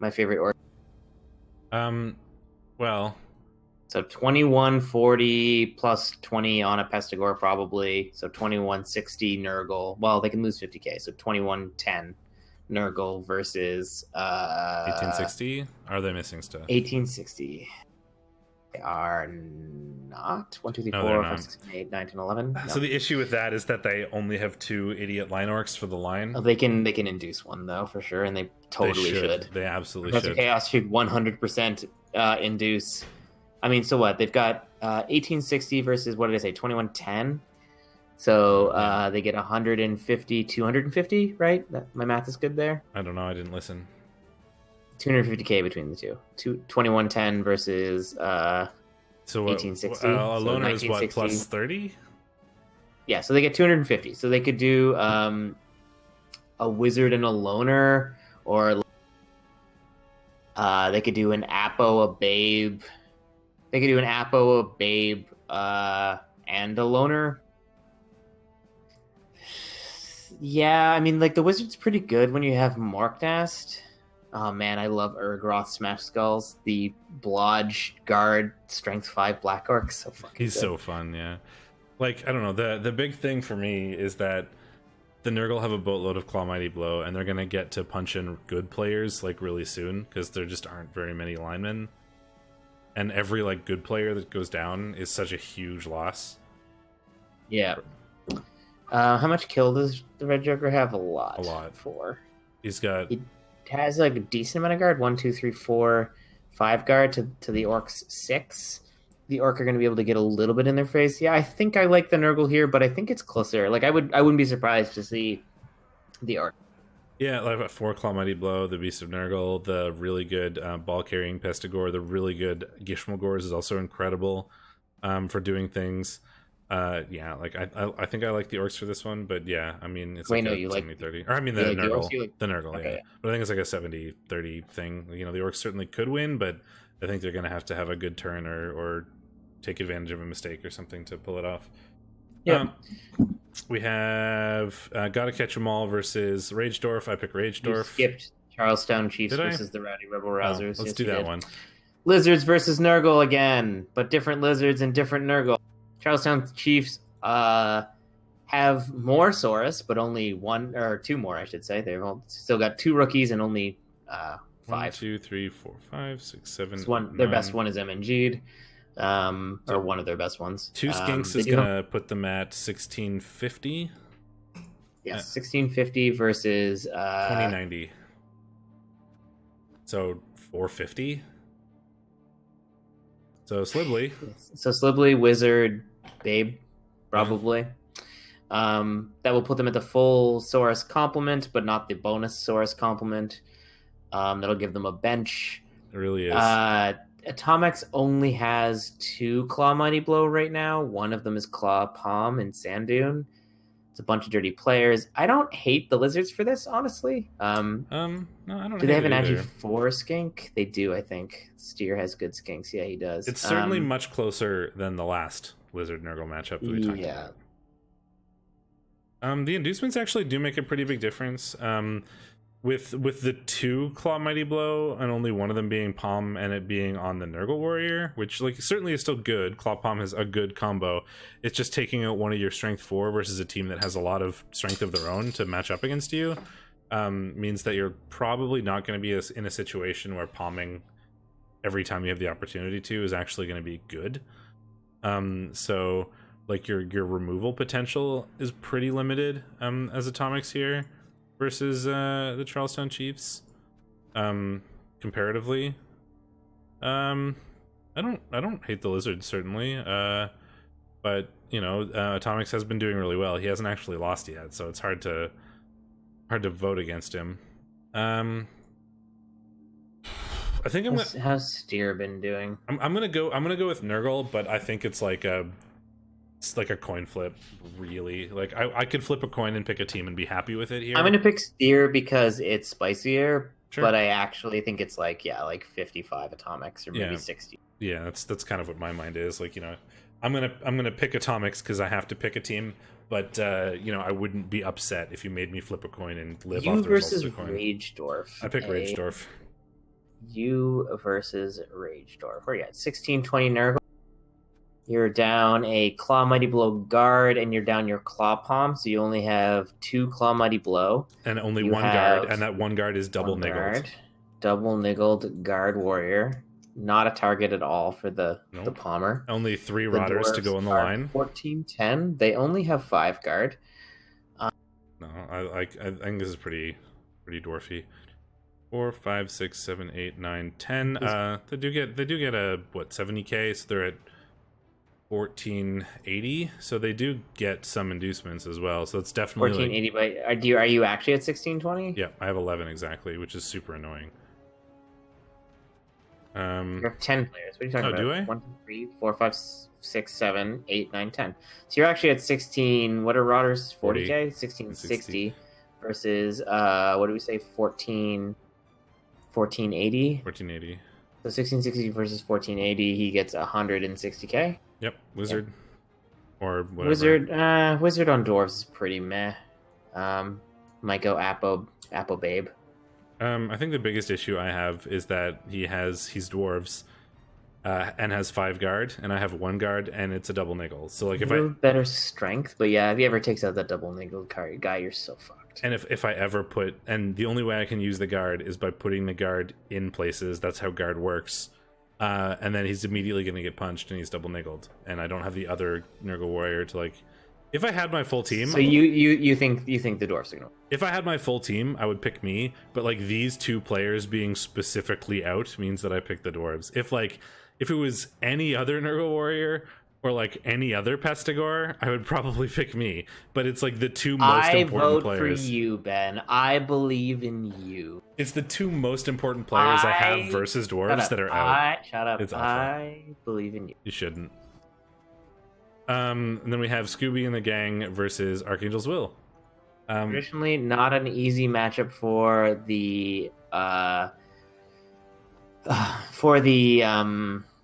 favorite orc. Well, So 2140 plus 20 on a Pestigore probably. So 2160 Nurgle. Well, they can lose 50k. So 2110 Nurgle versus 1860. Are they missing stuff? 1860. They are not. 1, 2, 3, No, 4, they're 5, not. 6, 7, 8, 9, 10, 11. No. So the issue with that is that they only have 2 idiot line orcs for the line. Oh, they can induce one though for sure, and they totally They should. They absolutely Professor should. Chaos should 100% induce. I mean, so what? They've got 1860 versus what did I say? 2110. So they get 150, 250, right? My math is good there. I don't know. I didn't listen. 250k between the two. 2110 versus So what, 1860. a loner is what, 1960. plus 30? Yeah, so they get 250. So they could do a wizard and a loner, or they could do an Apo, a babe. They could do an Apo, a babe, and a loner. Yeah, I mean, like, the wizard's pretty good when you have Morknast. Oh man, I love Urgroth Smash Skulls. The Blodge Guard Strength 5 Black Orc, so fucking He's good. so fun, yeah. Like, I don't know, the big thing for me is that the Nurgle have a boatload of Claw Mighty Blow, and they're gonna get to punch in good players like really soon, because there just aren't very many linemen. And every like good player that goes down is such a huge loss. Yeah. How much kill does the Red Joker have? A lot. A lot. 4. He's got He has like a decent amount of guard. 1, 2, 3, 4, 5 guard to the Orcs 6. The Orc are going to be able to get a little bit in their face. Yeah, I think I like the Nurgle here, but I think it's closer. Like I wouldn't be surprised to see the Orc. yeah, like 4 Claw Mighty Blow, the Beast of Nurgle, the really good ball carrying Pestigore, the really good Gishmagors is also incredible for doing things. Yeah, like I think I like the Orcs for this one, but yeah, I mean it's Wait, like no, a you like 70-30. Or I mean you the like the Nurgle. Orcs? You like- The Nurgle, Okay, yeah. yeah. But I think it's like a 70-30 thing. You know, the Orcs certainly could win, but I think they're gonna have to have a good turn or take advantage of a mistake or something to pull it off. Yeah. We have Gotta Catch 'Em All versus Rage Dorf. I pick Rage You Dorf. skipped Charlestown Chiefs Did I? versus the Rowdy Rebel Oh, Rousers. let's Yes, do you that did. one. Lizards versus Nurgle again, but different lizards and different Nurgle. Charlestown Chiefs have more Saurus, but only 1 or 2 more, I should say. They've still got 2 rookies and only 5. 1, 2, 3, 4, 5, 6, 7. This one, their best one is MNG'd, or one of their best ones. 2 Skinks they is do have- gonna put them at 1650. Yes, 1650 versus 2090. So 450. So Slibbly. So Slibbly, Wizard, Babe, probably. That will put them at the full Saurus complement, but not the bonus Saurus complement. That'll give them a bench. It really is. Atomics only has 2 Claw Mighty Blow right now. One of them is Claw Palm and Sand Dune. It's a bunch of dirty players. I don't hate the Lizards for this, honestly. No, I don't. Do they have an either. Agi 4 skink? They do, I think. Steer has good skinks. Yeah, he does. It's certainly much closer than the last Lizard Nurgle matchup that we talked about. The inducements actually do make a pretty big difference. With the 2 Claw Mighty Blow and only one of them being Palm and it being on the Nurgle Warrior, which like certainly is still good. Claw Palm has a good combo. It's just taking out one of your Strength 4 versus a team that has a lot of strength of their own to match up against you. Means that you're probably not going to be in a situation where palming every time you have the opportunity to is actually going to be good. So like your removal potential is pretty limited as Atomics here versus the Charlestown Chiefs. Comparatively, I don't hate the Lizards certainly, but you know, Atomics has been doing really well. He hasn't actually lost yet, so it's hard to vote against him. I think how's Steer been doing? I'm gonna go with Nurgle, but I think it's like a coin flip, really. Like I could flip a coin and pick a team and be happy with it here. I'm gonna pick Steer because it's spicier, sure. But I actually think it's like 55 Atomics or maybe 60. Yeah, that's kind of what my mind is. Like, you know, I'm gonna pick Atomics because I have to pick a team. But you know, I wouldn't be upset if you made me flip a coin and live off the results of the coin. Rage Dorf. I pick Rage Dorf. You versus Rage Dorf. Where are you at? 16-20 Nurgle. You're down a Claw Mighty Blow guard, and you're down your Claw Palm, so you only have 2 Claw Mighty Blow. And only one guard, and that one guard is double niggled. Double niggled guard warrior. Not a target at all for the Palmer. Only 3 Rotters to go on the line. 14-10. They only have 5 guard. No, I think this is pretty dwarfy. 4, 5, 6, 7, 8, 9, 10. They do get a 70k, so they're at 1480. So they do get some inducements as well. So it's definitely 1480. But are you actually at 1620? Yeah, I have 11 exactly, which is super annoying. You have 10 players. What are you talking about? Do I? 1, 2, 3, 4, 5, 6, 7, 8, 9, 10. So you're actually at 16. What are Rotters? 40k? 1660 versus what do we say? 1480. 1480. So 1660 versus 1480. He gets 160k. Yep, Wizard or whatever. Wizard on Dwarves is pretty meh. Might go Apple Babe. I think the biggest issue I have is that he's Dwarves and has 5 guard, and I have 1 guard, and it's a double niggle. So like if I have better strength, but yeah, if he ever takes out that double niggle guy, you're so fucked. And if I ever and the only way I can use the guard is by putting the guard in places. That's how guard works. And then he's immediately going to get punched, and he's double niggled. And I don't have the other Nurgle warrior to like. If I had my full team, so you think the Dorfs are gonna. If I had my full team, I would pick me. But like these 2 players being specifically out means that I pick the Dwarves. If it was any other Nurgle warrior or like any other Pestigor, I would probably pick me. But it's like the 2 most important players. I vote for you, Ben. I believe in you. It's the 2 most important players I have versus Dwarves that are out. Shut up. It's awful. I believe in you. You shouldn't. And then we have Scooby and the gang versus Archangel's Will. Traditionally, not an easy matchup for the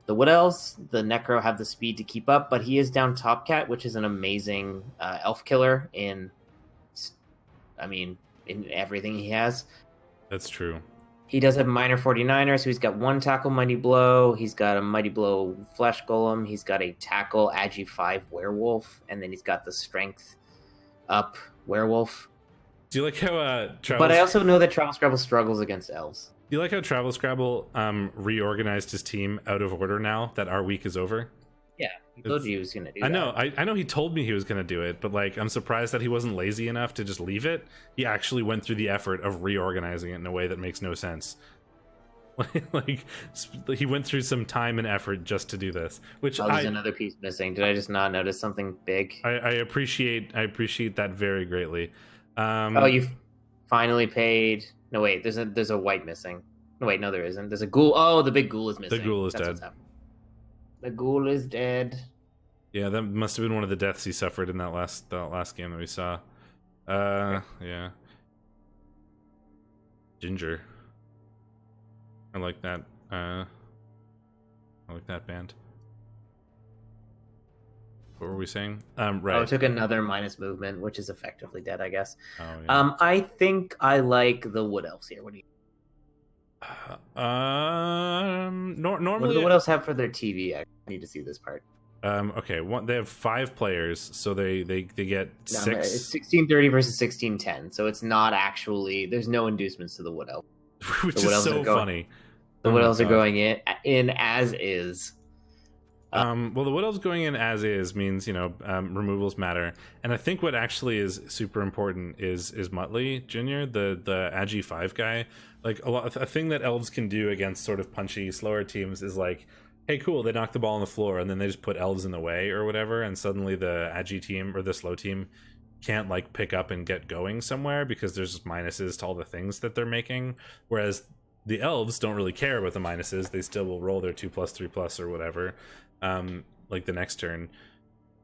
Wood Elves. The Necro have the speed to keep up, but he is down Top Cat, which is an amazing elf killer in everything he has. That's true. He does have minor 49er, so he's got 1 tackle Mighty Blow, he's got a Mighty Blow Flesh Golem, he's got a tackle Agi 5 Werewolf, and then he's got the strength up Werewolf. Do you like how But I also know that Travel Scrabble struggles against elves. Do you like how Travel Scrabble reorganized his team out of order now that our week is over? Yeah, he told you he was going to do that. I know he told me he was going to do it, but like I'm surprised that he wasn't lazy enough to just leave it. He actually went through the effort of reorganizing it in a way that makes no sense. Like he went through some time and effort just to do this, which there's another piece missing. Did I just not notice something big? I appreciate that very greatly. You finally paid. No, wait. There's a white missing. No, wait, no, there isn't. There's a ghoul. Oh, the big ghoul is missing. The ghoul is That's dead. what's happening. The ghoul is dead. Yeah, that must have been one of the deaths he suffered in that last game that we saw. Yeah. Ginger. I like that. I like that band. What were we saying? Right. Oh, it took another minus movement, which is effectively dead, I guess. Oh, yeah. I think I like the wood elves here. What do you? Normally, What do the wood elves have for their TV? I need to see this part. Okay, they have 5 players, so they get No, 6. It's 1630 versus 1610, so it's not actually. There's no inducements to the wood elf. Which The wood is elves so are going- funny. The Oh wood my elves are God. going in as is. Well, the wood elves going in as is means, removals matter, and I think what actually is super important is Muttley Jr., the Agi 5 guy. Like a thing that elves can do against sort of punchy, slower teams is like, hey, cool, they knock the ball on the floor, and then they just put elves in the way or whatever, and suddenly the Agi team or the slow team can't like pick up and get going somewhere because there's just minuses to all the things that they're making, whereas the elves don't really care about the minuses. They still will roll their 2+, 3+, or whatever, like the next turn.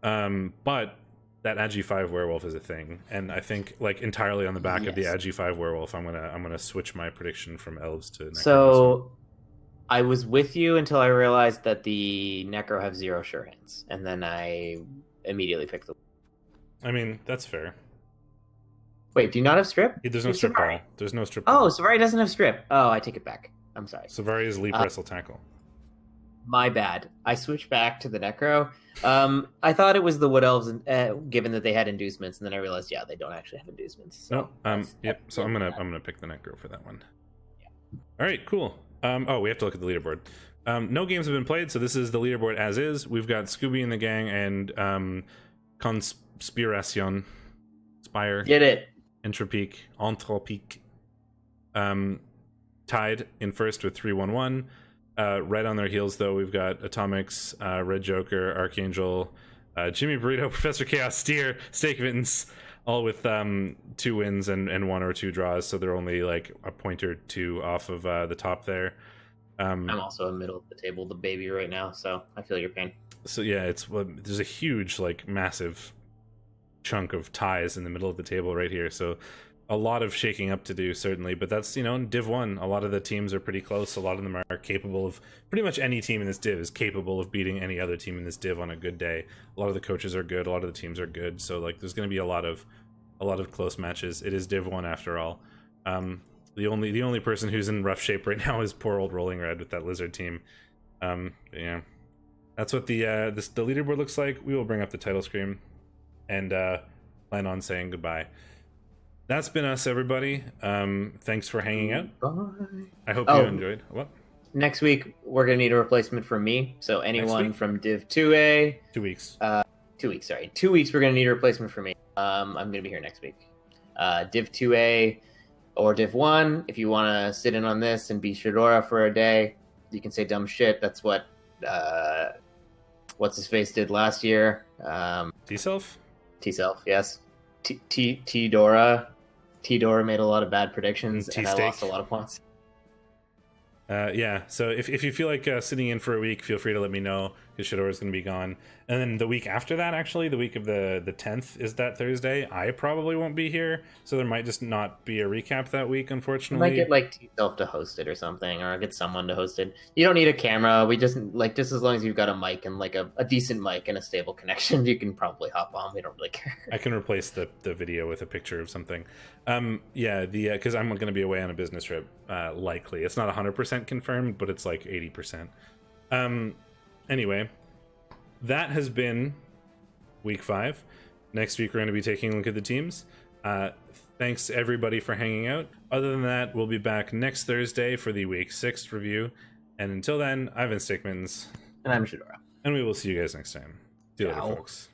But that Agi 5 werewolf is a thing, and I think like entirely on the back of the Yes. Agi 5 werewolf, I'm gonna switch my prediction from elves to Necro. So I was with you until I realized that the Necro have 0 sure hands, and then I immediately picked the. I mean, that's fair. Wait, do you not have strip? There's no You're strip Savari. ball. There's no strip Oh, ball. Savari doesn't have strip. Oh, I take it back. I'm sorry. Savari is leap, wrestle, tackle. My bad. I switched back to the Necro. I thought it was the Wood Elves, given that they had inducements, and then I realized, yeah, they don't actually have inducements. So No. that's- Yep. that's So I'm good. gonna pick the Necro for that one. All right. Cool. Oh, we have to look at the leaderboard. No games have been played, so this is the leaderboard as is. We've got Scooby in the gang and Conspiration, Spire, Get it. Entropique, Entropique. Tied in first with 3-1-1. Right on their heels, though, we've got Atomics, Red Joker, Archangel, Jimmy Burrito, Professor Chaos, Steer, Steakmittens, all with 2 wins and 1 or 2 draws, so they're only like a point or 2 off of the top there. I'm also in the middle of the table, the baby right now, so I feel your pain. So yeah, there's a huge, like, massive chunk of ties in the middle of the table right here, so a lot of shaking up to do, certainly, but that's, in Div 1, a lot of the teams are pretty close. A lot of them are capable of, pretty much any team in this div is capable of beating any other team in this div on a good day. A lot of the coaches are good, a lot of the teams are good, so like there's going to be a lot of close matches. It is Div 1 after all. The only person who's in rough shape right now is poor old Rolling Red with that lizard team. Yeah, that's what the leaderboard looks like. We will bring up the title screen and plan on saying goodbye. That's been us, everybody. Thanks for hanging out. Bye. I hope Oh. you enjoyed. What? Next week, we're going to need a replacement for me, so anyone week? from Div 2A, 2 weeks. 2 weeks, sorry. 2 weeks, we're going to need a replacement for me. I'm going to be here next week. Div 2A or Div 1, if you want to sit in on this and be Shadorra for a day, you can say dumb shit. That's what What's-His-Face did last year. T-Self? T-Self, yes. T-Dora. T-Dora made a lot of bad predictions, And and I T-Steak. lost a lot of points. Yeah, so if you feel like sitting in for a week, feel free to let me know, because Shadorra's going to be gone. And then the week after that, actually, the week of the 10th is that Thursday. I probably won't be here, so there might just not be a recap that week, I unfortunately. might get like T-Self to host it or something, or get someone to host it. You don't need a camera. We just as long as you've got a mic and like a decent mic and a stable connection, you can probably hop on. We don't really care. I can replace the video with a picture of something. Yeah, because I'm going to be away on a business trip, likely. It's not 100% confirmed, but it's like 80%. Anyway, that has been week 5. Next week, we're going to be taking a look at the teams. Thanks, everybody, for hanging out. Other than that, we'll be back next Thursday for the week 6 review. And until then, I've been Steakmittens, And I'm Shadorra. and we will see you guys next time. See you later, Ciao. folks.